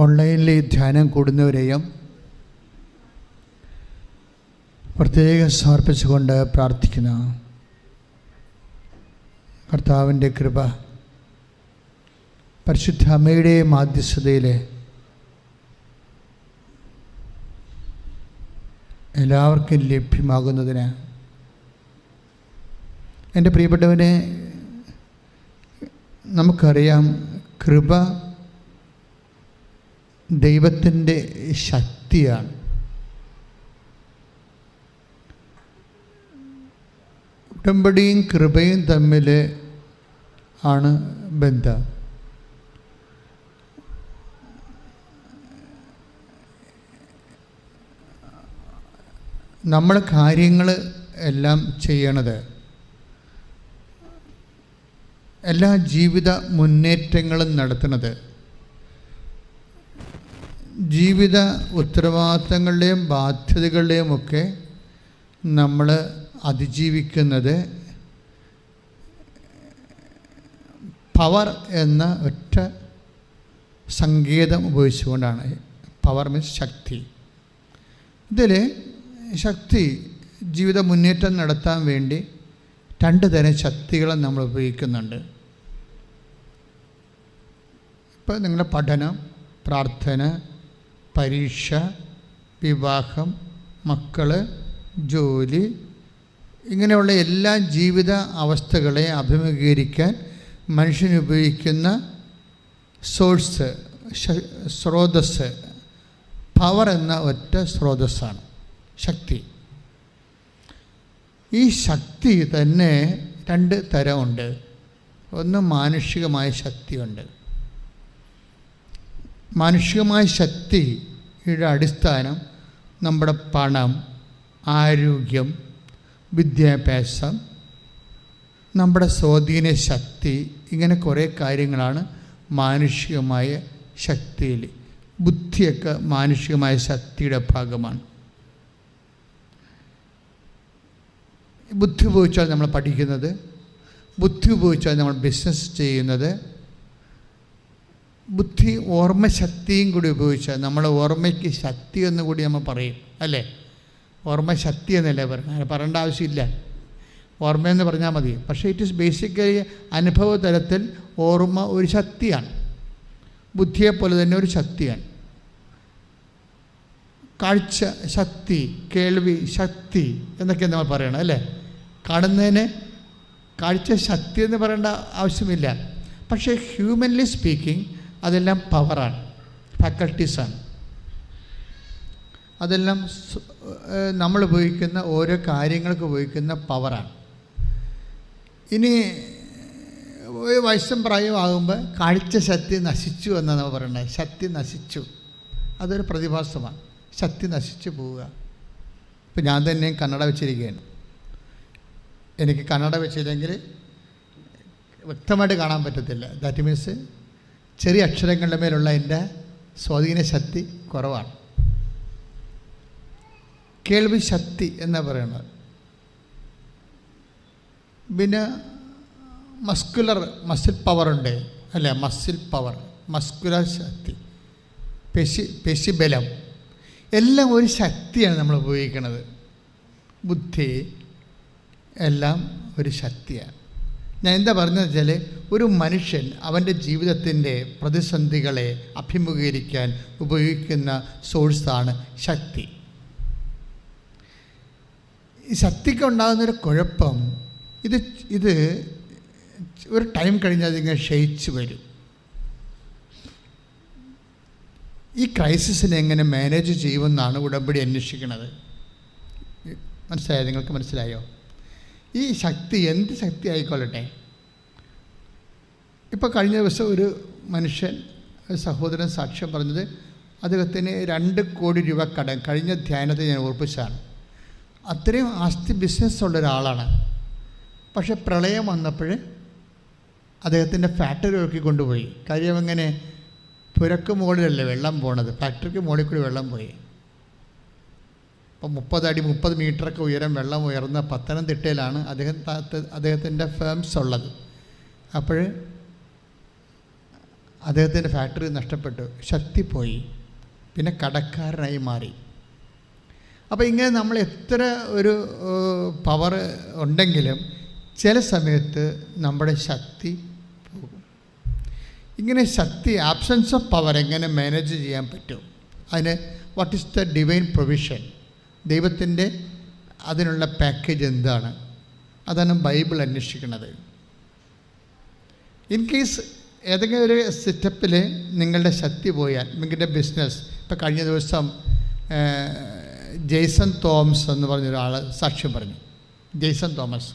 ഓൺലൈനിൽ ധ്യാനം കൂടുന്നവരെയും പ്രത്യേകം സമർപ്പിച്ചുകൊണ്ട് പ്രാർത്ഥിക്കുന്ന കർത്താവിൻ്റെ കൃപ പരിശുദ്ധ അമ്മയുടെ മാധ്യസ്ഥതയിൽ എല്ലാവർക്കും ലഭ്യമാകുന്നതിന് എൻ്റെ പ്രിയപ്പെട്ടവനെ, നമുക്കറിയാം കൃപ ദൈവത്തിൻ്റെ ശക്തിയാണ്. ഉടമ്പടിയും കൃപയും തമ്മിൽ ആണ് ബന്ധം. നമ്മൾ കാര്യങ്ങൾ എല്ലാം ചെയ്യണത്, എല്ലാ ജീവിത മുന്നേറ്റങ്ങളും നടത്തുന്നത്, ജീവിത ഉത്തരവാദിത്തങ്ങളുടെയും ബാധ്യതകളുടെയും ഒക്കെ നമ്മൾ അതിജീവിക്കുന്നത് പവർ എന്ന ഒറ്റ സങ്കേതം ഉപയോഗിച്ചുകൊണ്ടാണ്. പവർ മീൻസ് ശക്തി. ഇതിൽ ശക്തി ജീവിത മുന്നേറ്റം നടത്താൻ വേണ്ടി രണ്ട് തരം ശക്തികളെ നമ്മൾ ഉപയോഗിക്കുന്നുണ്ട്. ഇപ്പോൾ നിങ്ങളുടെ പഠനം, പ്രാർത്ഥന, പരീക്ഷ, വിവാഹം, മക്കൾ, ജോലി, ഇങ്ങനെയുള്ള എല്ലാ ജീവിത അവസ്ഥകളെ അഭിമുഖീകരിക്കാൻ മനുഷ്യൻ ഉപയോഗിക്കുന്ന സോഴ്സ്, സ്രോതസ്സ് പവർ എന്ന ഒറ്റ സ്രോതസ്സാണ് ശക്തി. ഈ ശക്തി തന്നെ രണ്ട് തരമുണ്ട്. ഒന്ന് മാനുഷികമായ ശക്തിയുണ്ട്. മാനുഷികമായ ശക്തിയുടെ അടിസ്ഥാനം നമ്മുടെ പണം, ആരോഗ്യം, വിദ്യാഭ്യാസം, നമ്മുടെ സ്വാധീന ശക്തി, ഇങ്ങനെ കുറേ കാര്യങ്ങളാണ് മാനുഷികമായ ശക്തിയിൽ. ബുദ്ധിയൊക്കെ മാനുഷികമായ ശക്തിയുടെ ഭാഗമാണ്. ബുദ്ധി ഉപയോഗിച്ചാൽ നമ്മൾ പഠിക്കുന്നത്, ബുദ്ധി ഉപയോഗിച്ചാൽ നമ്മൾ ബിസിനസ് ചെയ്യുന്നത്, ബുദ്ധി ഓർമ്മശക്തിയും കൂടി ഉപയോഗിച്ചാൽ നമ്മുടെ ഓർമ്മയ്ക്ക് ശക്തി എന്ന് കൂടി നമ്മൾ പറയും, അല്ലേ? ഓർമ്മശക്തി എന്നല്ലേ പറയും, പറയേണ്ട ആവശ്യമില്ല, ഓർമ്മയെന്ന് പറഞ്ഞാൽ മതി. പക്ഷേ ഇറ്റ് ഈസ് ബേസിക്കലി അനുഭവ തലത്തിൽ ഓർമ്മ ഒരു ശക്തിയാണ്, ബുദ്ധിയെപ്പോലെ തന്നെ ഒരു ശക്തിയാണ്. കാഴ്ച ശക്തി, കേൾവി ശക്തി എന്നൊക്കെ നമ്മൾ പറയണം, അല്ലേ? കാണുന്നതിന് കാഴ്ച ശക്തി എന്ന് പറയേണ്ട ആവശ്യമില്ല. പക്ഷേ ഹ്യൂമൻലി സ്പീക്കിംഗ് അതെല്ലാം പവറാണ്, ഫാക്കൽറ്റീസാണ്. അതെല്ലാം നമ്മൾ ഉപയോഗിക്കുന്ന ഓരോ കാര്യങ്ങൾക്ക് ഉപയോഗിക്കുന്ന പവറാണ്. ഇനി വയസ്സും പ്രായമാകുമ്പോൾ കാഴ്ച ശക്തി നശിച്ചു എന്നാണ് നമ്മൾ പറയുന്നത്. ശക്തി നശിച്ചു, അതൊരു പ്രതിഭാസമാണ്. ശക്തി നശിച്ചു പോവുക. ഇപ്പം ഞാൻ തന്നെ കണ്ണട വെച്ചിരിക്കുകയാണ്. എനിക്ക് കണ്ണട വെച്ചില്ലെങ്കിൽ വ്യക്തമായിട്ട് കാണാൻ പറ്റത്തില്ല. ദാറ്റ് മീൻസ് ചെറിയ അക്ഷരങ്ങളുടെ മേലുള്ള എൻ്റെ സ്വാധീന ശക്തി കുറവാണ്. കേൾവി ശക്തി എന്നാണ് പറയുന്നത്. പിന്നെ മസിൽ പവറുണ്ട്, അല്ലേ? മസിൽ പവർ, മസ്കുലർ ശക്തി, പേശിബലം, എല്ലാം ഒരു ശക്തിയാണ് നമ്മൾ ഉപയോഗിക്കുന്നത്. ബുദ്ധി എല്ലാം ഒരു ശക്തിയാണ്. ഞാൻ എന്താ പറഞ്ഞതെന്ന് വെച്ചാൽ, ഒരു മനുഷ്യൻ അവൻ്റെ ജീവിതത്തിൻ്റെ പ്രതിസന്ധികളെ അഭിമുഖീകരിക്കാൻ ഉപയോഗിക്കുന്ന സോഴ്സാണ് ശക്തി. ഈ ശക്തിക്ക് ഉണ്ടാകുന്നൊരു കുഴപ്പം, ഇത് ഒരു ടൈം കഴിഞ്ഞാൽ അതിങ്ങനെ ക്ഷയിച്ചു വരും. ഈ ക്രൈസിസിനെ എങ്ങനെ മാനേജ് ചെയ്യുമെന്നാണ് ഉടമ്പടി അന്വേഷിക്കുന്നത്. മനസ്സിലായോ? നിങ്ങൾക്ക് മനസ്സിലായോ? ഈ ശക്തി എന്ത് ശക്തി ആയിക്കൊള്ളട്ടെ. ഇപ്പോൾ കഴിഞ്ഞ ദിവസം ഒരു മനുഷ്യൻ, ഒരു സഹോദരൻ സാക്ഷ്യം പറഞ്ഞത്, അദ്ദേഹത്തിന് 2 കോടി രൂപ കടം. കഴിഞ്ഞ ധ്യാനത്തെ ഞാൻ ഓർപ്പിച്ചാണ്. അത്രയും ആസ്തി ബിസിനസ്സുള്ള ഒരാളാണ്. പക്ഷെ പ്രളയം വന്നപ്പോൾ അദ്ദേഹത്തിൻ്റെ ഫാക്ടറി ഒക്കെ കൊണ്ടുപോയി. കാര്യം എങ്ങനെ, പുരക്ക് മുകളിലല്ലേ വെള്ളം പോണത്, ഫാക്ടറിക്ക് മുകളിൽ കൂടി വെള്ളം പോയി. അപ്പോൾ 30 അടി 30 മീറ്ററൊക്കെ ഉയരം വെള്ളം ഉയർന്ന പത്തനംതിട്ടയിലാണ് അദ്ദേഹത്തിൻ്റെ ഫേംസ് ഉള്ളത്. അപ്പോൾ അദ്ദേഹത്തിൻ്റെ ഫാക്ടറി നഷ്ടപ്പെട്ടു, ശക്തി പോയി, പിന്നെ കടക്കാരനായി മാറി. അപ്പോൾ ഇങ്ങനെ നമ്മൾ എത്ര ഒരു പവർ ഉണ്ടെങ്കിലും ചില സമയത്ത് നമ്മുടെ ശക്തി പോകും. ഇങ്ങനെ ശക്തി, ആബ്സെൻസ് ഓഫ് പവർ എങ്ങനെ മാനേജ് ചെയ്യാൻ പറ്റും? അതിന് what is the divine provision? ദൈവത്തിൻ്റെ അതിനുള്ള പാക്കേജ് എന്താണ്? അതാണ് ബൈബിൾ അന്വേഷിക്കുന്നത്. ഇൻ കേസ് ഏതെങ്കിലും ഒരു സെറ്റപ്പിൽ നിങ്ങളുടെ ശക്തി പോയാൽ, നിങ്ങളുടെ ബിസിനസ്, ഇപ്പോൾ കഴിഞ്ഞ ദിവസം ജെയ്സൺ തോമസ് എന്ന് പറഞ്ഞൊരാൾ സാക്ഷ്യം പറഞ്ഞു. ജെയ്സൺ തോമസ്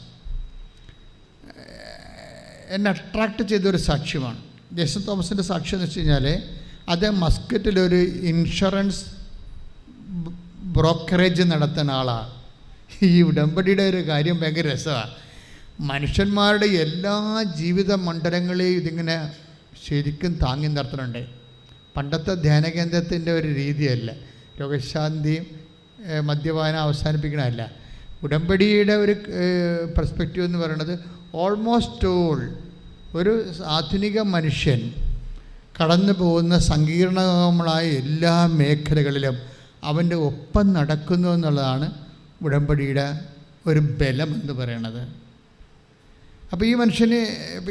എന്നെ അട്രാക്റ്റ് ചെയ്തൊരു സാക്ഷ്യമാണ്. ജെയ്സൺ തോമസിൻ്റെ സാക്ഷ്യം എന്ന് വെച്ച് കഴിഞ്ഞാൽ, അദ്ദേഹം മസ്കറ്റിലൊരു ഇൻഷുറൻസ് ബ്രോക്കറേജ് നടത്തുന്ന ആളാണ്. ഈ ഉടമ്പടിയുടെ ഒരു കാര്യം ഭയങ്കര രസമാണ്. മനുഷ്യന്മാരുടെ എല്ലാ ജീവിത മണ്ഡലങ്ങളെയും ഇതിങ്ങനെ ശരിക്കും താങ്ങി നിർത്തുന്നുണ്ട്. പണ്ടത്തെ ധ്യാന കേന്ദ്രത്തിൻ്റെ ഒരു രീതിയല്ല, രോഗശാന്തിയും മദ്യപാനം അവസാനിപ്പിക്കണമല്ല. ഉടമ്പടിയുടെ ഒരു പെർസ്പെക്റ്റീവ് എന്ന് പറയുന്നത് ഓൾമോസ്റ്റ് ഓൾ ഒരു ആധുനിക മനുഷ്യൻ കടന്നു പോകുന്ന സങ്കീർണമായ എല്ലാ മേഖലകളിലും അവൻ്റെ ഒപ്പം നടക്കുന്നു എന്നുള്ളതാണ് ഉടമ്പടിയുടെ ഒരു ബലം എന്ന് പറയുന്നത്. അപ്പോൾ ഈ മനുഷ്യന്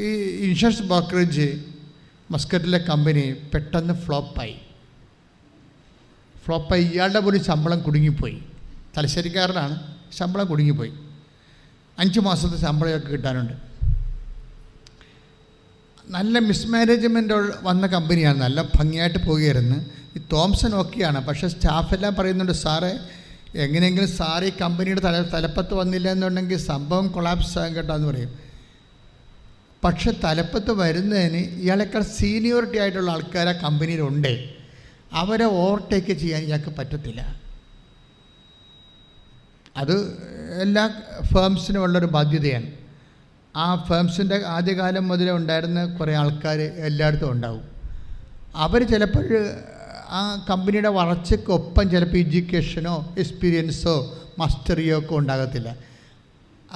ഈ ഇൻഷുറൻസ് ബ്രോക്കറേജ് മസ്കറ്റിലെ കമ്പനി പെട്ടെന്ന് ഫ്ലോപ്പായി. ഇയാളുടെ പോലും ശമ്പളം കുടുങ്ങിപ്പോയി. തലശ്ശേരിക്കാരനാണ്, ശമ്പളം കുടുങ്ങിപ്പോയി. 5 മാസത്തെ ശമ്പളമൊക്കെ കിട്ടാനുണ്ട്. നല്ല മിസ്മാനേജ്മെൻ്റ് വന്ന കമ്പനിയാണ്, നല്ല ഭംഗിയായിട്ട് പോകുകയായിരുന്നു. ഈ തോംസൺ ഓക്കെയാണ്, പക്ഷേ സ്റ്റാഫെല്ലാം പറയുന്നുണ്ട്, സാറേ എങ്ങനെയെങ്കിലും സാറ് ഈ കമ്പനിയുടെ തലപ്പത്ത് വന്നില്ല എന്നുണ്ടെങ്കിൽ സംഭവം കൊളാപ്സ് ആകും കേട്ടോ എന്ന് പറയും. പക്ഷെ തലപ്പത്ത് വരുന്നതിന് ഇയാളെക്കാൾ സീനിയോറിറ്റി ആയിട്ടുള്ള ആൾക്കാർ ആ കമ്പനിയിലുണ്ട്. അവരെ ഓവർടേക്ക് ചെയ്യാൻ ഇയാൾക്ക് പറ്റത്തില്ല. അത് എല്ലാ ഫേംസിനും ഉള്ളൊരു ബാധ്യതയാണ്. ആ ഫേംസിൻ്റെ ആദ്യകാലം മുതലേ ഉണ്ടായിരുന്ന കുറേ ആൾക്കാർ എല്ലായിടത്തും ഉണ്ടാവും. അവർ ചിലപ്പോൾ ആ കമ്പനിയുടെ വളർച്ചയ്ക്കൊപ്പം ചിലപ്പോൾ എഡ്യൂക്കേഷനോ എക്സ്പീരിയൻസോ മാസ്റ്ററിയോ ഒക്കെ ഉണ്ടാകത്തില്ല.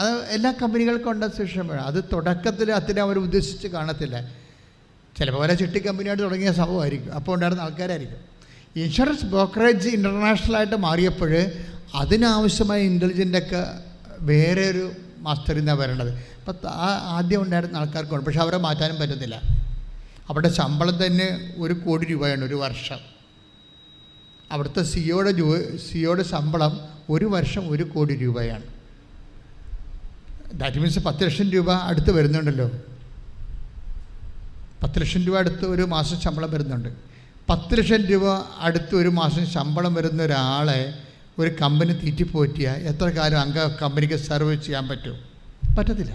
അത് എല്ലാ കമ്പനികൾക്കും ഉണ്ട ശേഷം വേണം. അത് തുടക്കത്തിൽ അത്ര അവർ ഉദ്ദേശിച്ച് കാണത്തില്ല. ചിലപ്പോൾ വരെ ചിട്ടി കമ്പനിയായിട്ട് തുടങ്ങിയ സംഭവമായിരിക്കും, അപ്പോൾ ഉണ്ടായിരുന്ന ആൾക്കാരായിരിക്കും. ഇൻഷുറൻസ് ബ്രോക്കറേജ് ഇൻ്റർനാഷണലായിട്ട് മാറിയപ്പോൾ അതിനാവശ്യമായ ഇൻ്റലിജൻ്റൊക്കെ വേറെ ഒരു മാസ്റ്ററിൽ നിന്നാണ് വരേണ്ടത്. അപ്പം ആദ്യം ഉണ്ടായിരുന്ന ആൾക്കാർക്കുണ്ട്, പക്ഷെ അവരെ മാറ്റാനും പറ്റത്തില്ല. അവിടെ ശമ്പളം തന്നെ 1 കോടി രൂപയാണ് ഒരു വർഷം. അവിടുത്തെ സിഒയുടെ ശമ്പളം ഒരു വർഷം 1 കോടി രൂപയാണ്. ദാറ്റ് മീൻസ് 10 ലക്ഷം രൂപ അടുത്ത് വരുന്നുണ്ടല്ലോ. 10 ലക്ഷം രൂപ അടുത്ത് ഒരു മാസം ശമ്പളം വരുന്നുണ്ട്. 10 ലക്ഷം രൂപ അടുത്ത് ഒരു മാസം ശമ്പളം വരുന്ന ഒരാളെ ഒരു കമ്പനി തീറ്റിപ്പോറ്റിയാൽ എത്ര കാലം കമ്പനിക്ക് സർവ് ചെയ്യാൻ പറ്റും? പറ്റത്തില്ല.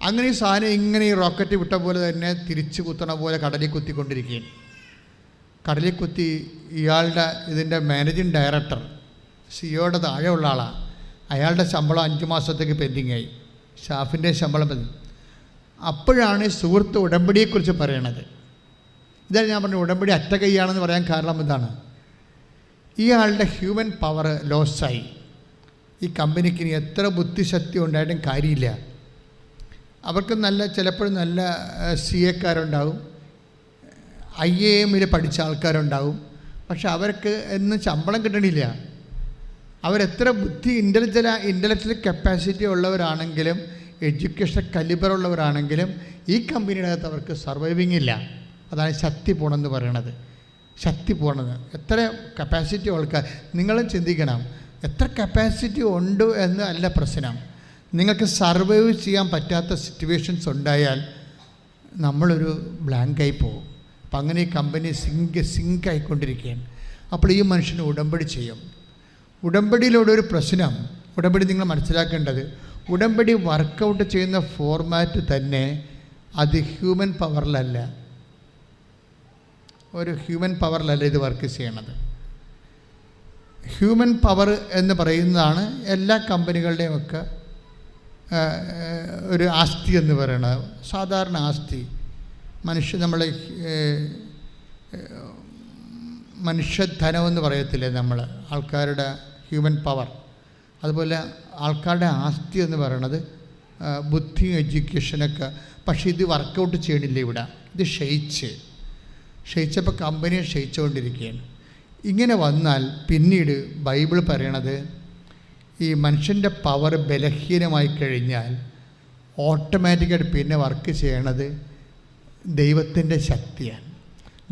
അങ്ങനെ ഈ സാധനം ഇങ്ങനെ ഈ റോക്കറ്റ് വിട്ട പോലെ തന്നെ തിരിച്ചു കുത്തണ പോലെ കടലിൽ കുത്തിക്കൊണ്ടിരിക്കുകയാണ്. കടലിൽ കുത്തി ഇയാളുടെ ഇതിൻ്റെ മാനേജിങ് ഡയറക്ടർ സിഒയുടെ താഴെയുള്ള ആളാണ്. അയാളുടെ ശമ്പളം 5 മാസത്തേക്ക് പെൻഡിങ്ങായി. സ്റ്റാഫിൻ്റെ ശമ്പളം പെൻഡിങ്. അപ്പോഴാണ് സുഹൃത്ത് ഉടമ്പടിയെക്കുറിച്ച് പറയണത്. ഇതാണ് ഞാൻ പറഞ്ഞത്, ഉടമ്പടി അറ്റ കൈയാണെന്ന് പറയാൻ കാരണം എന്താണ്? ഇയാളുടെ ഹ്യൂമൻ പവർ ലോസായി. ഈ കമ്പനിക്ക് ഇനി എത്ര ബുദ്ധിശക്തി ഉണ്ടായിട്ടും കാര്യമില്ല. അവർക്ക് ചിലപ്പോൾ നല്ല CA IAM പഠിച്ച ആൾക്കാരുണ്ടാവും. പക്ഷെ അവർക്ക് എന്നും ശമ്പളം കിട്ടണില്ല. അവരെത്ര ഇൻ്റലക്ച്വൽ കപ്പാസിറ്റി ഉള്ളവരാണെങ്കിലും എഡ്യൂക്കേഷൻ കലിബറുള്ളവരാണെങ്കിലും ഈ കമ്പനിയുടെ അകത്ത് അവർക്ക് സർവൈവിങ് ഇല്ല. അതാണ് ശക്തി പോണെന്ന് പറയണത്. ശക്തി പോണത് എത്ര കപ്പാസിറ്റി ആൾക്കാർ, നിങ്ങളും ചിന്തിക്കണം. എത്ര കപ്പാസിറ്റി ഉണ്ട് എന്ന് അല്ല പ്രശ്നം. നിങ്ങൾക്ക് സർവൈവ് ചെയ്യാൻ പറ്റാത്ത സിറ്റുവേഷൻസ് ഉണ്ടായാൽ നമ്മളൊരു ബ്ലാങ്കായി പോകും. അപ്പം അങ്ങനെ ഈ കമ്പനി സിങ്കായിക്കൊണ്ടിരിക്കുകയാണ്. അപ്പോൾ ഈ മനുഷ്യന് ഉടമ്പടി ചെയ്യും. ഉടമ്പടിയിലൂടെ ഒരു പ്രശ്നം, ഉടമ്പടി നിങ്ങൾ മനസ്സിലാക്കേണ്ടത്, ഉടമ്പടി വർക്കൗട്ട് ചെയ്യുന്ന ഫോർമാറ്റ് തന്നെ അത് ഹ്യൂമൻ പവറിലല്ല. ഒരു ഹ്യൂമൻ പവറിലല്ല ഇത് വർക്ക് ചെയ്യണത്. ഹ്യൂമൻ പവർ എന്ന് പറയുന്നതാണ് എല്ലാ കമ്പനികളുടെയും ഒക്കെ ഒരു ആസ്തി എന്ന് പറയുന്നത്. സാധാരണ ആസ്തി നമ്മളെ മനുഷ്യധനം എന്ന് പറയത്തില്ലേ നമ്മൾ, ആൾക്കാരുടെ ഹ്യൂമൻ പവർ. അതുപോലെ ആൾക്കാരുടെ ആസ്തി എന്ന് പറയണത് ബുദ്ധിയും എഡ്യൂക്കേഷനൊക്കെ. പക്ഷേ ഇത് വർക്കൗട്ട് ചെയ്യണില്ല ഇവിടെ. ഇത് ക്ഷയിച്ച് ക്ഷയിച്ചപ്പോൾ കമ്പനിയെ ക്ഷയിച്ചുകൊണ്ടിരിക്കുകയാണ്. ഇങ്ങനെ വന്നാൽ പിന്നീട് ബൈബിൾ പറയണത് ഈ മനുഷ്യൻ്റെ പവർ ബലഹീനമായി കഴിഞ്ഞാൽ ഓട്ടോമാറ്റിക്കായിട്ട് പിന്നെ വർക്ക് ചെയ്യണത് ദൈവത്തിൻ്റെ ശക്തിയാണ്.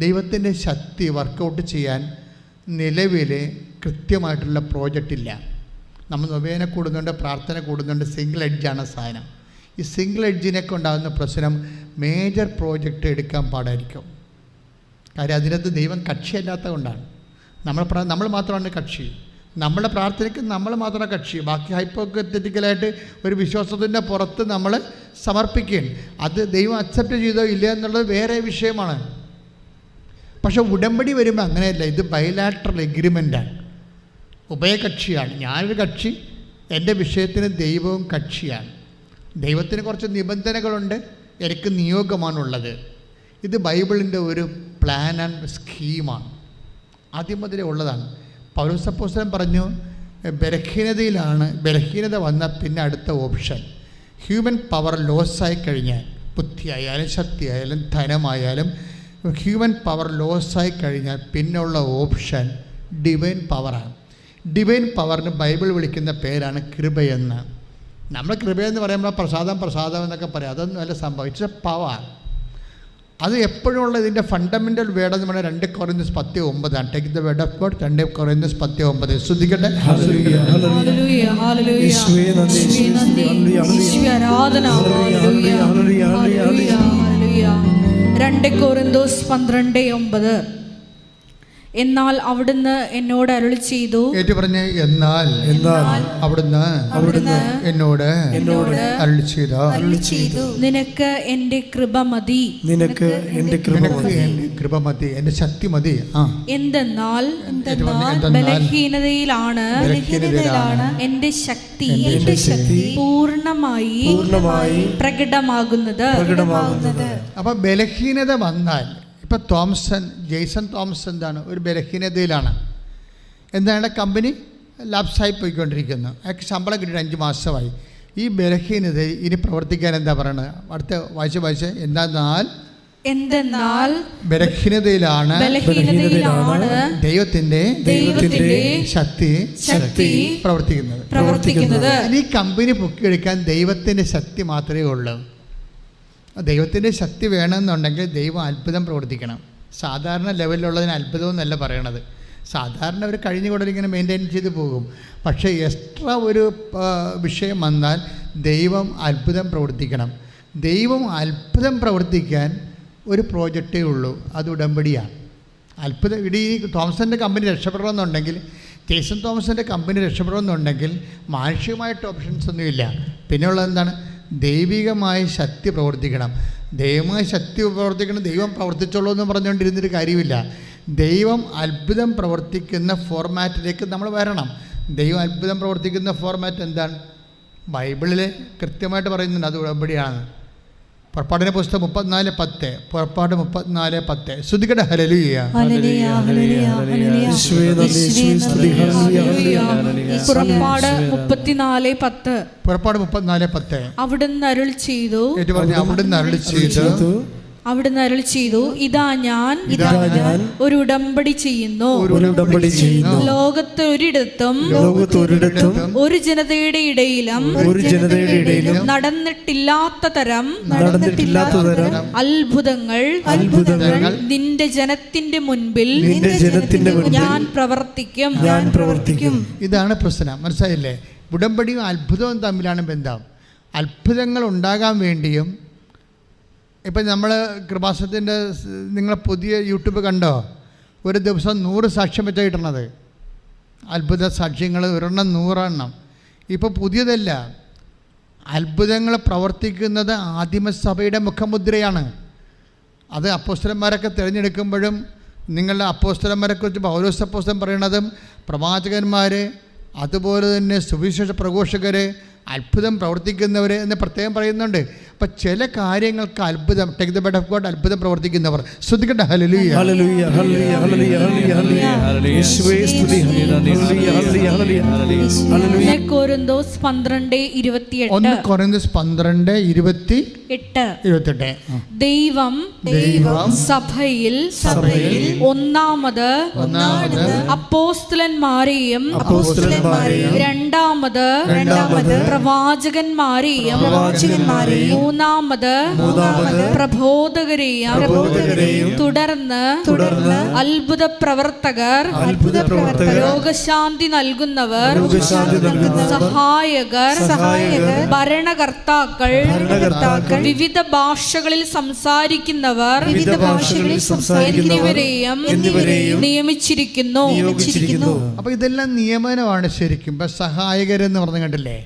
ദൈവത്തിൻ്റെ ശക്തി വർക്കൗട്ട് ചെയ്യാൻ നിലവിൽ കൃത്യമായിട്ടുള്ള പ്രോജക്റ്റ് ഇല്ല. നമ്മൾ നൊവേന കൂടുന്നുണ്ട്, പ്രാർത്ഥന കൂടുന്നുണ്ട്, സിംഗിൾ എഡ്ജാണ് സാധനം. ഈ സിംഗിൾ എഡ്ജിനൊക്കെ ഉണ്ടാകുന്ന പ്രശ്നം മേജർ പ്രോജക്റ്റ് എടുക്കാൻ പാടായിരിക്കും. കാര്യം അതിനകത്ത് ദൈവം കക്ഷിയല്ലാത്തത് കൊണ്ടാണ്. നമ്മൾ മാത്രമാണ് കക്ഷി. നമ്മുടെ പ്രാർത്ഥനയ്ക്ക് നമ്മൾ മാത്രമാണ് കക്ഷി. ബാക്കി ഹൈപ്പോത്തറ്റിക്കലായിട്ട് ഒരു വിശ്വാസത്തിൻ്റെ പുറത്ത് നമ്മൾ സമർപ്പിക്കുകയാണ്. അത് ദൈവം അക്സെപ്റ്റ് ചെയ്തോ ഇല്ല എന്നുള്ളത് വേറെ വിഷയമാണ്. പക്ഷെ ഉടമ്പടി വരുമ്പോൾ അങ്ങനെയല്ല. ഇത് ബൈലാറ്ററൽ എഗ്രിമെൻ്റാണ്, ഉഭയകക്ഷിയാണ്. ഞാനൊരു കക്ഷി, എൻ്റെ വിഷയത്തിന് ദൈവവും കക്ഷിയാണ്. ദൈവത്തിന് കുറച്ച് നിബന്ധനകളുണ്ട്, എനിക്ക് നിയോഗമാണുള്ളത്. ഇത് ബൈബിളിൻ്റെ ഒരു പ്ലാൻ ആൻഡ് സ്കീമാണ്, ആദ്യം മുതലേ ഉള്ളതാണ്. പൗലോസ് അപ്പോസ്തലൻ പറഞ്ഞു, ബലഹീനത വന്നാൽ പിന്നെ അടുത്ത ഓപ്ഷൻ ഹ്യൂമൻ പവർ ലോസായി കഴിഞ്ഞാൽ, ബുദ്ധിയായാലും ശക്തിയായാലും ധനമായാലും ഹ്യൂമൻ പവർ ലോസായി കഴിഞ്ഞാൽ പിന്നെയുള്ള ഓപ്ഷൻ ഡിവൈൻ പവറാണ്. ഡിവൈൻ പവറിന് ബൈബിൾ വിളിക്കുന്ന പേരാണ് കൃപയെന്ന്. നമ്മൾ കൃപയെന്ന് പറയുമ്പോൾ പ്രസാദം എന്നൊക്കെ പറയാം. അതൊന്നും അല്ല സംഭവം. It's A power. അത് എപ്പോഴും ഉള്ള ഇതിൻ്റെ ഫണ്ടമെൻ്റൽ വേർഡ് എന്ന് പറഞ്ഞാൽ 2 കൊറിന്ത്യസ് 10:9. Take the word of God. 2 കൊറിന്ത്യസ് 10:9 ശ്രദ്ധിക്കട്ടെ. കൊറിന്തോസ് 12:9. എന്നാൽ അവിടുന്ന് എന്നോട് അരുളി ചെയ്തു. ഏറ്റു പറഞ്ഞേ, എന്നാൽ അവിടുന്ന് എന്നോട് അരുളി ചെയ്തു, നിനക്ക് എൻ്റെ കൃപ മതി, എൻ്റെ ശക്തി മതി. എന്തെന്നാൽ ബലഹീനതയിലാണ് എൻ്റെ ശക്തി പൂർണ്ണമായി പ്രകടമാകുന്നത്. അപ്പൊ ബലഹീനത വന്നാൽ, ഇപ്പോൾ ജെയ്സൺ തോമസ് എന്താണ്, ഒരു ബലഹീനതയിലാണ്. എന്താണ്, കമ്പനി ലാപ്സായി പോയിക്കൊണ്ടിരിക്കുന്നു. അയാൾക്ക് ശമ്പളം കിട്ടിയിട്ട് 5 മാസമായി. ഈ ബലഹീനത ഇനി പ്രവർത്തിക്കാൻ എന്താ പറയണത്? അടുത്ത വായിച്ച് എന്തെന്നാൽ ബലഹീനതയിലാണ് ദൈവത്തിന്റെ ശക്തി പ്രവർത്തിക്കുന്നത്. ഇനി കമ്പനി പൊക്കിയെടുക്കാൻ ദൈവത്തിന്റെ ശക്തി മാത്രമേ ഉള്ളൂ. ദൈവത്തിൻ്റെ ശക്തി വേണമെന്നുണ്ടെങ്കിൽ ദൈവം അത്ഭുതം പ്രവർത്തിക്കണം. സാധാരണ ലെവലിലുള്ളതിന് അത്ഭുതം എന്നല്ല പറയണത്. സാധാരണ അവർ കഴിഞ്ഞ കൂടെ ഇങ്ങനെ മെയിൻറ്റെയിൻ ചെയ്ത് പോകും. പക്ഷേ എക്സ്ട്രാ ഒരു വിഷയം വന്നാൽ ദൈവം അത്ഭുതം പ്രവർത്തിക്കണം. ദൈവം അത്ഭുതം പ്രവർത്തിക്കാൻ ഒരു പ്രോജക്റ്റേ ഉള്ളൂ, അത് ഉടമ്പടിയാണ്. അത്ഭുതം ഈ തോമസിൻ്റെ കമ്പനി രക്ഷപ്പെടണമെന്നുണ്ടെങ്കിൽ, ജെയ്സൺ തോമസിൻ്റെ കമ്പനി രക്ഷപ്പെടണമെന്നുണ്ടെങ്കിൽ മാനുഷികമായിട്ട് ഓപ്ഷൻസ് ഒന്നുമില്ല. പിന്നെയുള്ളത് എന്താണ്? ദൈവികമായ ശക്തി പ്രവർത്തിക്കണം. ദൈവമായ ശക്തി പ്രവർത്തിക്കണം. ദൈവം പ്രവർത്തിച്ചോളൂ എന്ന് പറഞ്ഞുകൊണ്ടിരുന്നൊരു കാര്യമില്ല. ദൈവം അത്ഭുതം പ്രവർത്തിക്കുന്ന ഫോർമാറ്റിലേക്ക് നമ്മൾ വരണം. ദൈവം അത്ഭുതം പ്രവർത്തിക്കുന്ന ഫോർമാറ്റ് എന്താണ്? ബൈബിളിൽ കൃത്യമായിട്ട് പറയുന്നുണ്ട്, അത് ഉടമ്പടിയാണ്. പുറപ്പാടിൻ്റെ പുസ്തകം 34:10. പുറപ്പാട് 34:10. ശ്രദ്ധിക്കട്ടെ. ഹല്ലേലൂയ. പുറപ്പാട് 34:10. പുറപ്പാട് 34:10. അവിടുന്ന് അരുളി ചെയ്തു. അവിടുന്ന് അരുളി ചെയ്തു, ഇതാ ഞാൻ ഒരു ഉടമ്പടി ചെയ്യുന്നു. ലോകത്ത് ഒരിടത്തും ഒരു ജനതയുടെ ഇടയിലും നടന്നിട്ടില്ലാത്ത തരം അത്ഭുതങ്ങൾ നിന്റെ ജനത്തിന്റെ മുൻപിൽ ഞാൻ പ്രവർത്തിക്കും. ഇതാണ് പ്രശ്നം. മനസ്സിലായില്ലേ? ഉടമ്പടിയും അത്ഭുതവും തമ്മിലാണ് ബന്ധം. അത്ഭുതങ്ങൾ ഉണ്ടാകാൻ വേണ്ടിയും, ഇപ്പം നമ്മൾ കൃപാസനത്തിൻ്റെ നിങ്ങൾ പുതിയ യൂട്യൂബ് കണ്ടോ? ഒരു ദിവസം 100 സാക്ഷ്യം വെച്ചാൽ കിട്ടണത്. അത്ഭുത സാക്ഷ്യങ്ങൾ 100 ഇപ്പോൾ പുതിയതല്ല. അത്ഭുതങ്ങൾ പ്രവർത്തിക്കുന്നത് ആദിമസഭയുടെ മുഖമുദ്രയാണ്. അത് അപ്പോസ്തലന്മാരൊക്കെ തിരഞ്ഞെടുക്കുമ്പോഴും, നിങ്ങളുടെ അപ്പോസ്തലന്മാരെക്കുറിച്ച് പൗലോസ് അപ്പോസ്തലൻ പറയണതും, പ്രവാചകന്മാർ, അതുപോലെ തന്നെ സുവിശേഷ പ്രഘോഷകർ, അത്ഭുതം പ്രവർത്തിക്കുന്നവർ എന്ന് പ്രത്യേകം പറയുന്നുണ്ട്. അപ്പം ചില കാര്യങ്ങൾക്ക് അത്ഭുതം, take the bed of God, അത്ഭുതം പ്രവർത്തിക്കുന്നവർ ശ്രദ്ധിക്കട്ടെ. ഹല്ലേലൂയ, ഹല്ലേലൂയ, ഹല്ലേലൂയ, ഹല്ലേലൂയ, ഹല്ലേലൂയ, ഹല്ലേലൂയ. യേശുവേ സ്തുതി. ഹല്ലേലൂയ, ഹല്ലേലൂയ, ഹല്ലേലൂയ, ഹല്ലേലൂയ. 1 കൊരിന്തോസ് 12:28. 1 കൊരിന്തോസ് 12:28. ദൈവം സഭയിൽ ഒന്നാമത് അപ്പോസ്തലന്മാരെയും രണ്ടാമത് പ്രവാചകന്മാരെയും മൂന്നാമത് പ്രബോധകരെയും തുടർന്ന് അത്ഭുത പ്രവർത്തകർ, രോഗശാന്തി നൽകുന്നവർ, സഹായകർ, ഭരണകർത്താക്കൾ, വിവിധ ഭാഷകളിൽ സംസാരിക്കുന്നവർ എന്നിവരെയും നിയമിച്ചിരിക്കുന്നു. അപ്പോൾ ഇതെല്ലാം നിയമനമാണ് ശരിക്കും. ഇപ്പം സഹായകരെന്ന് പറഞ്ഞു കണ്ടില്ലേ.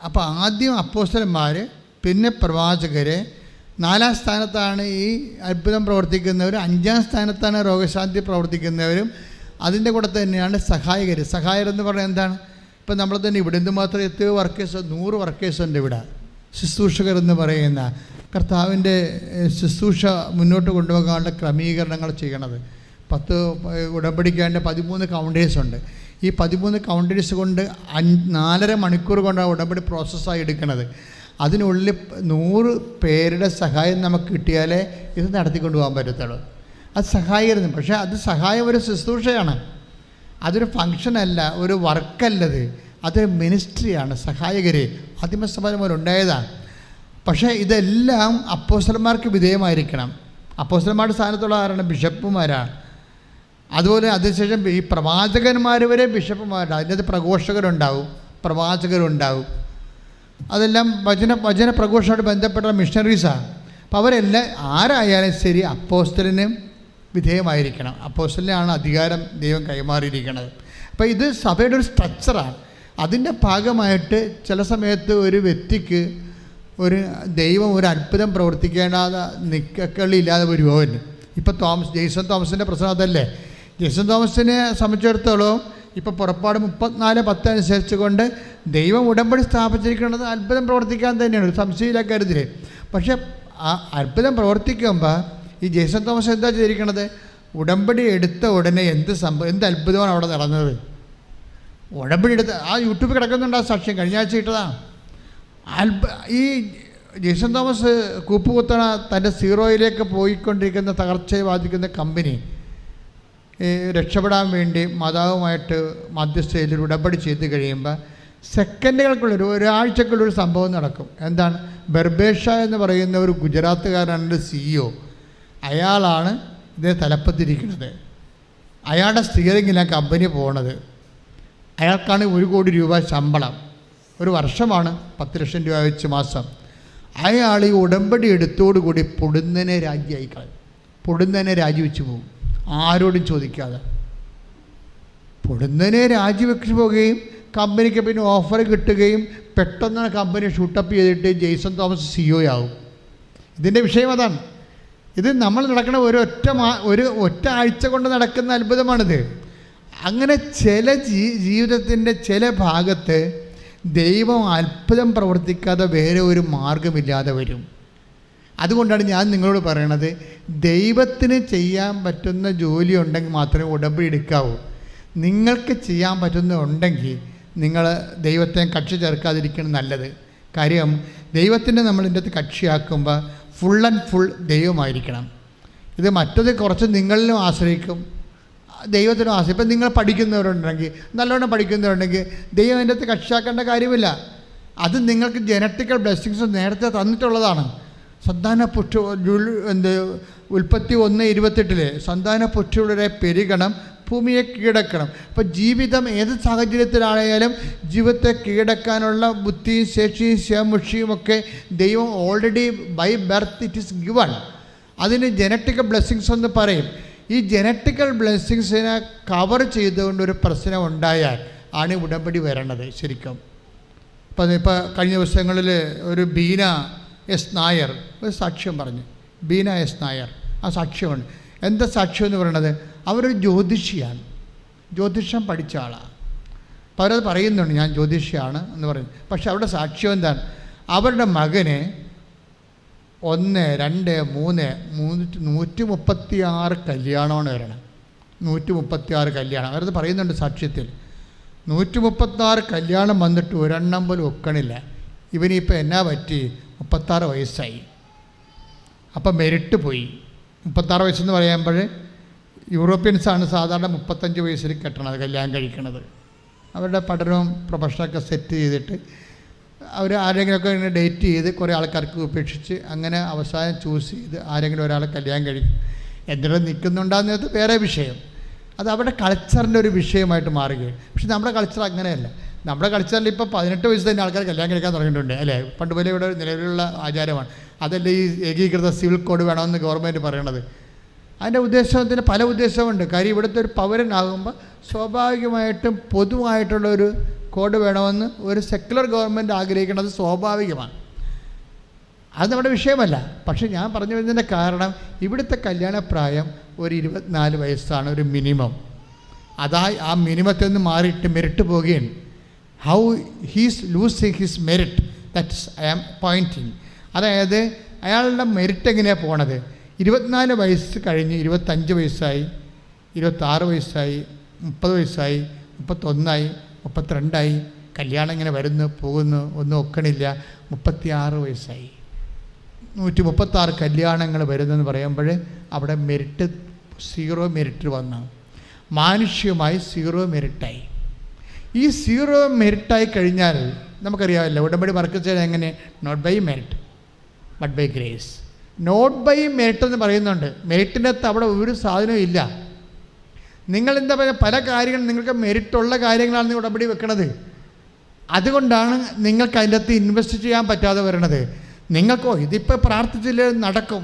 അപ്പോൾ ആദ്യം അപ്പോസ്തലന്മാർ, പിന്നെ പ്രവാചകർ, 4ാം സ്ഥാനത്താണ് ഈ അത്ഭുതം പ്രവർത്തിക്കുന്നവർ, 5ാം സ്ഥാനത്താണ് രോഗശാന്തി പ്രവർത്തിക്കുന്നവരും, അതിൻ്റെ കൂടെ തന്നെയാണ് സഹായകർ. സഹായകരെന്ന് പറഞ്ഞാൽ എന്താണ്? ഇപ്പം നമ്മൾ തന്നെ ഇവിടെ എന്തുമാത്രം എത്രയോ വർക്കേഴ്സ്, 100 വർക്കേഴ്സുണ്ട് ഇവിടെ. ശുശ്രൂഷകർ എന്ന് പറയുന്ന കർത്താവിൻ്റെ ശുശ്രൂഷ മുന്നോട്ട് കൊണ്ടുപോകാനുള്ള ക്രമീകരണങ്ങൾ ചെയ്യണത്. 10 ഉടമ്പടിക്കാണ്ട് 13 കൗണ്ടേഴ്സ് ഉണ്ട്. ഈ 13 കൗണ്ടേഴ്സ് കൊണ്ട് 4.5 മണിക്കൂർ കൊണ്ടാണ് ഉടമ്പടി പ്രോസസ്സായി എടുക്കുന്നത്. അതിനുള്ളിൽ 100 പേരുടെ സഹായം നമുക്ക് കിട്ടിയാലേ ഇത് നടത്തിക്കൊണ്ടു പോകാൻ പറ്റത്തുള്ളൂ. അത് സഹായിക്കുന്നു. പക്ഷേ അത് സഹായം ഒരു ശുശ്രൂഷയാണ്, അതൊരു ഫങ്ഷനല്ല, ഒരു വർക്കല്ലത്, അതൊരു മിനിസ്ട്രിയാണ്. സഹായകരെ ആദിമസഭ ഉണ്ടായതാണ്. പക്ഷേ ഇതെല്ലാം അപ്പോസ്തലന്മാർക്ക് വിധേയമായിരിക്കണം. അപ്പോസ്തലന്മാരുടെ സ്ഥാനത്തുള്ള ആരാണ്? ബിഷപ്പുമാരാണ്. അതുപോലെ അതിനുശേഷം ഈ പ്രവാചകന്മാർ വരെ ബിഷപ്പുമാരാണ്. അതിനകത്ത് പ്രഘോഷകരുണ്ടാവും, പ്രവാചകരുണ്ടാവും. അതെല്ലാം വചന പ്രഘോഷമായിട്ട് ബന്ധപ്പെട്ട മിഷണറീസാണ്. അപ്പോൾ അവരെല്ലാം ആരായാലും ശരി അപ്പോസ്തലന് വിധേയമായിരിക്കണം. അപ്പോസ്തലനാണ് അധികാരം ദൈവം കൈമാറിയിരിക്കുന്നത്. അപ്പോൾ ഇത് സഭയുടെ ഒരു സ്ട്രക്ചറാണ്. അതിൻ്റെ ഭാഗമായിട്ട് ചില സമയത്ത് ഒരു വ്യക്തിക്ക് ഒരു ദൈവം ഒരു അത്ഭുതം പ്രവർത്തിക്കേണ്ടാതെ നിക്കക്കളില്ലാതെ വരുമോ. ഇപ്പോൾ ജെയ്സൺ തോമസിൻ്റെ പ്രശ്നം അതല്ലേ. ജെയ്സൺ തോമസിനെ സംബന്ധിച്ചിടത്തോളം ഇപ്പോൾ പുറപ്പാട് 34:10 അനുസരിച്ച് കൊണ്ട് ദൈവം ഉടമ്പടി സ്ഥാപിച്ചിരിക്കുന്നത് അത്ഭുതം പ്രവർത്തിക്കാൻ തന്നെയാണ്, ഒരു സംശയമില്ല കരുതിൽ. പക്ഷേ ആ അത്ഭുതം പ്രവർത്തിക്കുമ്പോൾ ഈ ജെയ്സൺ തോമസ് എന്താ ചെയ്തിരിക്കണത്? ഉടമ്പടി എടുത്ത ഉടനെ എന്ത് അത്ഭുതമാണ് അവിടെ നടന്നത്. ഉടമ്പടി എടുത്ത് ആ യൂട്യൂബിൽ കിടക്കുന്നുണ്ട് ആ സാക്ഷ്യം, കഴിഞ്ഞ ആഴ്ച ഇട്ടതാണ്. ഈ ജെയ്സൺ തോമസ് കൂപ്പുകുത്തണ തൻ്റെ സീറോയിലേക്ക് പോയിക്കൊണ്ടിരിക്കുന്ന തകർച്ചയെ ബാധിക്കുന്ന കമ്പനി രക്ഷപ്പെടാൻ വേണ്ടി മാതാവുമായിട്ട് മധ്യസ്ഥയിൽ ഉടമ്പടി ചെയ്ത് കഴിയുമ്പോൾ സെക്കൻഡുകൾക്കുള്ളിൽ, ഒരാഴ്ചക്കുള്ളൊരു സംഭവം നടക്കും. എന്താണ്? ബർബേഷ എന്ന് പറയുന്ന ഒരു ഗുജറാത്തുകാരനാണ് CEO. അയാളാണ് ഇതിനെ തലപ്പത്തിരിക്കുന്നത്. അയാളുടെ സ്റ്റിയറിങ്ങിലാണ് കമ്പനി പോണത്. അയാൾക്കാണ് 1 കോടി രൂപ ശമ്പളം, ഒരു വർഷമാണ് 10 ലക്ഷം രൂപ വെച്ച് മാസം. അയാൾ ഈ ഉടമ്പടി എടുത്തോടുകൂടി പൊടുന്നനെ രാജിയായി കളയും. പൊടുന്നനെ രാജിവെച്ച് പോകും, ആരോടും ചോദിക്കാതെ പൊടുന്നനെ രാജിവെച്ച് പോവുകയും കമ്പനിക്ക് പിന്നെ ഓഫർ കിട്ടുകയും പെട്ടെന്ന് കമ്പനി ഷൂട്ടപ്പ് ചെയ്തിട്ട് ജെയ്സൺ തോമസ് CEO ആവും. ഇതിൻ്റെ വിഷയം അതാണ്. ഇത് നമ്മൾ നടക്കുന്ന ഒറ്റ ആഴ്ച കൊണ്ട് നടക്കുന്ന അത്ഭുതമാണിത്. അങ്ങനെ ചില ജീവിതത്തിൻ്റെ ചില ഭാഗത്ത് ദൈവം അത്ഭുതം പ്രവർത്തിക്കാതെ വേറെ ഒരു മാർഗമില്ലാതെ വരും. അതുകൊണ്ടാണ് ഞാൻ നിങ്ങളോട് പറയണത്, ദൈവത്തിന് ചെയ്യാൻ പറ്റുന്ന ജോലി ഉണ്ടെങ്കിൽ മാത്രമേ ഉടമ്പടി എടുക്കാവൂ. നിങ്ങൾക്ക് ചെയ്യാൻ പറ്റുന്നുണ്ടെങ്കിൽ നിങ്ങൾ ദൈവത്തെ കക്ഷി ചേർക്കാതിരിക്കണം നല്ലത്. കാര്യം ദൈവത്തിൻ്റെ നമ്മളിൻ്റെ അകത്ത് കക്ഷിയാക്കുമ്പോൾ ഫുൾ ആൻഡ് ഫുൾ ദൈവമായിരിക്കണം. ഇത് മറ്റത് കുറച്ച് നിങ്ങളിലും ആശ്രയിക്കും, ദൈവത്തിനും ആശ്രയിക്കും. ഇപ്പം നിങ്ങൾ പഠിക്കുന്നവരുണ്ടെങ്കിൽ, നല്ലോണം പഠിക്കുന്നവരുണ്ടെങ്കിൽ ദൈവം അതിൻ്റെ അകത്ത് കക്ഷിയാക്കേണ്ട കാര്യമില്ല. അത് നിങ്ങൾക്ക് ജനറ്റിക്കൽ ബ്ലെസ്സിങ്സ് നേരത്തെ തന്നിട്ടുള്ളതാണ്. ഉൽപ്പത്തി 1:28 സന്താന പുഷ്ടിയുടെ പെരുകണം, ഭൂമിയെ കീഴടക്കണം. അപ്പോൾ ജീവിതം ഏത് സാഹചര്യത്തിലായാലും ജീവിതത്തെ കീഴടക്കാനുള്ള ബുദ്ധിയും ശേഷിയും ശേമുഷിയും ഒക്കെ ദൈവം already by birth it is given. അതിന് ജനറ്റിക്കൽ ബ്ലെസ്സിങ്സ് എന്ന് പറയും. ഈ ജനറ്റിക്കൽ ബ്ലെസ്സിങ്സിനെ കവർ ചെയ്തുകൊണ്ടൊരു പ്രശ്നം ഉണ്ടായാൽ ആണ് ഉടമ്പടി വരണത് ശരിക്കും. ഇപ്പോൾ കഴിഞ്ഞ ദിവസങ്ങളിൽ ഒരു ബീന എസ് നായർ ഒരു സാക്ഷ്യം പറഞ്ഞു. ബീന എസ് നായർ ആ സാക്ഷ്യമുണ്ട്. എന്താ സാക്ഷ്യം എന്ന് പറയണത്? അവരൊരു ജ്യോതിഷിയാണ്, ജ്യോതിഷം പഠിച്ച ആളാണ്. അപ്പോൾ അവരത് പറയുന്നുണ്ട്, ഞാൻ ജ്യോതിഷിയാണ് എന്ന് പറയുന്നത്. പക്ഷെ അവരുടെ സാക്ഷ്യം എന്താണ്? അവരുടെ മകന് 1, 2, 3, 136 കല്യാണമാണ് വരണം. 136 കല്യാണം അവരത് പറയുന്നുണ്ട് സാക്ഷ്യത്തിൽ. 136 കല്യാണം വന്നിട്ട് ഒരെണ്ണം പോലും ഒക്കണില്ല. ഇവനിപ്പോൾ എന്നാ പറ്റി? 36 വയസ്സായി. അപ്പം മെരിറ്റ് പോയി. 36 വയസ്സെന്ന് പറയുമ്പോൾ യൂറോപ്യൻസാണ് സാധാരണ 35 വയസ്സിൽ കെട്ടണത്, കല്യാണം കഴിക്കണത്. അവരുടെ പഠനവും പ്രൊഫഷനൊക്കെ സെറ്റ് ചെയ്തിട്ട് അവർ ആരെങ്കിലുമൊക്കെ ഇങ്ങനെ ഡേറ്റ് ചെയ്ത് കുറേ ആൾക്കാർക്ക് ഉപേക്ഷിച്ച് അങ്ങനെ അവസാനം ചൂസ് ചെയ്ത് ആരെങ്കിലും ഒരാളെ കല്യാണം കഴിക്കും. എന്തെങ്കിലും നിൽക്കുന്നുണ്ടാകുന്നത് വേറെ വിഷയം. അത് അവരുടെ കൾച്ചറിൻ്റെ ഒരു വിഷയമായിട്ട് മാറുകയാണ്. പക്ഷെ നമ്മുടെ കൾച്ചർ അങ്ങനെയല്ല. നമ്മുടെ കൾച്ചറിൽ ഇപ്പോൾ 18 വയസ്സ് തന്നെ ആൾക്കാർ കല്യാണം കഴിക്കാൻ തുടങ്ങിയിട്ടുണ്ട് അല്ലേ? പണ്ട് പോലെ ഇവിടെ നിലവിലുള്ള ആചാരമാണ്. അതല്ലേ ഈ ഏകീകൃത സിവിൽ കോഡ് വേണമെന്ന് ഗവൺമെൻറ് പറയണത്. അതിൻ്റെ ഉദ്ദേശത്തിന് പല ഉദ്ദേശമുണ്ട്. കാര്യം ഇവിടുത്തെ ഒരു പൗരനാകുമ്പോൾ സ്വാഭാവികമായിട്ടും പൊതുവായിട്ടുള്ളൊരു കോഡ് വേണമെന്ന് ഒരു സെക്കുലർ ഗവൺമെൻറ് ആഗ്രഹിക്കുന്നത് സ്വാഭാവികമാണ്. അത് നമ്മുടെ വിഷയമല്ല. പക്ഷെ ഞാൻ പറഞ്ഞു വരുന്നതിൻ്റെ കാരണം ഇവിടുത്തെ കല്യാണപ്രായം ഒരു 24 വയസ്സാണ് ഒരു മിനിമം. അതായി ആ മിനിമത്തിൽ നിന്ന് മാറിയിട്ട് മെറിറ്റ് പോവുകയാണ്. How he's losing his merit, that's I am pointing. അതായത് അയാളുടെ മെറിറ്റ് എങ്ങനെയാണ് പോണത്? 24 വയസ്സ് കഴിഞ്ഞ് 25 വയസ്സായി, 26 വയസ്സായി, 30 വയസ്സായി, 31ആയി, 32ആയി, കല്യാണം ഇങ്ങനെ വരുന്നു പോകുന്നു, ഒന്നും ഒക്കണില്ല. 36 വയസ്സായി, 136 കല്യാണങ്ങൾ വരുന്നെന്ന് പറയുമ്പോൾ അവിടെ മെറിറ്റ് 0 മെറിറ്റ് വന്നു. മാനുഷ്യമായി 0 മെറിറ്റായി. ഈ 0 മെറിറ്റായി കഴിഞ്ഞാൽ നമുക്കറിയാമല്ലോ ഉടമ്പടി വർക്ക് ചെയ്താൽ എങ്ങനെ? Not by merit but by grace. Not by merit എന്ന് പറയുന്നുണ്ട്. മെറിറ്റിനകത്ത് അവിടെ ഒരു സാധനവും ഇല്ല. നിങ്ങളെന്താ പറയുക, പല കാര്യങ്ങളും നിങ്ങൾക്ക് മെറിറ്റുള്ള കാര്യങ്ങളാണ് ഉടമ്പടി വെക്കണത്. അതുകൊണ്ടാണ് നിങ്ങൾക്ക് അതിൻ്റെ അകത്ത് ഇൻവെസ്റ്റ് ചെയ്യാൻ പറ്റാതെ വരണത്. നിങ്ങൾക്കോ ഇതിപ്പോൾ പ്രാർത്ഥിച്ചില്ല നടക്കും.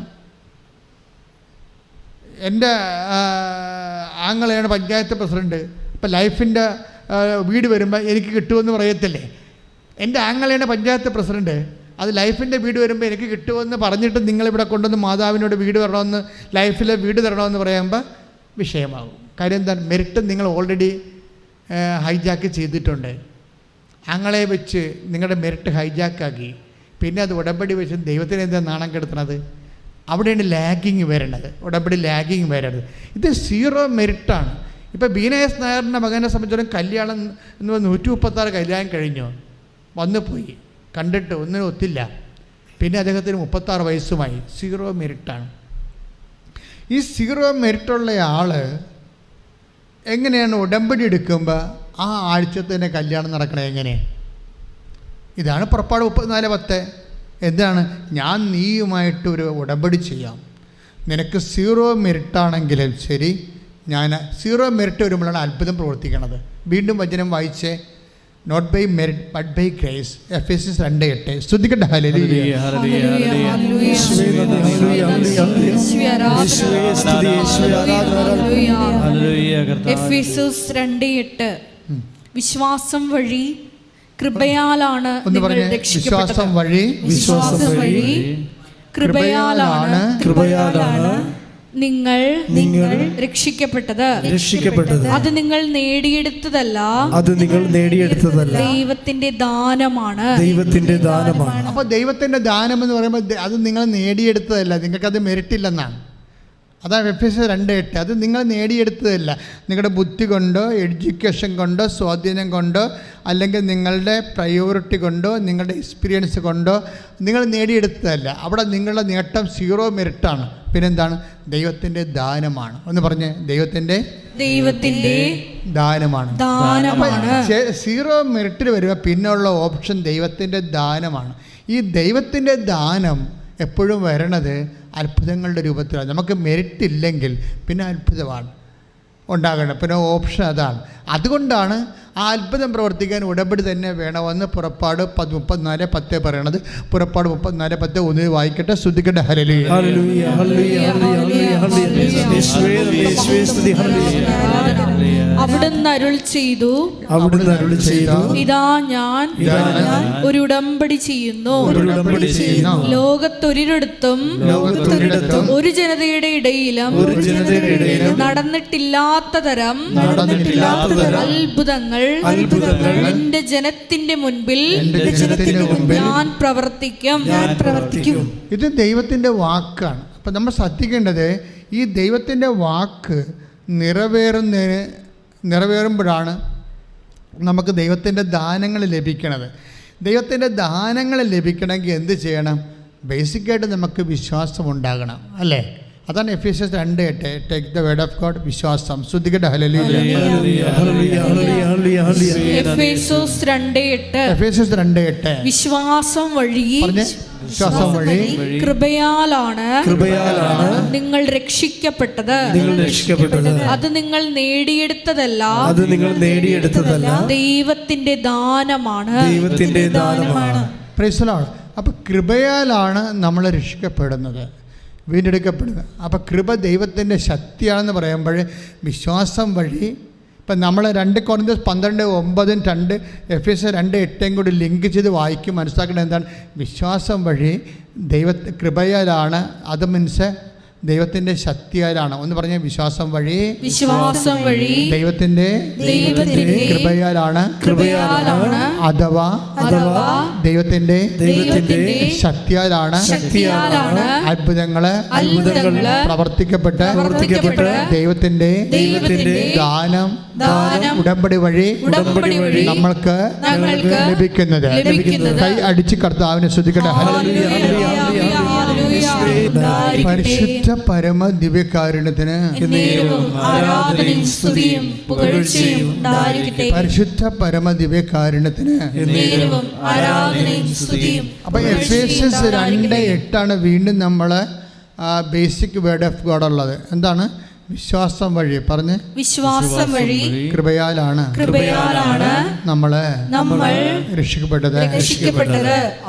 എൻ്റെ ആങ്ങളെയാണ് പഞ്ചായത്ത് പ്രസിഡൻറ്റ്. ഇപ്പം ലൈഫിൻ്റെ വീട് വരുമ്പോൾ എനിക്ക് കിട്ടുമെന്ന് പറയത്തില്ലേ? എൻ്റെ ആങ്ങളെയാണ് പഞ്ചായത്ത് പ്രസിഡൻറ്റ്, അത് ലൈഫിൻ്റെ വീട് വരുമ്പോൾ എനിക്ക് കിട്ടുമെന്ന് പറഞ്ഞിട്ട് നിങ്ങളിവിടെ കൊണ്ടുവന്ന് മാതാവിനോട് വീട് തരണമെന്ന്, ലൈഫിലെ വീട് തരണമെന്ന് പറയുമ്പോൾ വിഷയമാകും. കാര്യം എന്താണ്? മെറിറ്റ് നിങ്ങൾ ഓൾറെഡി ഹൈജാക്ക് ചെയ്തിട്ടുണ്ട്. ആങ്ങളെ വെച്ച് നിങ്ങളുടെ മെറിറ്റ് ഹൈജാക്കാക്കി. പിന്നെ അത് ഉടമ്പടി വെച്ച് ദൈവത്തിന് എന്താ നാണം കെടുത്തണത്? അവിടെയാണ് ലാഗിങ് വരണത്. ഉടമ്പടി ലാഗിങ് വരരുത്. ഇത് 0 മെറിറ്റാണ്. ഇപ്പോൾ ബീനേസ് നായറിൻ്റെ മകനെ സംബന്ധിച്ചിടത്തോളം കല്യാണം എന്ന് 136 കല്യാണം കഴിഞ്ഞു, വന്നു പോയി, കണ്ടിട്ട് ഒന്നിനും ഒത്തില്ല. പിന്നെ അദ്ദേഹത്തിന് 36 വയസ്സുമായി. 0 മെറിറ്റാണ്. ഈ 0 മെറിറ്റുള്ള ആൾ എങ്ങനെയാണ് ഉടമ്പടി എടുക്കുമ്പോൾ ആ ആഴ്ചത്തെ തന്നെ കല്യാണം നടക്കണത് എങ്ങനെയാണ്? ഇതാണ് പുറപ്പാട് 34:10. എന്താണ്? ഞാൻ നീയുമായിട്ടൊരു ഉടമ്പടി ചെയ്യാം. നിനക്ക് 0 മെറിറ്റാണെങ്കിലും ശരി, ഞാൻ 0 മെറിറ്റ് വരുമ്പോഴാണ് അത്ഭുതം പ്രവർത്തിക്കണത്. വീണ്ടും വചനം വായിച്ചേ. Not by merit but by grace. Ephesians 2:8. സ്തുതിക്കട്ടെ. ഹല്ലേലൂയ. എഫേസ്യസ് 2:8. വിശ്വാസം വഴി കൃപയാലാണ് നിങ്ങൾ രക്ഷിക്കപ്പെട്ടത്. വിശ്വാസം വഴി കൃപയാലാണ് നിങ്ങൾ രക്ഷിക്കപ്പെട്ടത്. അത് നിങ്ങൾ നേടിയെടുത്തതല്ല, ദൈവത്തിന്റെ ദാനമാണ്. അപ്പോൾ ദൈവത്തിന്റെ ദാനം എന്ന് പറയുമ്പോൾ അത് നിങ്ങൾ നേടിയെടുത്തതല്ല, നിങ്ങൾക്കത് മെറിറ്റില്ലെന്നാണ്. അതാണ് എഫേസ്യസ് 2:8. അത് നിങ്ങൾ നേടിയെടുത്തതല്ല, നിങ്ങളുടെ ബുദ്ധി കൊണ്ടോ എഡ്യൂക്കേഷൻ കൊണ്ടോ സ്വാധീനം കൊണ്ടോ അല്ലെങ്കിൽ നിങ്ങളുടെ പ്രയോറിറ്റി കൊണ്ടോ നിങ്ങളുടെ എക്സ്പീരിയൻസ് കൊണ്ടോ നിങ്ങൾ നേടിയെടുത്തതല്ല. അവിടെ നിങ്ങളുടെ നേട്ടം 0 മെറിറ്റാണ്. പിന്നെന്താണ്? ദൈവത്തിൻ്റെ ദാനമാണ്. ഒന്ന് പറഞ്ഞേ. ദൈവത്തിൻ്റെ ദാനമാണ്. 0 മെറിറ്റിൽ വരുമ്പോൾ പിന്നെയുള്ള ഓപ്ഷൻ ദൈവത്തിൻ്റെ ദാനമാണ്. ഈ ദൈവത്തിൻ്റെ ദാനം എപ്പോഴും വരണത് അത്ഭുതങ്ങളുടെ രൂപത്തിലാണ്. നമുക്ക് മെറിറ്റ് ഇല്ലെങ്കിൽ പിന്നെ അത്ഭുതമാണ് ഉണ്ടാകണം. പിന്നെ ഓപ്ഷൻ അതാണ്. അതുകൊണ്ടാണ് ആ അത്ഭുതം പ്രവർത്തിക്കാൻ ഉടമ്പടി തന്നെ വേണമെന്ന് പുറപ്പാട് 34:10 പറയണത്. പുറപ്പാട് 34:10 ഒന്ന് വായിക്കട്ടെ. ശ്രദ്ധിക്കട്ടെ. ഹല്ലേലൂയ. അവിടുന്ന് അരുൾ ചെയ്തു, ഇതാ ഞാൻ ഒരു ഉടമ്പടി ചെയ്യുന്നു. ലോകത്തൊരിടത്തും ഒരു ജനതയുടെ ഇടയിലും നടന്നിട്ടില്ലാത്ത തരം അത്ഭുതങ്ങൾ എന്റെ ജനത്തിന്റെ മുൻപിൽ ഞാൻ പ്രവർത്തിക്കും. ഇത് ദൈവത്തിൻ്റെ വാക്കാണ്. അപ്പം നമ്മൾ ശ്രദ്ധിക്കേണ്ടത് ഈ ദൈവത്തിൻ്റെ വാക്ക് നിറവേറുമ്പോഴാണ് നമുക്ക് ദൈവത്തിൻ്റെ ദാനങ്ങൾ ലഭിക്കണത്. ദൈവത്തിൻ്റെ ദാനങ്ങൾ ലഭിക്കണമെങ്കിൽ എന്ത് ചെയ്യണം? ബേസിക്കായിട്ട് നമുക്ക് വിശ്വാസം ഉണ്ടാകണം, അല്ലേ? അതാണ് എഫേസ്യസ് 2:8, take the word of God. വിശ്വാസം. ശ്രുതികട്ടെ ഹല്ലേലൂയ. എഫേസ്യസ് 2:8 വിശ്വാസം വഴി കൃപയാലാണ് നിങ്ങൾ രക്ഷിക്കപ്പെട്ടത്. അത് നിങ്ങൾ നേടിയെടുത്തതല്ല, ദൈവത്തിന്റെ ദാനമാണ്. Praise the Lord. അപ്പോൾ കൃപയാലാണ് നമ്മൾ രക്ഷിക്കപ്പെടുന്നത്, വീണ്ടെടുക്കപ്പെടുന്നത്. അപ്പോൾ കൃപ ദൈവത്തിൻ്റെ ശക്തിയാണെന്ന് പറയുമ്പോൾ വിശ്വാസം വഴി ഇപ്പം നമ്മൾ 2 കൊരിന്ത്യർ 12:9, 2 എഫേസ്യർ 2:8 കൂടി ലിങ്ക് ചെയ്ത് വായിക്കും. മനസ്സിലാക്കേണ്ടത് എന്താണ്? വിശ്വാസം വഴി കൃപയാലാണ്. അത് മീൻസ് ദൈവത്തിൻ്റെ ശക്തിയാലാണ്. ഒന്ന് പറഞ്ഞ വിശ്വാസം വഴി ദൈവത്തിൻ്റെ കൃപയാലാണ്, അഥവാ ദൈവത്തിൻ്റെ ശക്തിയാലാണ് അത്ഭുതങ്ങള് പ്രവർത്തിക്കപ്പെട്ട് ദൈവത്തിൻ്റെ ദാനം ഉടമ്പടി വഴി നമ്മൾക്ക് ലഭിക്കുന്നത്. കൈ അടിച്ച് കർത്താവിനെ ശ്രദ്ധിക്കട്ടെ. പരിശുദ്ധ പരമ ദിവ്യകാരുണ്യത്തിന് പരിശുദ്ധ പരമ ദിവ്യകാരുണ്യത്തിന്. അപ്പൊ എഫേസ്യസ് 2:8 വീണ്ടും നമ്മൾ ബേസിക് വേർഡ് ഓഫ് ഗോഡ് ഉള്ളത്. എന്താണ്? വിശ്വാസം വഴി. പറഞ്ഞ് വിശ്വാസം വഴി കൃപയാലാണ് നമ്മൾ രക്ഷിക്കപ്പെട്ടത്.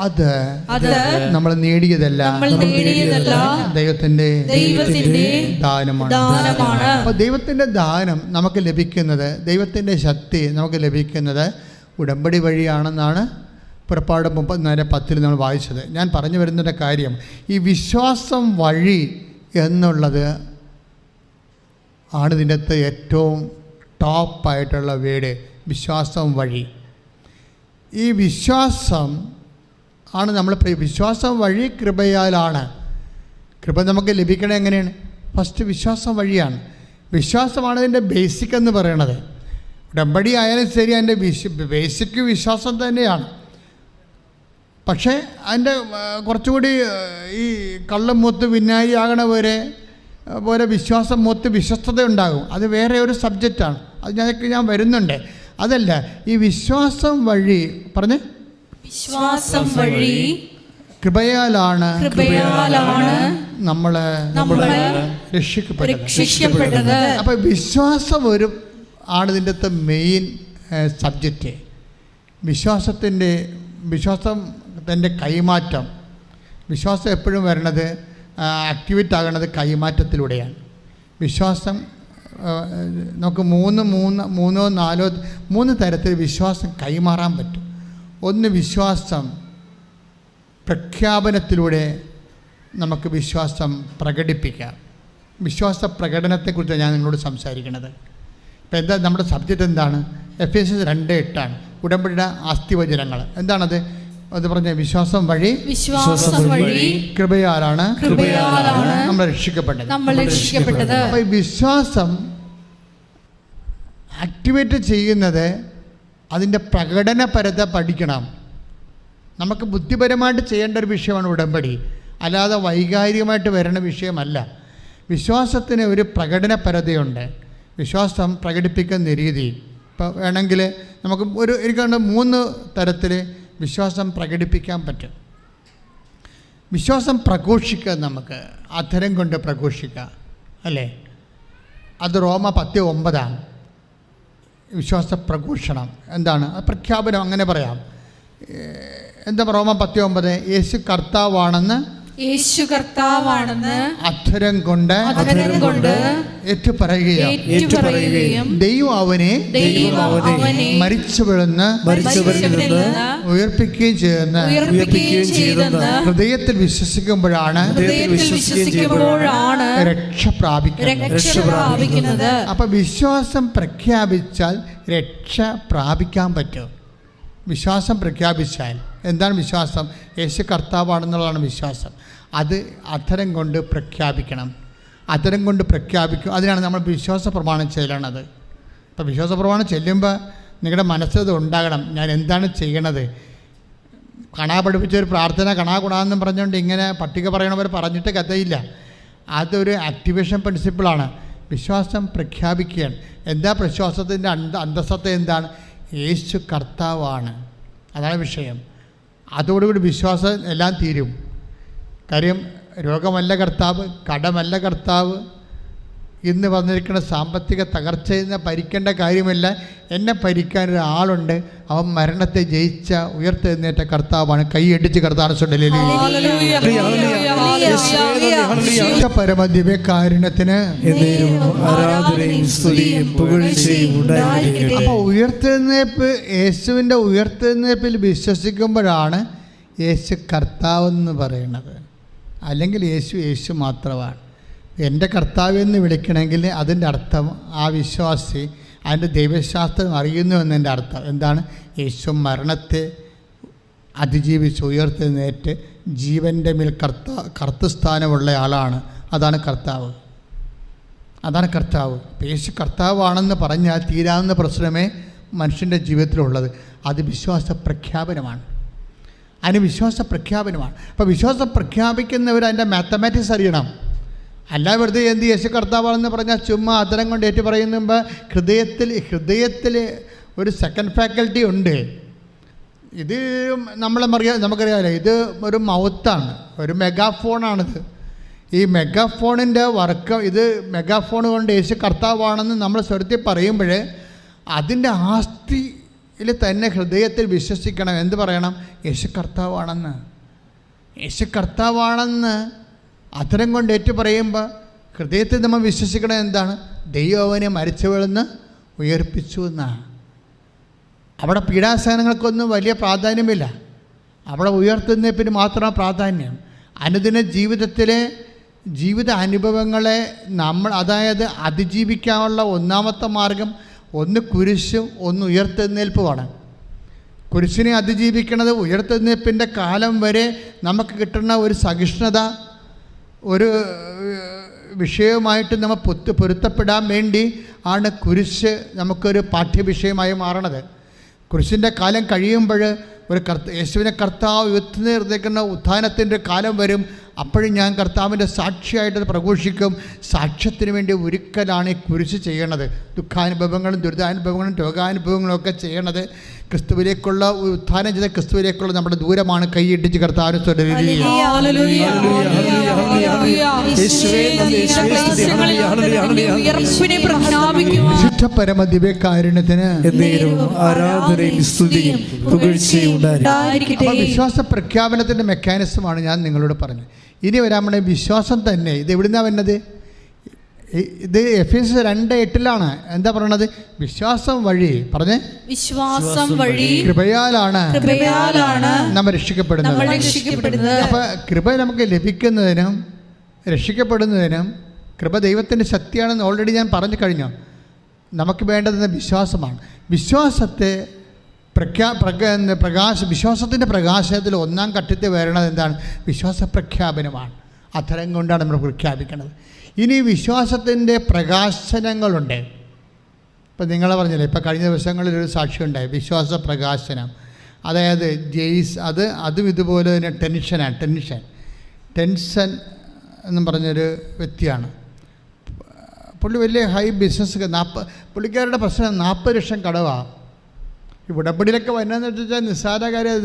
അത് നമ്മൾ നേടിയതല്ല, ദൈവത്തിന്റെ ദാനമാണ്. അപ്പോൾ ദൈവത്തിന്റെ ദാനം നമുക്ക് ലഭിക്കുന്നത്, ദൈവത്തിന്റെ ശക്തി നമുക്ക് ലഭിക്കുന്നത് ഉടമ്പടി വഴിയാണെന്നാണ് പുറപ്പാട് 34:10 നമ്മൾ വായിച്ചത്. ഞാൻ പറഞ്ഞു വരുന്നതിൻ്റെ കാര്യം, ഈ വിശ്വാസം വഴി എന്നുള്ളത് ആണ് ഇതിൻ്റെ അകത്ത് ഏറ്റവും ടോപ്പായിട്ടുള്ള വേഡ്. വിശ്വാസം വഴി. ഈ വിശ്വാസം ആണ് നമ്മൾ വിശ്വാസം വഴി കൃപയാലാണ്. കൃപ നമുക്ക് ലഭിക്കണത് എങ്ങനെയാണ്? ഫസ്റ്റ് വിശ്വാസം വഴിയാണ്. വിശ്വാസമാണ് ഇതിൻ്റെ ബേസിക് എന്ന് പറയണത്. ഉടമ്പടി ആയാലും ശരി, അതിൻ്റെ ബേസിക് വിശ്വാസം തന്നെയാണ്. പക്ഷേ അതിൻ്റെ കുറച്ചുകൂടി ഈ കള്ളം മൂത്ത് വിനായി ആകണ പോലെ വിശ്വാസം മൂത്ത് വിശ്വസ്തത ഉണ്ടാകും. അത് വേറെ ഒരു സബ്ജക്റ്റാണ്. അത് ഞാൻ വരുന്നുണ്ട്. അതല്ല, ഈ വിശ്വാസം വഴി പറഞ്ഞ് വിശ്വാസം വഴി കൃപയാലാണ് നമ്മൾ രക്ഷിക്കപ്പെട്ടത്. അപ്പോൾ വിശ്വാസം ആണ് ഇതിൻ്റെ അകത്ത് മെയിൻ സബ്ജക്റ്റ്. വിശ്വാസത്തിൻ്റെ കൈമാറ്റം. വിശ്വാസം എപ്പോഴും വരണത്, ആക്ടിവേറ്റ് ആകണത് കൈമാറ്റത്തിലൂടെയാണ്. വിശ്വാസം നമുക്ക് മൂന്നോ നാലോ തരത്തിൽ വിശ്വാസം കൈമാറാൻ പറ്റും. ഒന്ന്, വിശ്വാസം പ്രഖ്യാപനത്തിലൂടെ നമുക്ക് വിശ്വാസം പ്രകടിപ്പിക്കാം. വിശ്വാസ പ്രകടനത്തെക്കുറിച്ച് ഞാൻ നിങ്ങളോട് സംസാരിക്കുന്നത്. ഇപ്പം എന്താ നമ്മുടെ സബ്ജക്റ്റ്? എന്താണ്? എഫേസ്യസ് 2:8 ഉടമ്പടിയുടെ അസ്ഥിവചനങ്ങൾ. എന്താണത്? അത് പറഞ്ഞ വിശ്വാസം വഴി കൃപയാലാണ് നമ്മൾ രക്ഷിക്കപ്പെട്ടത്. അപ്പോൾ ഈ വിശ്വാസം ആക്ടിവേറ്റ് ചെയ്യുന്നത് അതിൻ്റെ പ്രകടനപരത പഠിക്കണം. നമുക്ക് ബുദ്ധിപരമായിട്ട് ചെയ്യേണ്ട ഒരു വിഷയമാണ് ഉടമ്പടി, അല്ലാതെ വൈകാരികമായിട്ട് വരുന്ന വിഷയമല്ല. വിശ്വാസത്തിന് ഒരു പ്രകടനപരതയുണ്ട്. വിശ്വാസം പ്രകടിപ്പിക്കുന്ന രീതി. ഇപ്പോൾ വേണമെങ്കിൽ നമുക്ക് എനിക്ക് 3 തരത്തിൽ വിശ്വാസം പ്രകടിപ്പിക്കാൻ പറ്റും. വിശ്വാസം പ്രഘോഷിക്കുക, നമുക്ക് അധരം കൊണ്ട് പ്രഘോഷിക്കുക, അല്ലേ? അത് റോമ 10:9 വിശ്വാസ പ്രഘോഷണം. എന്താണ്? പ്രഖ്യാപനം, അങ്ങനെ പറയാം. എന്താ റോമ 10:9? യേശു കർത്താവാണെന്ന് യേശു കർത്താവാണെന്ന് അധരം കൊണ്ട് ഏറ്റുപറയുകയും ദൈവം അവനെ മരിച്ചവരിൽ നിന്ന് ഉയർപ്പിക്കുകയും ചെയ്യുന്ന ഹൃദയത്തിൽ വിശ്വസിക്കുമ്പോഴാണ് രക്ഷ പ്രാപിക്കുന്നത്. അപ്പൊ വിശ്വാസം പ്രഖ്യാപിച്ചാൽ രക്ഷ പ്രാപിക്കാൻ പറ്റും. വിശ്വാസം പ്രഖ്യാപിച്ചാൽ എന്താണ് വിശ്വാസം? യേശു കർത്താവാണെന്നുള്ളതാണ് വിശ്വാസം. അത് അധരം കൊണ്ട് പ്രഖ്യാപിക്കണം. അധരം കൊണ്ട് പ്രഖ്യാപിക്കും. അതിനാണ് നമ്മൾ വിശ്വാസ പ്രമാണം ചെല്ലണത്. അപ്പോൾ വിശ്വാസ പ്രമാണം ചെല്ലുമ്പോൾ നിങ്ങളുടെ മനസ്സത് ഉണ്ടാകണം. ഞാൻ എന്താണ് ചെയ്യണത്? കണാ പഠിപ്പിച്ച ഒരു പ്രാർത്ഥന കണാ ഗുണമെന്നും പറഞ്ഞുകൊണ്ട് ഇങ്ങനെ പട്ടിക പറയണവർ പറഞ്ഞിട്ട് കഥയില്ല. അതൊരു ആക്ടിവേഷൻ പ്രിൻസിപ്പിളാണ്. വിശ്വാസം പ്രഖ്യാപിക്കുകയാണ്. എന്താ വിശ്വാസത്തിൻ്റെ അന്തസ്സത്ത എന്താണ്? യേശു കർത്താവാണ്. അതാണ് വിഷയം. അതോടുകൂടി വിശ്വാസം എല്ലാം തീരും. കാര്യം രോഗമല്ല കർത്താവ്, കടമല്ല കർത്താവ്, ഇന്ന് വന്നിരിക്കുന്ന സാമ്പത്തിക തകർച്ചയിൽ നിന്ന് ഭരിക്കേണ്ട കാര്യമില്ല. എന്നെ ഭരിക്കാൻ ഒരാളുണ്ട്. അവൻ മരണത്തെ ജയിച്ച ഉയർത്തെഴുന്നേറ്റ കർത്താവാണ്. കൈയടിച്ച് കർത്താവ് പരമദിവ്യകാരുണ്യത്തിന്. അപ്പോൾ ഉയർത്തെഴുന്നേൽപ്പ്, യേശുവിൻ്റെ ഉയർത്തെഴുന്നേൽപ്പിൽ വിശ്വസിക്കുമ്പോഴാണ് യേശു കർത്താവെന്ന് പറയുന്നത്. അല്ലെങ്കിൽ യേശു മാത്രമാണ്. എൻ്റെ കർത്താവെന്ന് വിളിക്കണമെങ്കിൽ അതിൻ്റെ അർത്ഥം ആ വിശ്വാസി അതിൻ്റെ ദൈവശാസ്ത്രം അറിയുന്നു എന്നതിൻ്റെ അർത്ഥം എന്താണ്? യേശു മരണത്തെ അതിജീവിച്ച് ഉയർത്തെഴുന്നേറ്റ് ജീവൻ്റെ മേൽ കർത്തൃസ്ഥാനമുള്ള ആളാണ്. അതാണ് കർത്താവ്. യേശു കർത്താവാണെന്ന് പറഞ്ഞാൽ തീരാവുന്ന പ്രശ്നമേ മനുഷ്യൻ്റെ ജീവിതത്തിലുള്ളത്. അത് വിശ്വാസ പ്രഖ്യാപനമാണ്. അപ്പോൾ വിശ്വാസം പ്രഖ്യാപിക്കുന്നവർ അതിൻ്റെ മാത്തമാറ്റിക്സ് അറിയണം. അല്ല വെറുതെ എന്ത് യേശു കർത്താവാണെന്ന് പറഞ്ഞാൽ ചുമ്മാ അധരം കൊണ്ട് ഏറ്റു പറയുമ്പോൾ ഹൃദയത്തിൽ ഒരു സെക്കൻഡ് ഫാക്കൽറ്റി ഉണ്ട്. ഇത് നമുക്കറിയാമല്ലോ, ഇത് ഒരു മൗത്താണ്, ഒരു മെഗാഫോണാണിത്. ഈ മെഗാഫോണിൻ്റെ വർക്ക്, ഇത് മെഗാഫോൺ കൊണ്ട് യേശു കർത്താവാണെന്ന് നമ്മൾ സ്വരത്തിൽ പറയുമ്പോൾ അതിൻ്റെ ആസ്തിയിൽ തന്നെ ഹൃദയത്തിൽ വിശ്വസിക്കണം. എന്ത് പറയണം? യേശു കർത്താവാണെന്ന് അധരം കൊണ്ട് ഏറ്റു പറയുമ്പോൾ ഹൃദയത്തിൽ നമ്മൾ വിശ്വസിക്കണം. എന്താണ്? ദൈവം അവനെ മരിച്ചവരിൽ നിന്ന് ഉയർപ്പിച്ചു എന്നാണ്. അവിടെ പീഡാസഹനങ്ങൾക്കൊന്നും വലിയ പ്രാധാന്യമില്ല. അവിടെ ഉയർത്തുന്നതിന് മാത്രമാണ് പ്രാധാന്യം. അനുദിന ജീവിത അനുഭവങ്ങളെ അതായത് അതിജീവിക്കാനുള്ള ഒന്നാമത്തെ മാർഗം ഒന്ന് കുരിശും ഒന്ന് ഉയർത്തെഴുന്നേൽപ്പുമാണ്. കുരിശിനെ അതിജീവിക്കുന്നത് ഉയർത്തെഴുന്നേൽപ്പിൻ്റെ കാലം വരെ നമുക്ക് കിട്ടുന്ന ഒരു സഹിഷ്ണുത, ഒരു വിഷയവുമായിട്ട് നമ്മൾ പൊരുത്തപ്പെടാൻ വേണ്ടി ആണ് കുരിശ് നമുക്കൊരു പാഠ്യവിഷയമായി മാറണത്. കുരിശിൻ്റെ കാലം കഴിയുമ്പോൾ യേശുവിനെ കർത്താവ് ഉയർത്തുന്ന ഉത്ഥാനത്തിൻ്റെ കാലം വരും. അപ്പോഴും ഞാൻ കർത്താവിൻ്റെ സാക്ഷിയായിട്ട് പ്രഘോഷിക്കും. സാക്ഷ്യത്തിന് വേണ്ടി ഒരിക്കലാണ് ഈ കുരിശ് ചെയ്യണത്. ദുഃഖാനുഭവങ്ങളും ദുരിതാനുഭവങ്ങളും രോഗാനുഭവങ്ങളും ഒക്കെ ചെയ്യണത് ക്രിസ്തുവിലേക്കുള്ള ഉത്ഥാനം ചെയ്ത ക്രിസ്തുവിലേക്കുള്ള നമ്മുടെ ദൂരമാണ്. കൈയിട്ടിച്ച് കർത്താവിന് വിശുദ്ധ പരമദിവ്യകാരുണ്യത്തിന് വിശ്വാസ പ്രഖ്യാപനത്തിൻ്റെ മെക്കാനിസമാണ് ഞാൻ നിങ്ങളോട് പറഞ്ഞത്. ഇനി വരാൻ വിശ്വാസം തന്നെ. ഇത് എവിടുന്നാണ് വരുന്നത്? ഇത് എഫേസ്യർ 2:8 എന്താ പറയണത്? വിശ്വാസം വഴി കൃപയാലാണ് നമ്മൾ രക്ഷിക്കപ്പെടുന്നത്. അപ്പൊ കൃപ നമുക്ക് ലഭിക്കുന്നതിനും രക്ഷിക്കപ്പെടുന്നതിനും കൃപ ദൈവത്തിൻ്റെ ശക്തിയാണെന്ന് ഓൾറെഡി ഞാൻ പറഞ്ഞു കഴിഞ്ഞു. നമുക്ക് വേണ്ടത് വിശ്വാസമാണ്. വിശ്വാസത്തെ വിശ്വാസത്തിൻ്റെ പ്രകാശത്തിൽ ഒന്നാം ഘട്ടത്തിൽ വരണത് എന്താണ്? വിശ്വാസ പ്രഖ്യാപനമാണ്. അധരം കൊണ്ടാണ് നമ്മൾ പ്രഖ്യാപിക്കുന്നത്. ഇനി വിശ്വാസത്തിൻ്റെ പ്രകാശനങ്ങളുണ്ട്. ഇപ്പം നിങ്ങൾ പറഞ്ഞില്ലേ, ഇപ്പം കഴിഞ്ഞ ദിവസങ്ങളിലൊരു സാക്ഷ്യം ഉണ്ടായി, വിശ്വാസ പ്രകാശനം. അതായത് അതും ഇതുപോലെ തന്നെ ടെൻഷൻ എന്നും പറഞ്ഞൊരു വ്യക്തിയാണ്. പുള്ളി വലിയ ഹൈ ബിസിനസ്, പുള്ളിക്കാരുടെ പ്രശ്നം 40 ലക്ഷം കടവാണ്. ഈ ഉടമ്പടിയിലൊക്കെ വരുന്നതെന്ന് വെച്ചാൽ നിസ്സാര കാര്യം.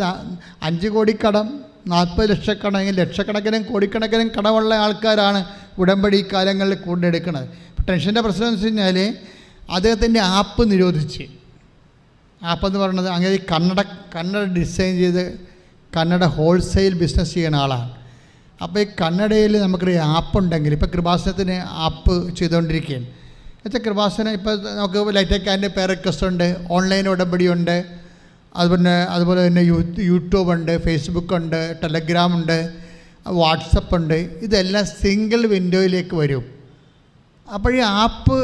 5 കോടി കടം, 40 ലക്ഷക്കണക്കിന് ലക്ഷക്കണക്കിനും കോടിക്കണക്കിനും കടമുള്ള ആൾക്കാരാണ് ഉടമ്പടി കാലങ്ങളിൽ കൊണ്ടെടുക്കുന്നത്. ടെൻഷൻ്റെ പ്രശ്നം എന്ന് വെച്ച് കഴിഞ്ഞാൽ അദ്ദേഹത്തിൻ്റെ ആപ്പ് നിരോധിച്ച്. ആപ്പെന്ന് പറയുന്നത് അങ്ങനെ കന്നഡ ഡിസൈൻ ചെയ്ത് കന്നഡ ഹോൾസെയിൽ ബിസിനസ് ചെയ്യുന്ന ആളാണ്. അപ്പോൾ ഈ കന്നഡയിൽ നമുക്കൊരു ആപ്പുണ്ടെങ്കിൽ, ഇപ്പോൾ കൃപാസനത്തിന് ആപ്പ് ചെയ്തുകൊണ്ടിരിക്കുകയാണ്. എന്നുവെച്ചാൽ കൃപാസനം ഇപ്പോൾ നമുക്ക് ലൈറ്റേക്കാൻ്റെ പേ റിക്വസ്റ്റ് ഉണ്ട്, ഓൺലൈൻ ഉടമ്പടിയുണ്ട്, അതുപോലെ തന്നെ യൂട്യൂബ് ഉണ്ട്, ഫേസ്ബുക്ക് ഉണ്ട്, ടെലഗ്രാം ഉണ്ട്, വാട്സപ്പ് ഉണ്ട്. ഇതെല്ലാം സിംഗിൾ വിൻഡോയിലേക്ക് വരും. അപ്പോൾ ഈ ആപ്പ്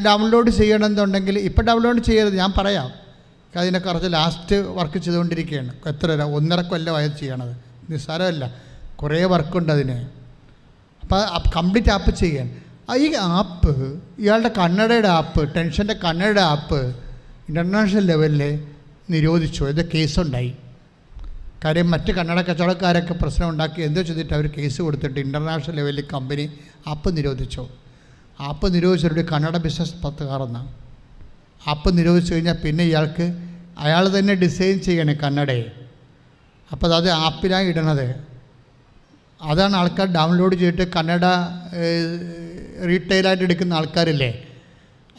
ഡൗൺലോഡ് ചെയ്യണമെന്നുണ്ടെങ്കിൽ ഇപ്പോൾ ഡൗൺലോഡ് ചെയ്യരുത്, ഞാൻ പറയാം. അതിനെ കുറച്ച് ലാസ്റ്റ് വർക്ക് ചെയ്തുകൊണ്ടിരിക്കുകയാണ്. എത്ര 1.5 കൊല്ലമായി ചെയ്യണത്, നിസ്സാരമല്ല, കുറേ വർക്കുണ്ട് അതിന്. അപ്പോൾ കംപ്ലീറ്റ് ആപ്പ് ചെയ്യാൻ ഈ ആപ്പ്, ഇയാളുടെ കന്നഡയുടെ ആപ്പ്, ടെൻഷൻ്റെ കന്നഡയുടെ ആപ്പ് ഇൻ്റർനാഷണൽ ലെവലിൽ നിരോധിച്ചു. ഇത് കേസുണ്ടായി. കാര്യം മറ്റ് കന്നഡ കച്ചവടക്കാരൊക്കെ പ്രശ്നം ഉണ്ടാക്കി എന്തോ ചെയ്തിട്ട് അവർ കേസ് കൊടുത്തിട്ട് ഇൻ്റർനാഷണൽ ലെവലിൽ കമ്പനി ആപ്പ് നിരോധിച്ചു. ആപ്പ് നിരോധിച്ചവരുടെ കന്നഡ ബിസിനസ് തകർന്ന. ആപ്പ് നിരോധിച്ചു കഴിഞ്ഞാൽ പിന്നെ ഇയാൾക്ക് അയാൾ തന്നെ ഡിസൈൻ ചെയ്യണേ കന്നഡയെ. അപ്പോൾ അത് ആപ്പിലാണ് ഇടണത്. അതാണ് ആൾക്കാർ ഡൗൺലോഡ് ചെയ്തിട്ട് കന്നഡ റീറ്റെയിലായിട്ട് എടുക്കുന്ന ആൾക്കാരില്ലേ,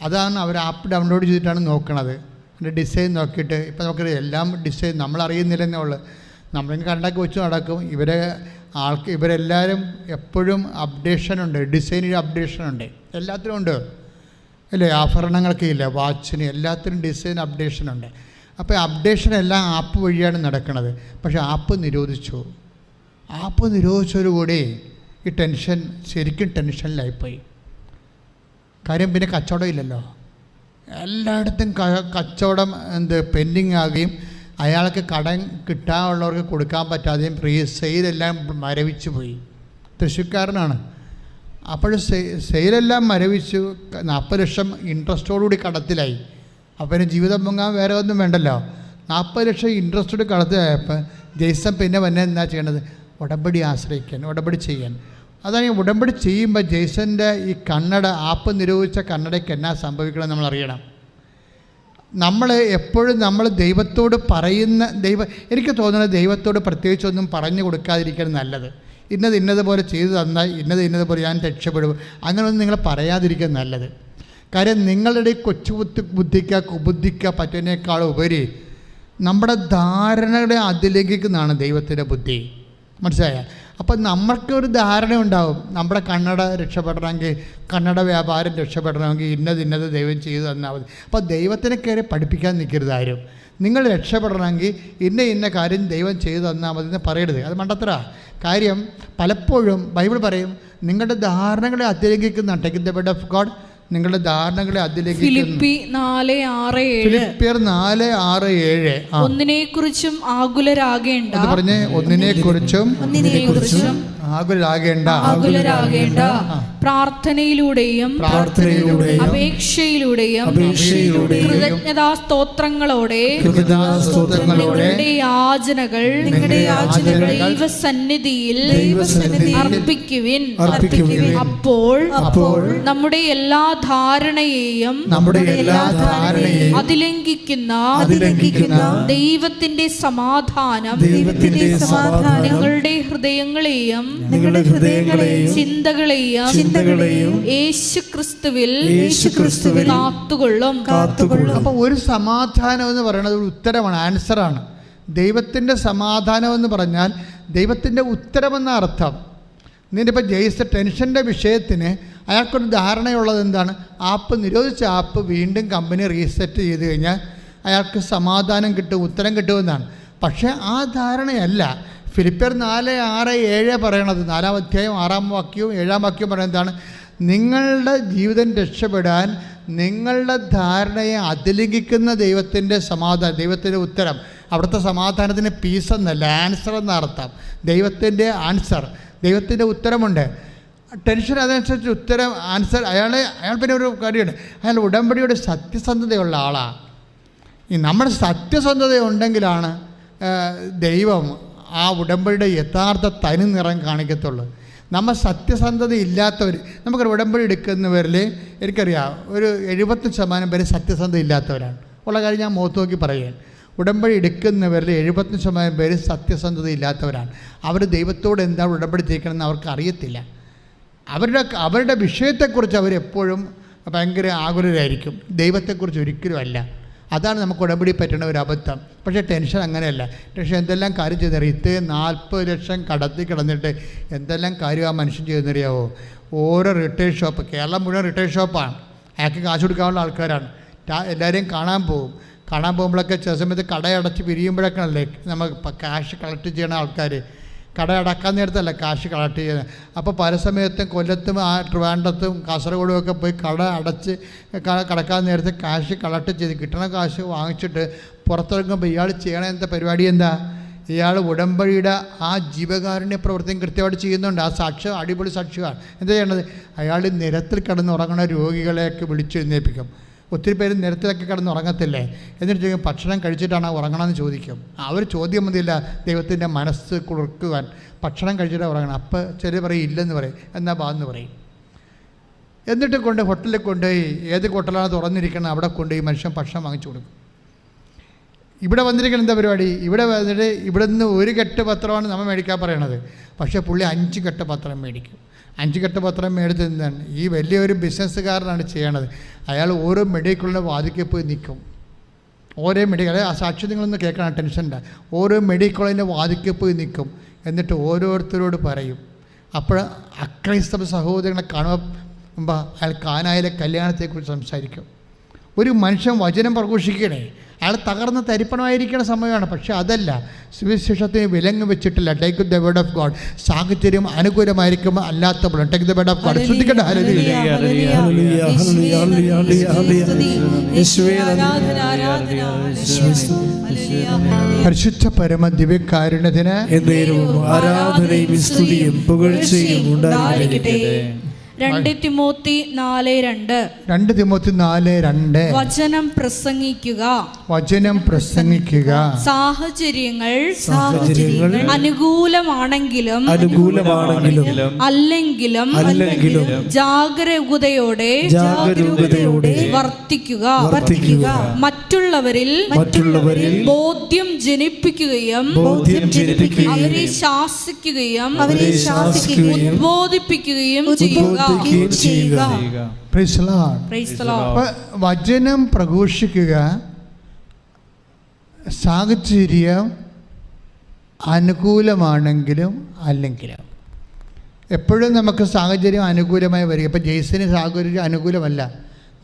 അതാണ് അവർ ആപ്പ് ഡൗൺലോഡ് ചെയ്തിട്ടാണ് നോക്കണത്. അതിൻ്റെ ഡിസൈൻ നോക്കിയിട്ട് ഇപ്പോൾ നമുക്ക് എല്ലാം ഡിസൈൻ നമ്മളറിയുന്നില്ലെന്നേ ഉള്ളൂ. നമ്മളിങ്ങനെ കണ്ടൊക്കെ വെച്ച് നടക്കും. ഇവരെല്ലാവരും എപ്പോഴും അപ്ഡേഷനുണ്ട്, ഡിസൈനിൽ അപ്ഡേഷനുണ്ട്, എല്ലാത്തിനും ഉണ്ട് അല്ലേ. ആഭരണങ്ങൾക്ക് ഇല്ല, വാച്ചിന്, എല്ലാത്തിനും ഡിസൈൻ അപ്ഡേഷനുണ്ട്. അപ്പോൾ അപ്ഡേഷൻ എല്ലാം ആപ്പ് വഴിയാണ് നടക്കുന്നത്. പക്ഷേ ആപ്പ് നിരോധിച്ചു. ആപ്പ് നിരോധിച്ചതോടുകൂടി ഈ ടെൻഷൻ ശരിക്കും ടെൻഷനിലായിപ്പോയി. കാര്യം പിന്നെ കച്ചവടം ഇല്ലല്ലോ, എല്ലായിടത്തും കച്ചവടം പെൻഡിങ് ആകുകയും അയാൾക്ക് കടം കിട്ടാനുള്ളവർക്ക് കൊടുക്കാൻ പറ്റാതെയും സെയിലെല്ലാം മരവിച്ചു പോയി. തൃശ്ശൂർക്കാരനാണ്. അപ്പോൾ സെയിലെല്ലാം മരവിച്ചു. 40 ലക്ഷം ഇൻട്രസ്റ്റോടുകൂടി കടത്തിലായി. അപ്പം ജീവിതം പൊങ്ങാൻ വേറെ ഒന്നും വേണ്ടല്ലോ. 40 ലക്ഷം ഇൻട്രസ്റ്റോട് കടത്തിലായപ്പോൾ ജെയ്സൺ പിന്നെ എന്താ ചെയ്യേണ്ടത്? ഉടമ്പടി ആശ്രയിക്കാൻ, ഉടമ്പടി ചെയ്യാൻ. അതാണ് ഈ ഉടമ്പടി ചെയ്യുമ്പോൾ ജെയ്സൻ്റെ ഈ കന്നഡ ആപ്പ് നിരോധിച്ച കന്നഡയ്ക്ക് എന്നാ സംഭവിക്കണം നമ്മളറിയണം. നമ്മൾ എപ്പോഴും ദൈവത്തോട് പറയുന്ന എനിക്ക് തോന്നുന്നത് ദൈവത്തോട് പ്രത്യേകിച്ചൊന്നും പറഞ്ഞു കൊടുക്കാതിരിക്കാൻ നല്ലത്. ഇന്നതുപോലെ ചെയ്തു തന്നാൽ ഇന്നതുപോലെ ഞാൻ രക്ഷപ്പെടും, അങ്ങനെയൊന്നും നിങ്ങൾ പറയാതിരിക്കാൻ നല്ലത്. കാര്യം നിങ്ങളുടെ കൊച്ചു ബുദ്ധിക്ക് പറ്റുന്നതിനേക്കാൾ ഉപരി നമ്മുടെ ധാരണയുടെ അതിലേക്കാണ് ദൈവത്തിൻ്റെ ബുദ്ധി. മനസ്സിലായ? അപ്പം നമ്മൾക്കൊരു ധാരണ ഉണ്ടാവും, നമ്മുടെ കന്നഡ രക്ഷപ്പെടണമെങ്കിൽ, കന്നഡ വ്യാപാരം രക്ഷപ്പെടണമെങ്കിൽ ഇന്നത് ദൈവം ചെയ്തു തന്നാൽ മതി. അപ്പോൾ ദൈവത്തിനെ കയറി പഠിപ്പിക്കാൻ നിൽക്കരുത് ആരും. നിങ്ങൾ രക്ഷപ്പെടണമെങ്കിൽ ഇന്ന കാര്യം ദൈവം ചെയ്തു തന്നാൽ മതി എന്ന് പറയരുത്. അത് മണ്ടത്തര. കാര്യം പലപ്പോഴും ബൈബിൾ പറയും, നിങ്ങളുടെ ധാരണകളെ അതിലേക്കാണ്. Take the word of God. നിങ്ങളുടെ ധാരണകളെ അതിലേക്ക്. ഫിലിപ്പിയർ 4:6-7 ഒന്നിനെക്കുറിച്ചും ആകുലരാകേണ്ട. പറഞ്ഞേ, ഒന്നിനെക്കുറിച്ചും ആകുലരാകേണ്ട. പ്രാർത്ഥനയിലൂടെയും അപേക്ഷയിലൂടെയും കൃതജ്ഞതാസ്തോത്രങ്ങളോടെ നിങ്ങളുടെ യാചനകൾ ദൈവസന്നിധിയിൽ അർപ്പിക്കുവിൻ. അപ്പോൾ നമ്മുടെ എല്ലാ ധാരണയെയും അതിലംഘിക്കുന്ന ദൈവത്തിന്റെ സമാധാനം നിങ്ങളുടെ ഹൃദയങ്ങളെയും ചിന്തകളെയും യേശുക്രിസ്തുവിൽ കാത്തുകൊള്ളും. അപ്പോൾ ഒരു സമാധാനം എന്ന് പറയുന്നത് ഒരു ഉത്തരമാണ്, ആൻസറാണ്. ദൈവത്തിൻ്റെ സമാധാനം എന്ന് പറഞ്ഞാൽ ദൈവത്തിൻ്റെ ഉത്തരമെന്ന അർത്ഥം. നിന്നിപ്പോൾ ജയിച്ച ടെൻഷൻ്റെ വിഷയത്തിന് അയാൾക്കൊരു ധാരണയുള്ളത് എന്താണ്? ആപ്പ് നിരോധിച്ച ആപ്പ് വീണ്ടും കമ്പനി റീസെറ്റ് ചെയ്ത് കഴിഞ്ഞാൽ അയാൾക്ക് സമാധാനം കിട്ടും, ഉത്തരം കിട്ടുമെന്നാണ്. പക്ഷേ ആ ധാരണയല്ല ഫിലിപ്പിയർ 4:6-7 പറയണത്. 4-ാം അധ്യായം 6-ാം വാക്യവും 7-ാം വാക്യവും പറയുന്നതാണ്, നിങ്ങളുടെ ജീവിതം രക്ഷപ്പെടാൻ നിങ്ങളുടെ ധാരണയെ അതിലംഘിക്കുന്ന ദൈവത്തിൻ്റെ സമാധാനം, ദൈവത്തിൻ്റെ ഉത്തരം. അവിടുത്തെ സമാധാനത്തിന് പീസ് എന്നല്ല, ആൻസർ എന്ന അർത്ഥം. ദൈവത്തിൻ്റെ ആൻസർ, ദൈവത്തിൻ്റെ ഉത്തരമുണ്ട്. ടെൻഷൻ അതനുസരിച്ച് ഉത്തരം, ആൻസർ. അയാൾ പിന്നെ ഒരു കാര്യമുണ്ട്, അയാൾ ഉടമ്പടിയുടെ സത്യസന്ധതയുള്ള ആളാണ്. ഈ നമ്മുടെ സത്യസന്ധത ഉണ്ടെങ്കിലാണ് ദൈവം ആ ഉടമ്പടിയുടെ യഥാർത്ഥ തനി നിറം കാണിക്കത്തുള്ളൂ. നമ്മൾ സത്യസന്ധത ഇല്ലാത്തവർ, നമുക്കൊരു ഉടമ്പടി എടുക്കുന്നവരിൽ എനിക്കറിയാം ഒരു 70% പേര് സത്യസന്ധത ഇല്ലാത്തവരാണ് ഉള്ള കാര്യം ഞാൻ മുഖത്ത് നോക്കി പറയുകയാണ്. ഉടമ്പടി എടുക്കുന്നവരിൽ 70% പേര് സത്യസന്ധത ഇല്ലാത്തവരാണ്. അവർ ദൈവത്തോട് എന്താണ് ഉടമ്പടി ചെയ്യിക്കണമെന്ന് അവർക്ക് അറിയത്തില്ല. അവരുടെ വിഷയത്തെക്കുറിച്ച് അവരെപ്പോഴും ഭയങ്കര ആകുലരായിരിക്കും, ദൈവത്തെക്കുറിച്ച് ഒരിക്കലും അല്ല. അതാണ് നമുക്ക് ഉടമ്പടി പറ്റുന്ന ഒരു അബദ്ധം. പക്ഷേ ടെൻഷൻ അങ്ങനെയല്ല. ടെൻഷൻ എന്തെല്ലാം കാര്യം ചെയ്തറിയാം. ഇത്രയും 40 ലക്ഷം കടത്തി കിടന്നിട്ട് എന്തെല്ലാം കാര്യം ആ മനുഷ്യൻ ചെയ്യുന്നറിയാവോ? ഓരോ റിട്ടയർ ഷോപ്പ്, കേരളം മുഴുവൻ റിട്ടയർ ഷോപ്പാണ്. അയാൾക്ക് കാശ് കൊടുക്കാനുള്ള ആൾക്കാരാണ്. എല്ലാവരെയും കാണാൻ പോകുമ്പോഴൊക്കെ ചില സമയത്ത് കടയടച്ച് പിരിയുമ്പോഴൊക്കെയല്ലേ നമ്മൾ കാശ് കളക്ട് ചെയ്യണ ആൾക്കാർ. കട അടക്കാൻ നേരത്തല്ല കാശ് കളക്ട് ചെയ്യുന്നത്. അപ്പോൾ പല സമയത്തും കൊല്ലത്തും ട്രിവാൻഡ്രത്തും കാസർഗോഡും ഒക്കെ പോയി കട അടച്ച് കടക്കാൻ നേരത്തെ കാശ് കളക്ട് ചെയ്ത് കിട്ടണ കാശ് വാങ്ങിച്ചിട്ട് പുറത്തിറങ്ങുമ്പോൾ ഇയാൾ ചെയ്യണ എന്താ പരിപാടി? എന്താ? ഇയാൾ ഉടമ്പടിയുടെ ആ ജീവകാരുണ്യ പ്രവർത്തനം കൃത്യമായിട്ട് ചെയ്യുന്നുണ്ട്. ആ സാക്ഷ്യം അടിപൊളി സാക്ഷ്യമാണ്. എന്താ ചെയ്യേണ്ടത്? അയാൾ നിരത്തിൽ കിടന്നുറങ്ങുന്ന രോഗികളെയൊക്കെ വിളിച്ചെഴുന്നേൽപ്പിക്കും. ഒത്തിരി പേര് നിരത്തിലൊക്കെ കിടന്ന് ഉറങ്ങത്തില്ലേ? എന്നിട്ട് ചോദിക്കും ഭക്ഷണം കഴിച്ചിട്ടാണ് ഉറങ്ങണമെന്ന് ചോദിക്കും. അവർ ചോദ്യം മതിയില്ല ദൈവത്തിൻ്റെ മനസ്സ് കുളിർക്കുവാൻ. ഭക്ഷണം കഴിച്ചിട്ടാണ് ഉറങ്ങണം. അപ്പോൾ ചിലർ പറയും ഇല്ലെന്ന് പറയും, എന്നാ ബാന്ന് പറയും. എന്നിട്ട് ഹോട്ടലിൽ കൊണ്ടുപോയി, ഏത് ഹോട്ടലാണ് തുറന്നിരിക്കുന്നത് അവിടെ കൊണ്ടുപോയി മനുഷ്യൻ ഭക്ഷണം വാങ്ങിച്ചു കൊടുക്കും. ഇവിടെ വന്നിരിക്കുന്ന എന്താ പരിപാടി? ഇവിടെ വന്നിട്ട് ഇവിടെ നിന്ന് 1 കെട്ട് പത്രമാണ് നമ്മൾ മേടിക്കാൻ പറയണത്. പക്ഷേ പുള്ളി 5 കെട്ട് പത്രം മേടിക്കും. 5 കെട്ട് പത്രം മേടിച്ച് എന്താണ് ഈ വലിയൊരു ബിസിനസ്സുകാരനാണ് ചെയ്യണത്. അയാൾ ഓരോ മെഡിക്കലിൻ്റെ വാതിൽക്ക് പോയി നിൽക്കും. ഓരോ മെഡിക്കൽ ആ സാക്ഷ്യം നിങ്ങളൊന്ന് കേൾക്കണം, ടെൻഷൻ്റെ. ഓരോ മെഡിക്കലിൻ്റെ വാതിൽക്ക് പോയി നിൽക്കും. എന്നിട്ട് ഓരോരുത്തരോട് പറയും. അപ്പോൾ അക്രൈസ്തവ സഹോദരങ്ങളെ കാണുമ്പോൾ അയാൾ കാനായിലെ കല്യാണത്തെക്കുറിച്ച് സംസാരിക്കും. ഒരു മനുഷ്യൻ വചനം പ്രഘോഷിക്കണേ, അയാൾ തകർന്ന് തരിപ്പണമായിരിക്കുന്ന സമയമാണ്. പക്ഷെ അതല്ല, സുവിശേഷത്തിന് വിലങ്ങ് വെച്ചിട്ടില്ല. Take the word of God. സാഹചര്യം അനുകൂലമായിരിക്കുമ്പോൾ അല്ലാത്തപ്പോൾ take the word of God. ശ്രദ്ധിക്കട്ടെ. പരിശുദ്ധ പരമ ദിവ്യകാരുണ്യത്തിന് ആരാധനയും സ്തുതിയും പുകഴ്ചയും ഉണ്ടായിരിക്കട്ടെ. 2 തിമോത്തി 4:2 വചനം പ്രസംഗിക്കുക. സാഹചര്യങ്ങൾ അനുകൂലമാണെങ്കിലും അല്ലെങ്കിലും ജാഗരൂകതയോടെ വർത്തിക്കുക. മറ്റുള്ളവരിൽ ബോധ്യം ജനിപ്പിക്കുകയും അവരെ ശാസിക്കുകയും ഉദ്ബോധിപ്പിക്കുകയും ചെയ്യുക. വചനം പ്രഘോഷിക്കുക. സാഹചര്യം അനുകൂലമാണെങ്കിലും അല്ലെങ്കിലും. എപ്പോഴും നമുക്ക് സാഹചര്യം അനുകൂലമായി വരിക. ഇപ്പം ജെയ്സിന് സാഹചര്യം അനുകൂലമല്ല.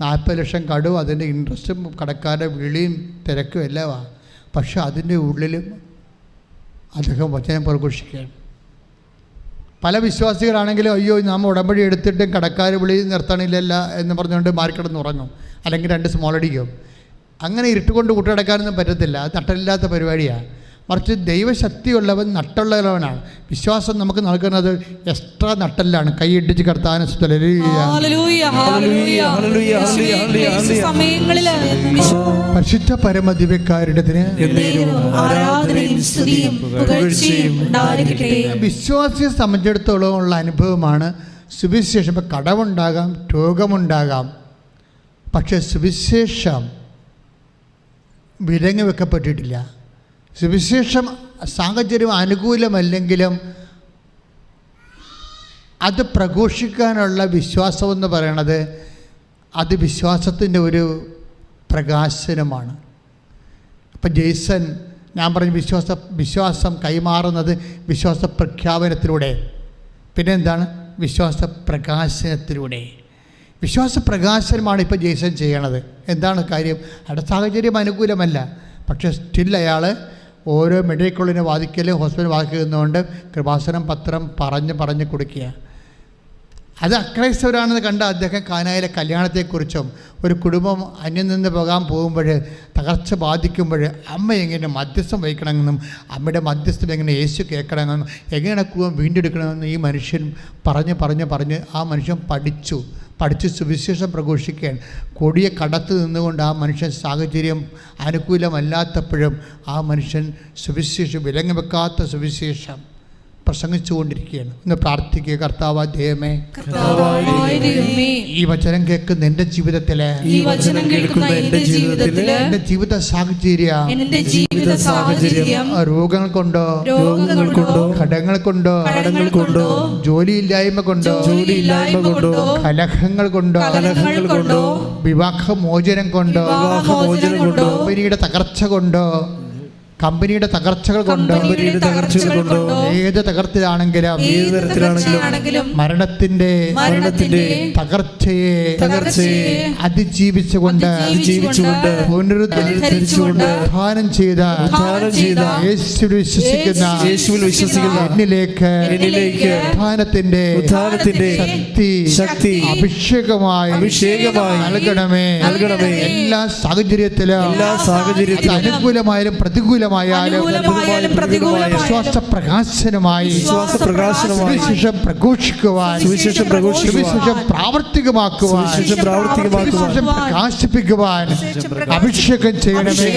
40 ലക്ഷം കടവും അതിൻ്റെ ഇൻട്രസ്റ്റും കടക്കാരുടെ വിളിയും തിരക്കും എല്ലാമാണ്. പക്ഷെ അതിൻ്റെ ഉള്ളിലും അദ്ദേഹം വചനം പ്രഘോഷിക്കുകയാണ്. പല വിശ്വാസികളാണെങ്കിലും അയ്യോ നാം ഉടമ്പടി എടുത്തിട്ടും കടക്കാർ വിളി നിർത്തണില്ലല്ല എന്ന് പറഞ്ഞുകൊണ്ട് മാറിക്കിടന്ന് ഉറങ്ങും, അല്ലെങ്കിൽ 2 സ്മോൾ അടിക്കും. അങ്ങനെ ഇരുട്ടുകൊണ്ട് കൂട്ടിടക്കാനൊന്നും പറ്റത്തില്ല. അത് നട്ടലില്ലാത്ത പരിപാടിയാണ്. മറിച്ച് ദൈവശക്തിയുള്ളവൻ നട്ടുള്ളവനാണ്. വിശ്വാസം നമുക്ക് നൽകുന്നത് എക്സ്ട്രാ നട്ടല്ലാണ്. കൈയിടിച്ച് കർത്താവിനെ പരിശുദ്ധ പരമ ദിവ്യകാരുണ്യത്തിന് വിശ്വാസിയെ സംബന്ധിച്ചിടത്തോളം ഉള്ള അനുഭവമാണ് സുവിശേഷം. ഇപ്പം കടമുണ്ടാകാം, രോഗമുണ്ടാകാം, പക്ഷെ സുവിശേഷം വിലങ്ങ് വെക്കപ്പെട്ടിട്ടില്ല. സുവിശേഷം സാഹചര്യം അനുകൂലമല്ലെങ്കിലും അത് പ്രഘോഷിക്കാനുള്ള വിശ്വാസമെന്ന് പറയണത് അത് വിശ്വാസത്തിൻ്റെ ഒരു പ്രകാശനമാണ്. അപ്പം ജെയ്സൺ ഞാൻ പറഞ്ഞ വിശ്വാസം കൈമാറുന്നത് വിശ്വാസ പ്രഖ്യാപനത്തിലൂടെ, പിന്നെ എന്താണ് വിശ്വാസ പ്രകാശനത്തിലൂടെ. വിശ്വാസ പ്രകാശനമാണ് ഇപ്പോൾ ജെയ്സൺ ചെയ്യണത്. എന്താണ് കാര്യം? അവിടെ സാഹചര്യം അനുകൂലമല്ല, പക്ഷേ സ്റ്റിൽ അയാൾ ഓരോ മെഡിക്കൽ കോളേജിനെ വാദിക്കലും ഹോസ്പിറ്റൽ വാദിക്കുന്നതുകൊണ്ട് കൃപാസനം പത്രം പറഞ്ഞ് കൊടുക്കുക. അത് അക്രൈസ്തവരാണെന്ന് കണ്ട അദ്ദേഹം കാനായിലെ കല്യാണത്തെക്കുറിച്ചും ഒരു കുടുംബം അന്യം നിന്ന് പോകാൻ പോകുമ്പോൾ തകർച്ച ബാധിക്കുമ്പോൾ അമ്മ എങ്ങനെ മധ്യസ്ഥം വഹിക്കണമെന്നും അമ്മയുടെ മധ്യസ്ഥം എങ്ങനെ യേശു കേൾക്കണമെന്നും എങ്ങനെ വീണ്ടെടുക്കണമെന്നും ഈ മനുഷ്യൻ പറഞ്ഞ് ആ മനുഷ്യൻ പഠിച്ച് സുവിശേഷം പ്രഘോഷിക്കാൻ കൊടിയ കടത്ത് നിന്നുകൊണ്ട് ആ മനുഷ്യൻ സാഹചര്യം അനുകൂലമല്ലാത്തപ്പോഴും ആ മനുഷ്യൻ സുവിശേഷം വിലങ്ങ് വെക്കാത്ത സുവിശേഷം പ്രസംഗിച്ചുകൊണ്ടിരിക്കുകയാണ്. ഇന്ന് പ്രാർത്ഥിക്കുക, കർത്താവായ ദൈവമേ, ഈ വചനം കേൾക്കുന്ന എൻ്റെ ജീവിതത്തിലെ എൻ്റെ ജീവിത സാഹചര്യം രോഗങ്ങൾ കൊണ്ടോ കടങ്ങൾ കൊണ്ടോ ജോലിയില്ലായ്മ കൊണ്ടോ കലഹങ്ങൾ കൊണ്ടോ വിവാഹമോചനം കൊണ്ടോ കമ്പനിയുടെ തകർച്ചകൾ കൊണ്ടോ ഏത് തകർച്ചയിലാണെങ്കിലും മരണത്തിന്റെ തകർച്ചയെ അതിജീവിച്ചുകൊണ്ട് പുനരുദ്ധാനം ചെയ്ത യേശുവിൽ വിശ്വസിക്കുന്ന എന്നിലേക്ക് ഉദ്ധാനത്തിന്റെ ശക്തി അഭിഷേകമായി നൽകണമേ. എല്ലാ സാഹചര്യത്തിലും അനുകൂലമായാലും പ്രതികൂലമായാലും വിശ്വാസ പ്രകാശനമായി സുവിശേഷം പ്രഘോഷിക്കുവാൻ, സുവിശേഷം പ്രാവർത്തികമാക്കുവാൻ, സുവിശേഷം പ്രകാശിപ്പിക്കുവാൻ അഭിഷേകം ചെയ്യണമേ.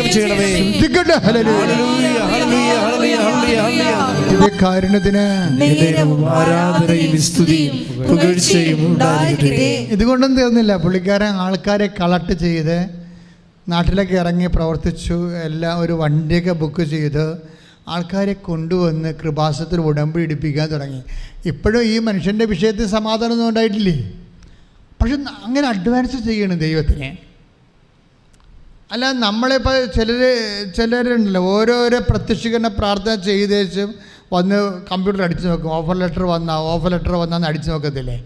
കാരുണ്യത്തിന് ഇതുകൊണ്ടും തീർന്നില്ല. പുള്ളിക്കാരൻ ആൾക്കാരെ കളക്ട് ചെയ്ത് നാട്ടിലൊക്കെ ഇറങ്ങി പ്രവർത്തിച്ചു. എല്ലാം ഒരു വണ്ടിയൊക്കെ ബുക്ക് ചെയ്ത് ആൾക്കാരെ കൊണ്ടുവന്ന് കൃപാസനത്തിൽ ഉടമ്പടി എടുപ്പിക്കാൻ തുടങ്ങി. ഇപ്പോഴും ഈ മനുഷ്യൻ്റെ വിഷയത്തിൽ സമാധാനമൊന്നും ഉണ്ടായിട്ടില്ലേ? പക്ഷെ അങ്ങനെ അഡ്വാൻസ് ചെയ്യണം ദൈവത്തിനെ. അല്ല, നമ്മളിപ്പോൾ ചിലരുണ്ടല്ലോ, ഓരോരോ പ്രത്യക്ഷീകരണ പ്രാർത്ഥന ചെയ്തേച്ചും വന്ന് കമ്പ്യൂട്ടർ അടിച്ചു നോക്കും. ഓഫർ ലെറ്റർ വന്നാന്ന് അടിച്ചു നോക്കത്തില്ലേ?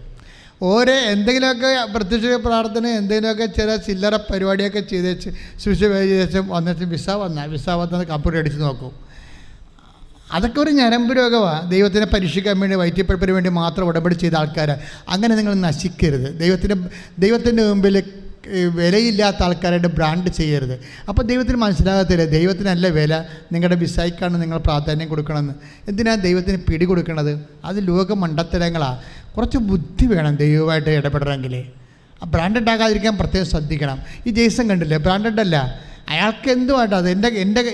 ഓരോ എന്തെങ്കിലുമൊക്കെ പ്രത്യക്ഷ പ്രാർത്ഥന, എന്തെങ്കിലുമൊക്കെ ചില ചില്ലറ പരിപാടിയൊക്കെ ചെയ്തേച്ച് ശുശ്രൂഷ വന്നിട്ട് വിസ വന്നാൽ കമ്പ്യൂട്ടർ അടിച്ച് നോക്കും. അതൊക്കെ ഒരു ഞരമ്പ് രോഗമാണ്. ദൈവത്തിനെ പരീക്ഷിക്കാൻ വേണ്ടി, വയറ്റിപ്പഴപ്പിന് വേണ്ടി മാത്രം ഉടമ്പടി ചെയ്ത ആൾക്കാർ. അങ്ങനെ നിങ്ങൾ നശിക്കരുത്. ദൈവത്തിൻ്റെ മുമ്പിൽ വിലയില്ലാത്ത ആൾക്കാരായിട്ട് ബ്രാൻഡ് ചെയ്യരുത്. അപ്പോൾ ദൈവത്തിന് മനസ്സിലാകത്തില്ല, ദൈവത്തിനല്ല വില, നിങ്ങളുടെ വിസയ്ക്കാണ് നിങ്ങൾ പ്രാധാന്യം കൊടുക്കണമെന്ന്. എന്തിനാണ് ദൈവത്തിന് പിടി കൊടുക്കണത്? അത് ലോക മണ്ടത്തരങ്ങളാണ്. കുറച്ച് ബുദ്ധി വേണം ദൈവമായിട്ട് ഇടപെടണമെങ്കിൽ. ആ ബ്രാൻഡഡ് ആകാതിരിക്കാൻ പ്രത്യേകം ശ്രദ്ധിക്കണം. ഈ ജെയ്സൺ കണ്ടില്ലേ, ബ്രാൻഡഡ് അല്ല. അയാൾക്ക് എന്തുമായിട്ട് അത്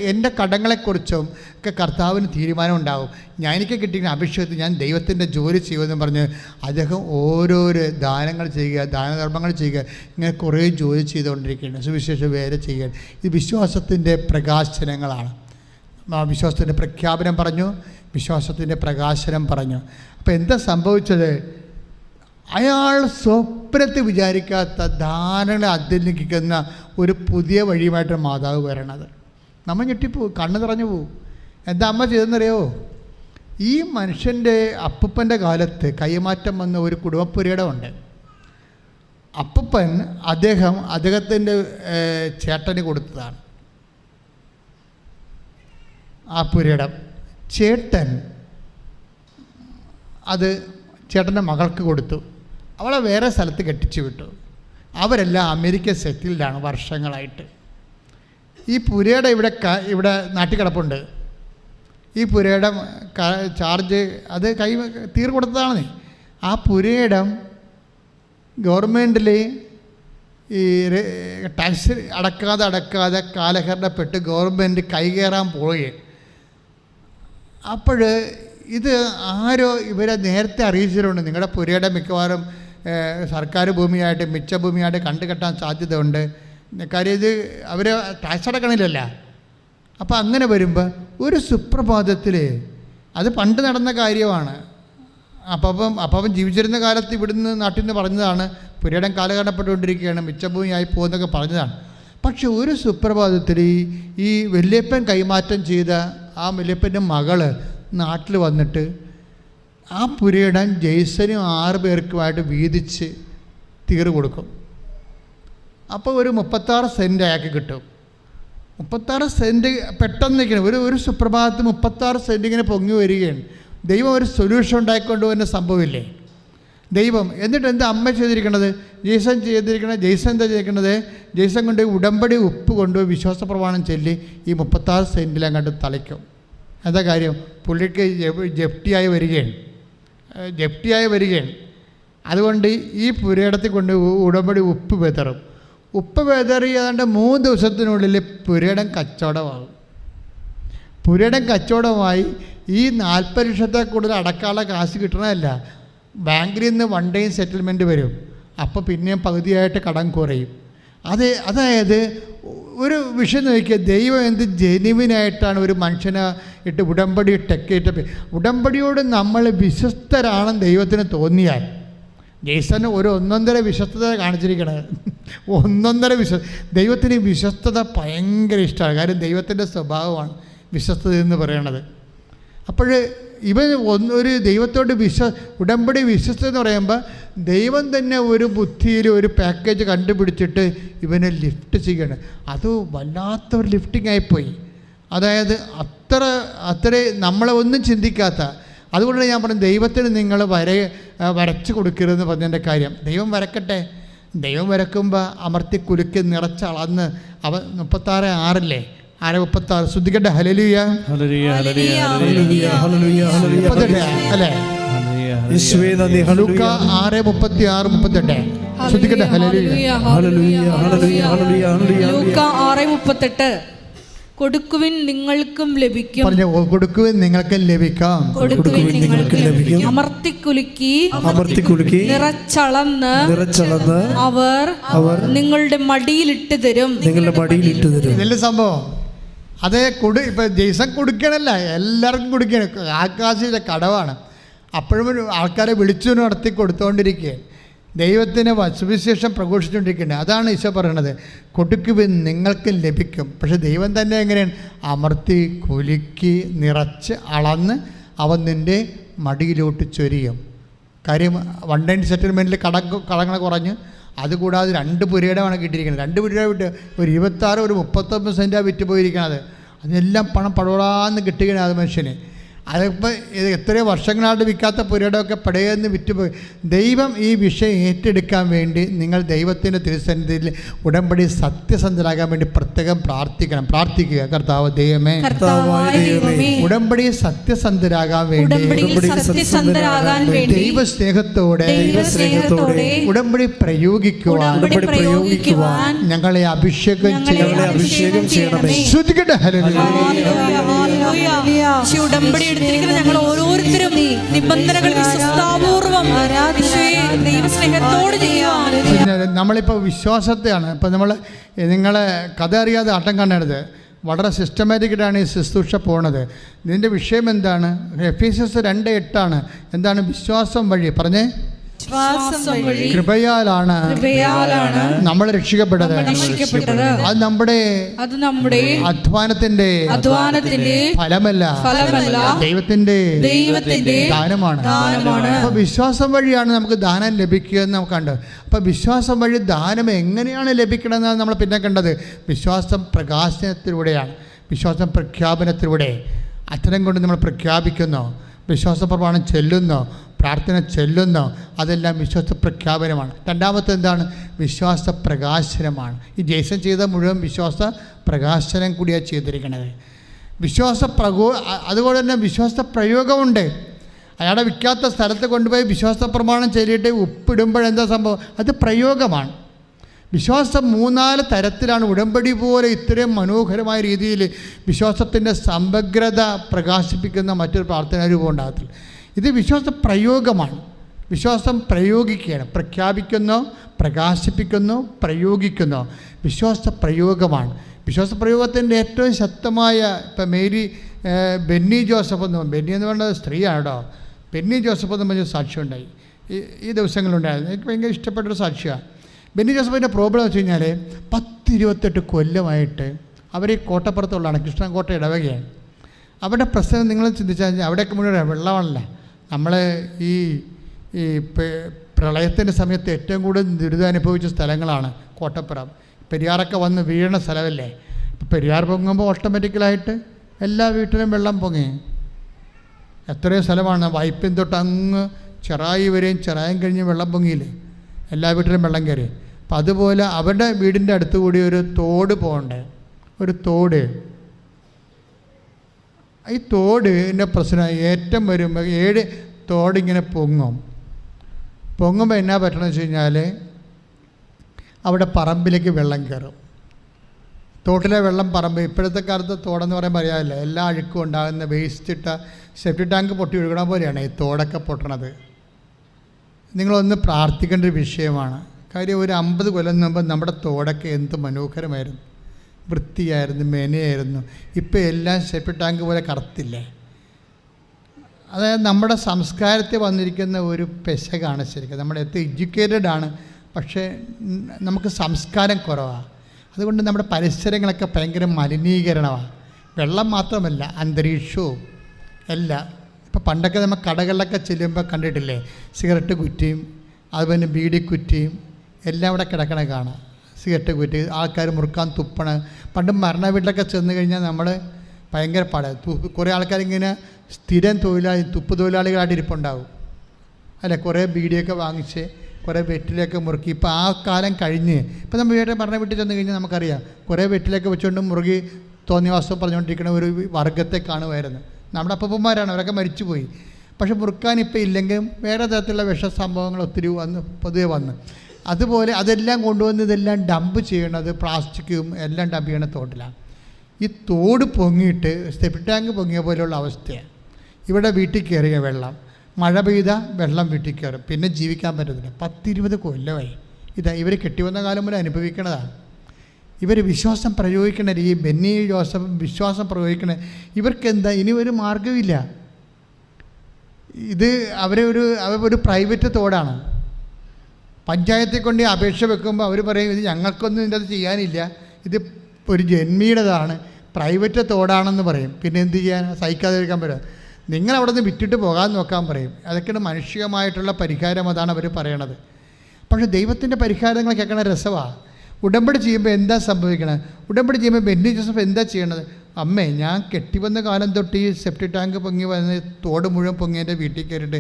എൻ്റെ കടങ്ങളെക്കുറിച്ചും ഒക്കെ കർത്താവിന് തീരുമാനം ഉണ്ടാവും. എനിക്ക് കിട്ടിയ അഭിഷേകത്തിൽ ഞാൻ ദൈവത്തിൻ്റെ ജോലി ചെയ്യുമെന്ന് പറഞ്ഞ് അദ്ദേഹം ഓരോരോ ദാനങ്ങൾ ചെയ്യുക, ദാനധർമ്മങ്ങൾ ചെയ്യുക, ഇങ്ങനെ കുറേ ജോലി ചെയ്തുകൊണ്ടിരിക്കുകയാണ്. സുവിശേഷ വേല ചെയ്യുക. ഇത് വിശ്വാസത്തിൻ്റെ പ്രകാശനങ്ങളാണ്. വിശ്വാസത്തിൻ്റെ പ്രഖ്യാപനം പറഞ്ഞു, വിശ്വാസത്തിൻ്റെ പ്രകാശനം പറഞ്ഞു. അപ്പോൾ എന്താ സംഭവിച്ചത്? അയാൾ സ്വപ്നത്തിൽ വിചാരിക്കാത്ത ധാരണ അധ്യയനിക്കുന്ന ഒരു പുതിയ വഴിയുമായിട്ട് മാതാവ് വരണത്. നമ്മൾ ഞെട്ടിപ്പോവും, കണ്ണ് നിറഞ്ഞു പോവും. എന്താ അമ്മ ചെയ്തെന്നറിയോ? ഈ മനുഷ്യൻ്റെ അപ്പൂപ്പൻ്റെ കാലത്ത് കൈമാറ്റം വന്ന ഒരു കുടുംബപ്പുരയിടമുണ്ട്. അപ്പൂപ്പൻ അദ്ദേഹത്തിൻ്റെ ചേട്ടന് കൊടുത്തതാണ് ആ പുരയിടം. ചേട്ടൻ അത് ചേട്ടൻ്റെ മകൾക്ക് കൊടുത്തു. അവളെ വേറെ സ്ഥലത്ത് കെട്ടിച്ചു വിട്ടു. അവരെല്ലാം അമേരിക്ക സെറ്റിൽഡാണ് വർഷങ്ങളായിട്ട്. ഈ പുരയുടെ ഇവിടെ നാട്ടിൽ കിടപ്പുണ്ട്. ഈ പുരയുടെ ചാർജ് അത് തീർ കൊടുത്തതാണ്. ആ പുരയിടം ഗവൺമെൻറ്റിൽ ഈ ടാക്സ് അടക്കാതെ കാലഹരണപ്പെട്ട് ഗവൺമെൻറ് കൈകയറാൻ പോയി. അപ്പോൾ ഇത് ആരോ ഇവരെ നേരത്തെ അറിയിച്ചിട്ടുണ്ട്, നിങ്ങളുടെ പുരയുടെ മിക്കവാറും സർക്കാർ ഭൂമിയായിട്ട് മിച്ചഭൂമിയായിട്ട് കണ്ടുകെട്ടാൻ സാധ്യതയുണ്ട്. കാര്യം ഇത് അവർ ടാക്സ് അടക്കണില്ലല്ല. അപ്പോൾ അങ്ങനെ വരുമ്പോൾ ഒരു സുപ്രഭാതത്തിൽ, അത് പണ്ട് നടന്ന കാര്യമാണ്. അപ്പം ജീവിച്ചിരുന്ന കാലത്ത് ഇവിടുന്ന് നാട്ടിൽ നിന്ന് പറഞ്ഞതാണ്, പുരയിടം കാലഘട്ടപ്പെട്ടുകൊണ്ടിരിക്കുകയാണ്, മിച്ചഭൂമിയായി പോകുന്നതൊക്കെ പറഞ്ഞതാണ്. പക്ഷെ ഒരു സുപ്രഭാതത്തിൽ ഈ വല്യപ്പൻ കൈമാറ്റം ചെയ്ത ആ വല്യപ്പൻ്റെ മകള് നാട്ടിൽ വന്നിട്ട് ആ പുരയിടം ജെയ്സനും 6 പേർക്കുമായിട്ട് വീതിച്ച് തീർ കൊടുക്കും. അപ്പോൾ ഒരു 36 സെൻറ്റ് അയാൾക്ക് കിട്ടും. 36 സെൻറ്റ് പെട്ടെന്ന് നിൽക്കണം. ഒരു സുപ്രഭാതത്തിൽ 36 സെൻറ്റ് ഇങ്ങനെ പൊങ്ങി വരികയാണ്. ദൈവം ഒരു സൊല്യൂഷൻ ഉണ്ടായിക്കൊണ്ട് വരുന്ന സംഭവമില്ലേ ദൈവം. എന്നിട്ട് എന്താ അമ്മ ചെയ്തിരിക്കണത്? ജെയ്സൺ എന്താ ചെയ്തിരിക്കണത്? ജെയ്സൺ കൊണ്ട് ഉടമ്പടി ഉപ്പ് കൊണ്ടുപോയി വിശ്വാസ പ്രമാണം ചൊല്ലി ഈ 36 സെൻറ്റിൽ അങ്ങോട്ട് തളിക്കും. എന്താ കാര്യം? പുള്ളിക്ക് ജപ്തിയായി വരികയാണ്. അതുകൊണ്ട് ഈ പുരയിടത്തിൽ കൊണ്ട് ഉടമ്പടി ഉപ്പ് വിതറും. ഉപ്പ് വിതറി ഏതാണ്ട് 3 ദിവസത്തിനുള്ളിൽ പുരയിടം കച്ചവടമാകും. പുരയുടെ കച്ചവടമായി ഈ 40 ലക്ഷത്തെ കൂടുതൽ അടക്കാനുള്ള കാശ് കിട്ടണമല്ല. ബാങ്കിൽ നിന്ന് വൺ ഡേ സെറ്റിൽമെൻറ്റ് വരും. അപ്പോൾ പിന്നെയും പകുതിയായിട്ട് കടം കുറയും. അതായത് ഒരു വിഷയം നോക്കിയാൽ ദൈവം എന്ത് ജെനുവിനായിട്ടാണ് ഒരു മനുഷ്യനെ ഇട്ട് ഉടമ്പടി ടെക്കേറ്റ്. ഉടമ്പടിയോട് നമ്മൾ വിശ്വസ്തരാണെന്ന് ദൈവത്തിന് തോന്നിയാൽ, ജെയ്സന് ഒരു 1.5 വിശ്വസ്തത കാണിച്ചിരിക്കണത്. 1.5 ദൈവത്തിന് വിശ്വസ്തത ഭയങ്കര ഇഷ്ടമാണ്. കാര്യം ദൈവത്തിൻ്റെ സ്വഭാവമാണ് വിശ്വസ്തത എന്ന് പറയണത്. അപ്പോൾ ഇവൻ ഒരു ദൈവത്തോട് ഉടമ്പടി വിശ്വസ്തത എന്ന് പറയുമ്പോൾ ദൈവം തന്നെ ഒരു ബുദ്ധിയിൽ ഒരു പാക്കേജ് കണ്ടുപിടിച്ചിട്ട് ഇവനെ ലിഫ്റ്റ് ചെയ്യണം. അത് വല്ലാത്തൊരു ലിഫ്റ്റിംഗ് ആയിപ്പോയി. അതായത് അത്ര നമ്മളെ ഒന്നും ചിന്തിക്കാത്ത. അതുകൊണ്ട് ഞാൻ പറഞ്ഞു, ദൈവത്തിന് നിങ്ങൾ വരച്ച് കൊടുക്കരുതെന്ന് പറഞ്ഞതിൻ്റെ കാര്യം. ദൈവം വരക്കട്ടെ. ദൈവം വരക്കുമ്പോൾ അമർത്തി കുലുക്കി നിറച്ചളന്ന് 36 6:36 ശ്രദ്ധിക്കട്ടെ. ഹല്ലേലൂയ അല്ലേ? യേശുവേ നന്ദി. ലൂക്ക 6:36-38 ശ്രദ്ധിക്കട്ടെ. ലൂക്ക 6:38 കൊടുക്കുവിൻ നിങ്ങൾക്കും ലഭിക്കും. പറഞ്ഞു, കൊടുക്കുവിൻ നിങ്ങൾക്കും ലഭിക്കാം. അമർത്തിക്കുലുക്കി നിറച്ചളന്ന് അവർ നിങ്ങളുടെ മടിയിലിട്ട് തരും. ഇതല്ലേ സംഭവം? അതേ ഇപ്പം ജെയ്സൺ കൊടുക്കണല്ല, എല്ലാവർക്കും കൊടുക്കണം. ആകാശിൻ്റെ കടവാണ്. അപ്പോഴും ആൾക്കാരെ വിളിച്ചു നടത്തി കൊടുത്തുകൊണ്ടിരിക്കുക. ദൈവത്തിന് സുവിശേഷം പ്രഘോഷിച്ചുകൊണ്ടിരിക്കുന്നത്. അതാണ് ഈശോ പറയണത്, കൊടുക്കുവിൻ നിങ്ങൾക്ക് ലഭിക്കും. പക്ഷെ ദൈവം തന്നെ എങ്ങനെയാണ്? അമർത്തി കുലുക്കി നിറച്ച് അളന്ന് അവൻ നിൻ്റെ മടിയിലോട്ട് ചൊരിയും. കാര്യം വൺ ടൈം സെറ്റിൽമെൻറ്റിൽ കടങ്ങൾ കുറഞ്ഞ്, അതുകൂടാതെ 2 പുരയിടമാണ് കിട്ടിയിരിക്കുന്നത്. 2 പുരയിട വിട്ട് ഒരു 26 ഒരു 39 സെൻറ്റാണ് വിറ്റ് പോയിരിക്കുന്നത്. അതെല്ലാം പണം പടവടാന്ന് കിട്ടുകയാണ് അത് മനുഷ്യന്. അതിപ്പോൾ എത്രയോ വർഷങ്ങളായിട്ട് വിൽക്കാത്ത പുരയിടമൊക്കെ പടയെന്ന് വിറ്റുപോയി. ദൈവം ഈ വിഷയം ഏറ്റെടുക്കാൻ വേണ്ടി നിങ്ങൾ ദൈവത്തിൻ്റെ തിരുസന്നിധിയിൽ ഉടമ്പടി സത്യസന്ധരാകാൻ വേണ്ടി പ്രത്യേകം പ്രാർത്ഥിക്കുക. കർത്താവ് ദൈവമേ, ഉടമ്പടി സത്യസന്ധരാകാൻ വേണ്ടി ദൈവസ്നേഹത്തോടെ ഉടമ്പടി പ്രയോഗിക്കുവാൻ ഞങ്ങളെ അഭിഷേകം ചെയ്യണമേ. ശ്രദ്ധിക്കട്ടെ. ഞങ്ങൾ ഓരോരുത്തരും നിബന്ധനകൾ വിശ്വസ്താപൂർവം ദൈവസ്നേഹത്തോട് ചെയ്യുവാൻ. നമ്മളിപ്പോൾ വിശ്വാസത്തെയാണ്. ഇപ്പം നിങ്ങളെ കഥ അറിയാതെ ആട്ടം കാണരുത്. വളരെ സിസ്റ്റമാറ്റിക്കായിട്ടാണ് ഈ ശുശ്രൂഷ പോണത്. ഇതിൻ്റെ വിഷയം എന്താണ്? എഫേസ്യസ് 2:8 എന്താണ്? വിശ്വാസം വഴി പറഞ്ഞേ, കൃപയാലാണ് നമ്മൾ രക്ഷിക്കപ്പെട്ടത്. അത് നമ്മുടെ അധ്വാനത്തിന്റെ ഫലമല്ല, ദൈവത്തിന്റെ ദാനമാണ്. അപ്പൊ വിശ്വാസം വഴിയാണ് നമുക്ക് ദാനം ലഭിക്കുക എന്ന് നമുക്ക് കണ്ടത്. അപ്പൊ വിശ്വാസം വഴി ദാനം എങ്ങനെയാണ് ലഭിക്കണമെന്നാണ് നമ്മൾ പിന്നെ കണ്ടത്. വിശ്വാസം പ്രകാശനത്തിലൂടെയാണ്, വിശ്വാസം പ്രഖ്യാപനത്തിലൂടെ. അത്തരം കൊണ്ട് നമ്മൾ പ്രഖ്യാപിക്കുന്നു, വിശ്വാസ പ്രമാണം ചെല്ലുന്നു, പ്രാർത്ഥന ചെല്ലുന്നു. അതെല്ലാം വിശ്വാസ പ്രഖ്യാപനമാണ്. രണ്ടാമത്തെ എന്താണ്? വിശ്വാസ പ്രകാശനമാണ്. ഈ ജെയ്സൺ ചെയ്ത മുഴുവൻ വിശ്വാസ പ്രകാശനം കൂടിയാണ് ചെയ്തിരിക്കുന്നത്. അതുപോലെ തന്നെ വിശ്വാസ പ്രയോഗമുണ്ട്. അയാളെ വിൽക്കാത്ത സ്ഥലത്ത് കൊണ്ടുപോയി വിശ്വാസ പ്രമാണം ചൊല്ലിയിട്ട് ഉപ്പിടുമ്പോഴെന്താ സംഭവം? അത് പ്രയോഗമാണ്. വിശ്വാസം 3-4 തരത്തിലാണ്. ഉടമ്പടി പോലെ ഇത്രയും മനോഹരമായ രീതിയിൽ വിശ്വാസത്തിൻ്റെ സമഗ്രത പ്രകാശിപ്പിക്കുന്ന മറ്റൊരു പ്രാർത്ഥനാ രൂപം ഉണ്ടാകത്തില്ല. ഇത് വിശ്വാസ പ്രയോഗമാണ്. വിശ്വാസം പ്രയോഗിക്കുകയാണ്. പ്രഖ്യാപിക്കുന്നു, പ്രകാശിപ്പിക്കുന്നു, പ്രയോഗിക്കുന്നു. വിശ്വാസ പ്രയോഗമാണ്. വിശ്വാസ പ്രയോഗത്തിൻ്റെ ഏറ്റവും ശക്തമായ ഇപ്പം ബെന്നി ജോസഫ് എന്ന് പറഞ്ഞ സ്ത്രീയാണ് കേട്ടോ. ബെന്നി ജോസഫ് എന്ന് പറഞ്ഞ സാക്ഷ്യം ഉണ്ടായി ഈ ദിവസങ്ങളുണ്ടായിരുന്നു. എനിക്ക് ഭയങ്കര ഇഷ്ടപ്പെട്ടൊരു സാക്ഷിയാണ്. ബെന്നി ജോസഫിൻ്റെ പ്രോബ്ലം വെച്ച് കഴിഞ്ഞാൽ 10-28 കൊല്ലമായിട്ട് അവർ ഈ കോട്ടപ്പുറത്തുള്ളതാണ്, കൃഷ്ണൻകോട്ട ഇടവകയാണ്. അവരുടെ പ്രശ്നം നിങ്ങൾ ചിന്തിച്ചാൽ അവിടെയൊക്കെ മുഴുവൻ വെള്ളമാണല്ല. നമ്മൾ ഈ പ്രളയത്തിൻ്റെ സമയത്ത് ഏറ്റവും കൂടുതൽ ദുരിതം അനുഭവിച്ച സ്ഥലങ്ങളാണ് കോട്ടപ്പുറം. പെരിയാറൊക്കെ വന്ന് വീഴണ സ്ഥലമല്ലേ. ഇപ്പം പെരിയാർ പൊങ്ങുമ്പോൾ ഓട്ടോമാറ്റിക്കലായിട്ട് എല്ലാ വീട്ടിലും വെള്ളം പൊങ്ങി. എത്രയോ സ്ഥലമാണ് വൈപ്പിൻ തൊട്ട് അങ്ങ് ചെറായി വരെയും, ചെറായും കഴിഞ്ഞ് വെള്ളം പൊങ്ങിയില്ലേ, എല്ലാ വീട്ടിലും വെള്ളം കയറി. അപ്പം അതുപോലെ അവരുടെ വീടിൻ്റെ അടുത്ത് കൂടി ഒരു തോട് പോകണ്ടേ, ഒരു തോട്. ഈ തോടിൻ്റെ പ്രശ്നം ഏറ്റവും വരുമ്പോൾ 7 തോടിങ്ങനെ പൊങ്ങുമ്പോൾ എന്നാ പറ്റണമെന്ന് വെച്ച് കഴിഞ്ഞാൽ അവിടെ പറമ്പിലേക്ക് വെള്ളം കയറും. തോട്ടിലെ വെള്ളം പറമ്പ് ഇപ്പോഴത്തെ കാലത്ത് തോടെന്ന് പറയുമ്പോൾ അറിയാമല്ലോ, എല്ലാ അഴുക്കും ഉണ്ടാകുന്ന വേസ്റ്റ് ഇട്ട സെപ്റ്റി ടാങ്ക് പൊട്ടി ഒഴുകണ പോലെയാണ് ഈ തോടൊക്കെ പൊട്ടണത്. നിങ്ങളൊന്ന് പ്രാർത്ഥിക്കേണ്ട ഒരു വിഷയമാണ്. കാര്യം ഒരു 50 കൊല്ലം മുമ്പ് നമ്മുടെ തോടൊക്കെ എന്ത് മനോഹരമായിരുന്നു, വൃത്തിയായിരുന്നു, മെനയായിരുന്നു. ഇപ്പോൾ എല്ലാം സെപ്റ്റി ടാങ്ക് പോലെ കറുത്തില്ലേ. അതായത് നമ്മുടെ സംസ്കാരത്തിൽ വന്നിരിക്കുന്ന ഒരു പെശകാണ് ശരിക്കും. നമ്മുടെ എഡ്യൂക്കേറ്റഡ് ആണ്, പക്ഷേ നമുക്ക് സംസ്കാരം കുറവാണ്. അതുകൊണ്ട് നമ്മുടെ പരിസരങ്ങളൊക്കെ ഭയങ്കര മലിനീകരണമാണ്. വെള്ളം മാത്രമല്ല, അന്തരീക്ഷവും എല്ലാം. ഇപ്പോൾ പണ്ടൊക്കെ നമ്മൾ കടകളിലൊക്കെ ചെല്ലുമ്പോൾ കണ്ടിട്ടില്ലേ, സിഗരറ്റ് കുറ്റിയും അതുപോലെ ബീഡി കുറ്റിയും എല്ലാം ഇവിടെ കിടക്കണ കാണാം. സിഗരറ്റ് കുറ്റി, ആൾക്കാർ മുറുക്കാൻ തുപ്പണ. പണ്ട് മരണ വീട്ടിലൊക്കെ ചെന്ന് കഴിഞ്ഞാൽ നമ്മൾ ഭയങ്കര കുറേ ആൾക്കാരിങ്ങനെ സ്ഥിരം തുപ്പ് തൊഴിലാളികളായിട്ട് ഇരിപ്പുണ്ടാവും അല്ലേ. കുറേ ബീഡിയൊക്കെ വാങ്ങിച്ച് കുറേ വെറ്റിലൊക്കെ മുറുക്കി. ഇപ്പോൾ ആ കാലം കഴിഞ്ഞ് ഇപ്പോൾ നമ്മൾ വീട്ടിൽ മരണ വീട്ടിൽ ചെന്ന് കഴിഞ്ഞാൽ നമുക്കറിയാം, കുറേ വെറ്റിലൊക്കെ വെച്ചുകൊണ്ട് മുറുകി തോന്നിവാസം പറഞ്ഞുകൊണ്ടിരിക്കുന്ന ഒരു വർഗത്തെ കാണുമായിരുന്നു. നമ്മുടെ അപ്പൂപ്പന്മാരാണ്, അവരൊക്കെ മരിച്ചുപോയി. പക്ഷെ മുറുക്കാൻ ഇപ്പോൾ ഇല്ലെങ്കിലും വേറെ തരത്തിലുള്ള വിഷസംഭവങ്ങൾ ഒത്തിരി പൊതുവെ വന്ന്, അതുപോലെ അതെല്ലാം കൊണ്ടുവന്ന് ഇതെല്ലാം ഡംപ് ചെയ്യണത് പ്ലാസ്റ്റിക്കും എല്ലാം ഡംപ് ചെയ്യണ തോട്ടിലാണ്. ഈ തോട് പൊങ്ങിയിട്ട് സെപ്റ്റി ടാങ്ക് പൊങ്ങിയ പോലെയുള്ള അവസ്ഥയാണ്. ഇവിടെ വീട്ടിൽ കയറിയ വെള്ളം, മഴ പെയ്ത വെള്ളം വീട്ടിൽ കയറും, പിന്നെ ജീവിക്കാൻ പറ്റത്തില്ല. 10-20 കൊല്ലമായി ഇതാ ഇവർ കെട്ടിവന്ന കാലം മുതൽ അനുഭവിക്കണതാണ്. ഇവർ വിശ്വാസം പ്രയോഗിക്കണ ഈ ബെന്നി ജോസഫ് വിശ്വാസം പ്രയോഗിക്കണ ഇവർക്കെന്താ ഇനി ഒരു മാർഗമില്ല. ഇത് അവരൊരു പ്രൈവറ്റ് തോടാണ്. പഞ്ചായത്തിൽ കൊണ്ട് അപേക്ഷ വെക്കുമ്പോൾ അവർ പറയും ഇത് ഞങ്ങൾക്കൊന്നും ഇതിൻ്റെ അത് ചെയ്യാനില്ല, ഇത് ഒരു ജന്മിയുടേതാണ്, പ്രൈവറ്റ് തോടാണെന്ന് പറയും. പിന്നെ എന്ത് ചെയ്യാൻ, സഹിക്കാതിരിക്കാൻ പറ്റും. നിങ്ങളവിടെ നിന്ന് വിറ്റിട്ട് പോകാൻ നോക്കാൻ പറയും. അതൊക്കെയാണ് മനുഷ്യമായിട്ടുള്ള പരിഹാരം, അതാണ് അവർ പറയണത്. പക്ഷേ ദൈവത്തിൻ്റെ പരിഹാരങ്ങൾ കേൾക്കണ രസമാണ്. ഉടമ്പടി ചെയ്യുമ്പോൾ എന്താ സംഭവിക്കണത്? ഉടമ്പടി ചെയ്യുമ്പോൾ ബെന്നി ജോസഫ് എന്താ ചെയ്യണത്? അമ്മേ, ഞാൻ കെട്ടിവന്ന കാലം തൊട്ട് ഈ സെപ്റ്റി ടാങ്ക് പൊങ്ങി വന്ന് തോട് മുഴുവൻ പൊങ്ങി എൻ്റെ വീട്ടിൽ കയറിയിട്ട്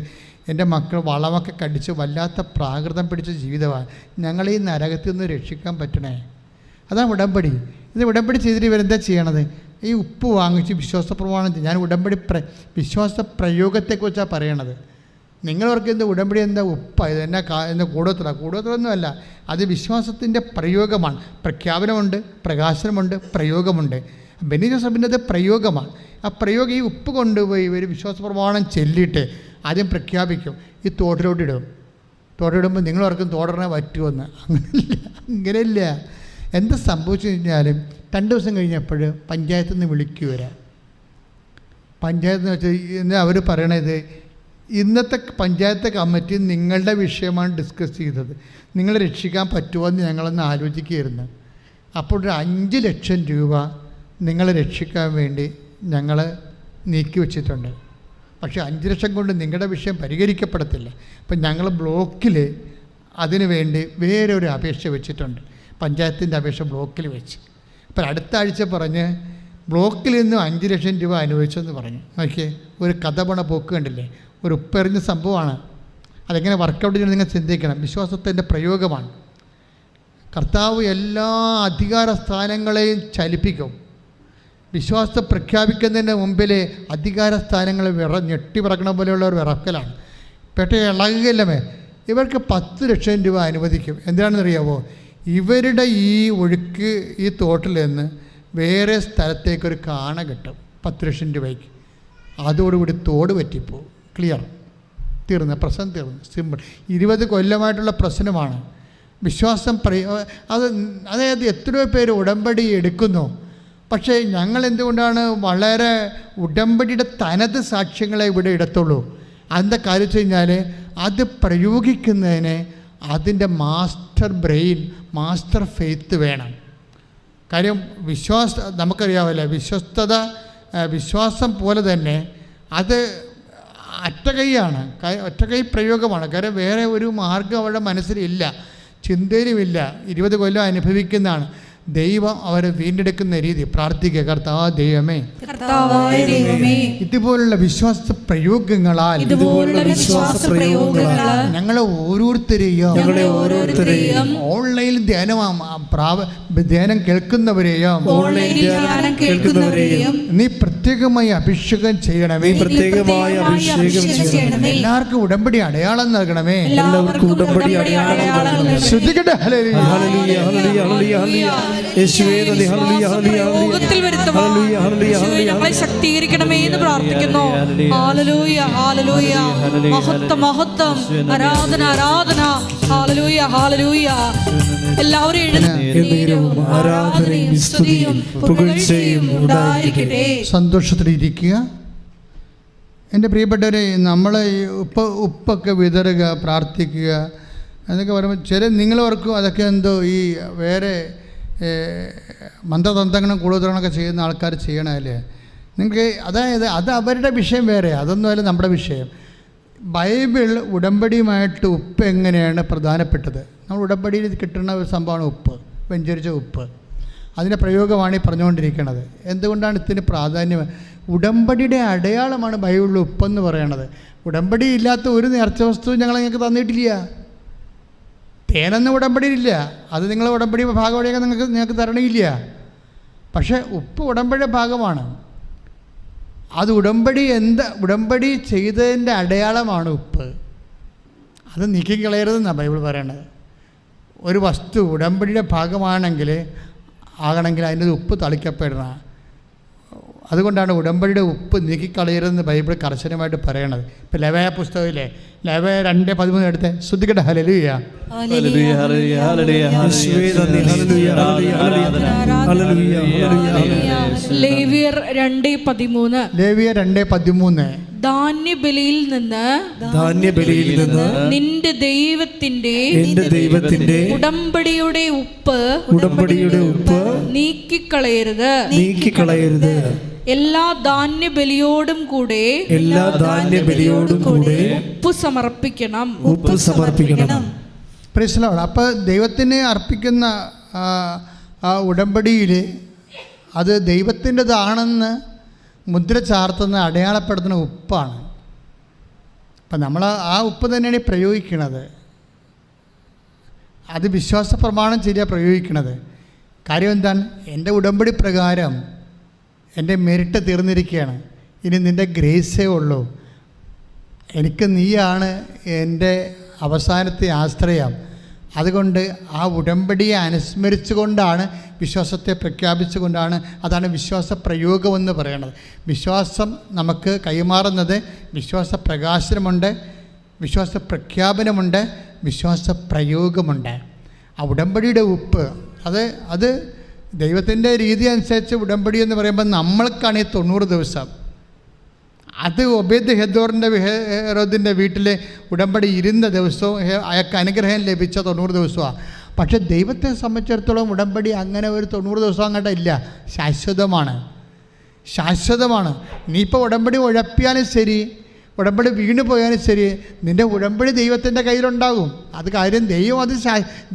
എൻ്റെ മക്കൾ വളമൊക്കെ കടിച്ച് വല്ലാത്ത പ്രാകൃതം പിടിച്ച ജീവിതമാണ്. ഞങ്ങളീ നരകത്തിൽ നിന്ന് രക്ഷിക്കാൻ പറ്റണേ. അതാണ് ഉടമ്പടി. ഇത് ഉടമ്പടി ചെയ്തിട്ട് ഇവരെന്താ ചെയ്യണത്? ഈ ഉപ്പ് വാങ്ങിച്ച് വിശ്വാസ പ്രമാണം. ഞാൻ ഉടമ്പടി വിശ്വാസ പ്രയോഗത്തെക്കുറിച്ചാണ് പറയണത്. നിങ്ങളവർക്ക് എന്താ ഉടമ്പടി എന്താ ഉപ്പാണ്, ഇത് എന്നാ കൂടത്തിലൊന്നുമല്ല. അത് വിശ്വാസത്തിൻ്റെ പ്രയോഗമാണ്. പ്രഖ്യാപനമുണ്ട്, പ്രകാശനമുണ്ട്, പ്രയോഗമുണ്ട്. ബെന്നി ജോസഫിൻ്റെ അത് പ്രയോഗമാണ്. ആ പ്രയോഗം ഈ ഉപ്പ് കൊണ്ടുപോയി ഒരു വിശ്വാസ പ്രമാണം ചെല്ലിയിട്ട് ആദ്യം പ്രഖ്യാപിക്കും, ഈ തോട്ടിലോട്ടിടും. തോട്ടിടുമ്പോൾ നിങ്ങളവർക്കും തോടറിനെ പറ്റുമെന്ന്. അങ്ങനെയില്ല. എന്താ സംഭവിച്ചു കഴിഞ്ഞാലും 2 ദിവസം കഴിഞ്ഞപ്പോൾ പഞ്ചായത്തിൽ നിന്ന് വിളിക്കുവരാ. പഞ്ചായത്ത് എന്ന് വെച്ചാൽ അവർ പറയണത്, ഇന്നത്തെ പഞ്ചായത്ത് കമ്മിറ്റി നിങ്ങളുടെ വിഷയമാണ് ഡിസ്കസ് ചെയ്തത്, നിങ്ങളെ രക്ഷിക്കാൻ പറ്റുമോ എന്ന് ഞങ്ങളൊന്ന് ആലോചിക്കുകയായിരുന്നു. അപ്പോൾ ഒരു 5 ലക്ഷം രൂപ നിങ്ങളെ രക്ഷിക്കാൻ വേണ്ടി ഞങ്ങൾ നീക്കി വച്ചിട്ടുണ്ട്. പക്ഷേ 5 ലക്ഷം കൊണ്ട് നിങ്ങളുടെ വിഷയം പരിഹരിക്കപ്പെടത്തില്ല. അപ്പം ഞങ്ങൾ ബ്ലോക്കിൽ അതിനു വേണ്ടി വേറെ ഒരു അപേക്ഷ വെച്ചിട്ടുണ്ട്. പഞ്ചായത്തിൻ്റെ അപേക്ഷ ബ്ലോക്കിൽ വെച്ച്. അപ്പോൾ അടുത്ത ആഴ്ച പറഞ്ഞ് ബ്ലോക്കിൽ നിന്നും 5 ലക്ഷം രൂപ അനുവദിച്ചെന്ന് പറഞ്ഞു. നോക്കിയേ, ഒരു കഥ പണ പോക്ക് കണ്ടില്ലേ? ഒരു ഉപ്പെറിഞ്ഞ സംഭവമാണ്. അതെങ്ങനെ വർക്കൗട്ട് ചെയ്യണം നിങ്ങൾ ചിന്തിക്കണം. വിശ്വാസത്തിൻ്റെ പ്രയോഗമാണ്. കർത്താവ് എല്ലാ അധികാര സ്ഥാനങ്ങളെയും ചലിപ്പിക്കും. വിശ്വാസത്തെ പ്രഖ്യാപിക്കുന്നതിന് മുമ്പിൽ അധികാര സ്ഥാനങ്ങൾ ഞെട്ടി പറക്കണ പോലെയുള്ള ഒരു വിറക്കലാണ്. പെട്ട ഇളകുകയല്ലേ. ഇവർക്ക് 10 ലക്ഷം രൂപ അനുവദിക്കും. എന്താണെന്നറിയാമോ? ഇവരുടെ ഈ ഒഴുക്ക് ഈ തോട്ടിൽ നിന്ന് വേറെ സ്ഥലത്തേക്കൊരു കാണ കിട്ടും 10 ലക്ഷം രൂപയ്ക്ക്. അതോടുകൂടി തോട് പറ്റിപ്പോവും. ക്ലിയർ, തീർന്ന്, പ്രശ്നം തീർന്നു. സിമ്പിൾ. 20 കൊല്ലമായിട്ടുള്ള പ്രശ്നമാണ്. വിശ്വാസം അതായത് എത്രയോ പേര് ഉടമ്പടി എടുക്കുന്നു. പക്ഷേ ഞങ്ങൾ എന്തുകൊണ്ടാണ് വളരെ ഉടമ്പടിയുടെ തനത് സാക്ഷ്യങ്ങളെ ഇവിടെ ഇടത്തുള്ളൂ? അതിൻ്റെ കാര്യം വെച്ച് കഴിഞ്ഞാൽ അത് പ്രയോഗിക്കുന്നതിന് അതിൻ്റെ മാസ്റ്റർ ബ്രെയിൻ, മാസ്റ്റർ ഫെയ്ത്ത് വേണം. കാര്യം നമുക്കറിയാമല്ലോ, വിശ്വാസം പോലെ തന്നെ അത് ഒറ്റകൈയാണ്, ഒറ്റകൈ പ്രയോഗമാണ്. കാര്യം വേറെ ഒരു മാർഗം അവരുടെ മനസ്സിലില്ല, ചിന്തയിലുമില്ല. 20 കൊല്ലം അനുഭവിക്കുന്നതാണ്. ദൈവം അവരെ വീണ്ടെടുക്കുന്ന രീതി. പ്രാർത്ഥിക്കുക, കർത്താവ് ദൈവമേ, ഇതുപോലുള്ള വിശ്വാസ പ്രയോഗങ്ങളാൽ ഞങ്ങളെ ഓരോരുത്തരെയും ഓൺലൈൻ ധ്യാനം ധ്യാനം കേൾക്കുന്നവരെയും ഓൺലൈനിൽ ധ്യാനം കേൾക്കുന്നവരെയും നീ പ്രത്യേകമായി അഭിഷേകം ചെയ്യണമേ. പ്രത്യേകമായ അഭിഷേകം ചെയ്യണമേ. എല്ലാവർക്കും ഉടമ്പടി അടയാളം നൽകണമേ. എല്ലാവർക്കും ഉടമ്പടി അടയാളം ശ്രദ്ധിക്കട്ടെ. ഹല്ലേലൂയ. ഹല്ലേലൂയ ഹല്ലേലൂയ ഹല്ലേലൂയ. യേശുവേ നന്ദി. ഹല്ലേലൂയ ഹല്ലേലൂയ ലോകത്തിൽ വരുത്തുവാൻ യേശുവേ ഞങ്ങളെ ശക്തീകരിക്കണമേ എന്ന് പ്രാർത്ഥിക്കുന്നു. Hallelujah hallelujah. മഹത്വം മഹത്വം. ആരാധന ആരാധന. Hallelujah hallelujah. എല്ലാവരും എഴുന്നേറ്റ് ആരാധനയും സ്തുതിയും പുകഴ്ചയും ഉണ്ടായിരിക്കട്ടെ. സന്തോഷത്തിലിരിക്കുക. എൻ്റെ പ്രിയപ്പെട്ടവരെ, നമ്മൾ ഉപ്പൊക്കെ വിതറുക, പ്രാർത്ഥിക്കുക എന്നൊക്കെ പറയുമ്പോൾ നിങ്ങൾ ഓർക്കും അതൊക്കെ എന്തോ ഈ വേറെ മന്ത്രതന്ത്രങ്ങളും കൂടുതലൊക്കെ ചെയ്യുന്ന ആൾക്കാർ ചെയ്യണമല്ലേ. നിങ്ങൾക്ക് അതായത് അത് അവരുടെ വിഷയം വേറെ, അതൊന്നുമല്ല നമ്മുടെ വിഷയം. ബൈബിൾ ഉടമ്പടിയുമായിട്ട് ഉപ്പ് എങ്ങനെയാണ് പ്രധാനപ്പെട്ടത്. നമ്മൾ ഉടമ്പടിയിൽ കിട്ടുന്ന ഒരു സംഭവമാണ് ഉപ്പ്, വെഞ്ചരിച്ച ഉപ്പ്. അതിൻ്റെ പ്രയോഗമാണ് ഈ പറഞ്ഞുകൊണ്ടിരിക്കുന്നത്. എന്തുകൊണ്ടാണ് ഇതിന് പ്രാധാന്യം? ഉടമ്പടിയുടെ അടയാളമാണ് ബൈബിളിൽ ഉപ്പെന്ന് പറയണത്. ഉടമ്പടി ഇല്ലാത്ത ഒരു നേർച്ച വസ്തുവും ഞങ്ങൾ നിങ്ങൾക്ക് തന്നിട്ടില്ല. തേനൊന്നും ഉടമ്പടിയിലില്ല. അത് നിങ്ങൾ ഉടമ്പടി ഭാഗമായിട്ട് നിങ്ങൾക്ക് തരണില്ല. പക്ഷേ ഉപ്പ് ഉടമ്പടിയുടെ ഭാഗമാണ്. അത് ഉടമ്പടി ചെയ്തതിൻ്റെ അടയാളമാണ് ഉപ്പ്. അത് നീക്കിക്കളയരുതെന്നാണ് ബൈബിൾ പറയണത്. ഒരു വസ്തു ഉടമ്പടിയുടെ ഭാഗമാണെങ്കിൽ അതിൻ്റെ ഉപ്പ് തളിക്കപ്പെടണം. അതുകൊണ്ടാണ് ഉടമ്പടിയുടെ ഉപ്പ് നീക്കിക്കളയരുതെന്ന് ബൈബിൾ കർശനമായിട്ട് പറയണത്. ഇപ്പം ലെവയ പുസ്തകമില്ലേ, ലെവയ 2:13 എടുത്ത് ശ്രദ്ധിക്കട്ടെ. ഹല്ലേലൂയ. ലേവ്യർ 2:13 ധാന്യബലിയിൽ നിന്ന് നിന്റെ ദൈവത്തിന്റെ ഉടമ്പടിയുടെ ഉപ്പ് നീക്കിക്കളയരുത്. എല്ലാ ധാന്യബലിയോടും കൂടെ ഉപ്പ് സമർപ്പിക്കണം. Praise the Lord. അപ്പോൾ ദൈവത്തിന് അർപ്പിക്കുന്ന ആ ഉടമ്പടിയിൽ അത് ദൈവത്തിൻ്റെതാണെന്ന് മുദ്ര ചാർത്തുന്ന അടയാളപ്പെടുത്തുന്ന ഉപ്പാണ്. അപ്പം നമ്മൾ ആ ഉപ്പ് തന്നെയാണ് പ്രയോഗിക്കുന്നത്. അത് വിശ്വാസ പ്രമാണം ശരിയാണ് പ്രയോഗിക്കുന്നത്. കാര്യം എന്താണ്? എൻ്റെ ഉടമ്പടി പ്രകാരം എൻ്റെ മെരിട്ട് തീർന്നിരിക്കുകയാണ്. ഇനി നിൻ്റെ ഗ്രേസേ ഉള്ളൂ. എനിക്ക് നീയാണ് എൻ്റെ അവസാനത്തെ ആശ്രയം. അതുകൊണ്ട് ആ ഉടമ്പടിയെ അനുസ്മരിച്ചുകൊണ്ടാണ്, വിശ്വാസത്തെ പ്രഖ്യാപിച്ചുകൊണ്ടാണ്, അതാണ് വിശ്വാസ പ്രയോഗമെന്ന് പറയുന്നത്. വിശ്വാസം നമുക്ക് കൈമാറുന്നത് വിശ്വാസ പ്രകാശനമുണ്ട്, വിശ്വാസ പ്രഖ്യാപനമുണ്ട്, വിശ്വാസ പ്രയോഗമുണ്ട്. ആ ഉടമ്പടിയുടെ ഉപ്പ് അത് ദൈവത്തിൻ്റെ രീതി അനുസരിച്ച് ഉടമ്പടി എന്ന് പറയുമ്പോൾ നമ്മൾക്കാണ് ഈ 90 ദിവസം. അത് ഒബേദ് ഹെരോദിൻ്റെ വീട്ടിൽ ഉടമ്പടി ഇരുന്ന ദിവസവും അയാൾക്ക് അനുഗ്രഹം ലഭിച്ച 90 ദിവസമാണ്. പക്ഷേ ദൈവത്തെ സംബന്ധിച്ചിടത്തോളം ഉടമ്പടി അങ്ങനെ ഒരു 90 ദിവസം അങ്ങോട്ട് ഇല്ല. ശാശ്വതമാണ്. നീ ഇപ്പോൾ ഉടമ്പടി ഉഴപ്പിയാലും ശരി, ഉടമ്പടി വീണ് പോയാലും ശരി, നിൻ്റെ ഉടമ്പടി ദൈവത്തിൻ്റെ കയ്യിലുണ്ടാകും. അത് കാര്യം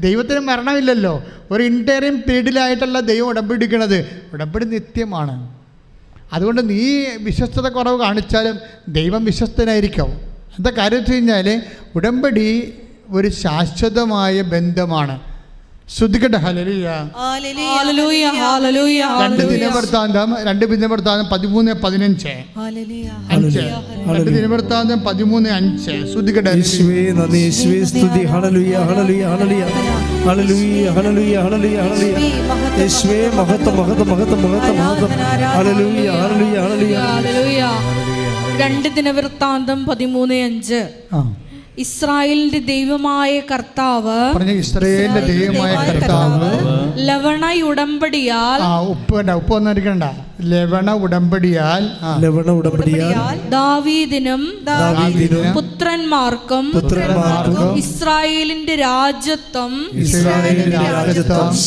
ദൈവത്തിന് മരണമില്ലല്ലോ. ഒരു ഇൻറ്റേറിയം പീരീഡിലായിട്ടല്ല ദൈവം ഉടമ്പടി എടുക്കുന്നത്. ഉടമ്പടി നിത്യമാണ്. അതുകൊണ്ട് നീ വിശ്വസ്തത കുറവ് കാണിച്ചാലും ദൈവം വിശ്വസ്തനായിരിക്കും. എന്താ കാര്യം വെച്ച് കഴിഞ്ഞാൽ ഉടമ്പടി ഒരു ശാശ്വതമായ ബന്ധമാണ്. ശ്രദ്ധിക്കട്ടെ. ഹല്ലേലൂയ. 2 ദിനവൃത്താന്തം 13:15. 2 ദിനവൃത്താന്തം 13:5. ശ്രദ്ധിക്കട്ടെ. രണ്ട് ദിനവൃത്താന്തം 13:5. ഇസ്രായേലിന്റെ ദൈവമായ കർത്താവ് ലവണ ഉടമ്പടിയാൽ ദാവീദിനും പുത്രന്മാർക്കും ഇസ്രായേലിന്റെ രാജ്യത്വം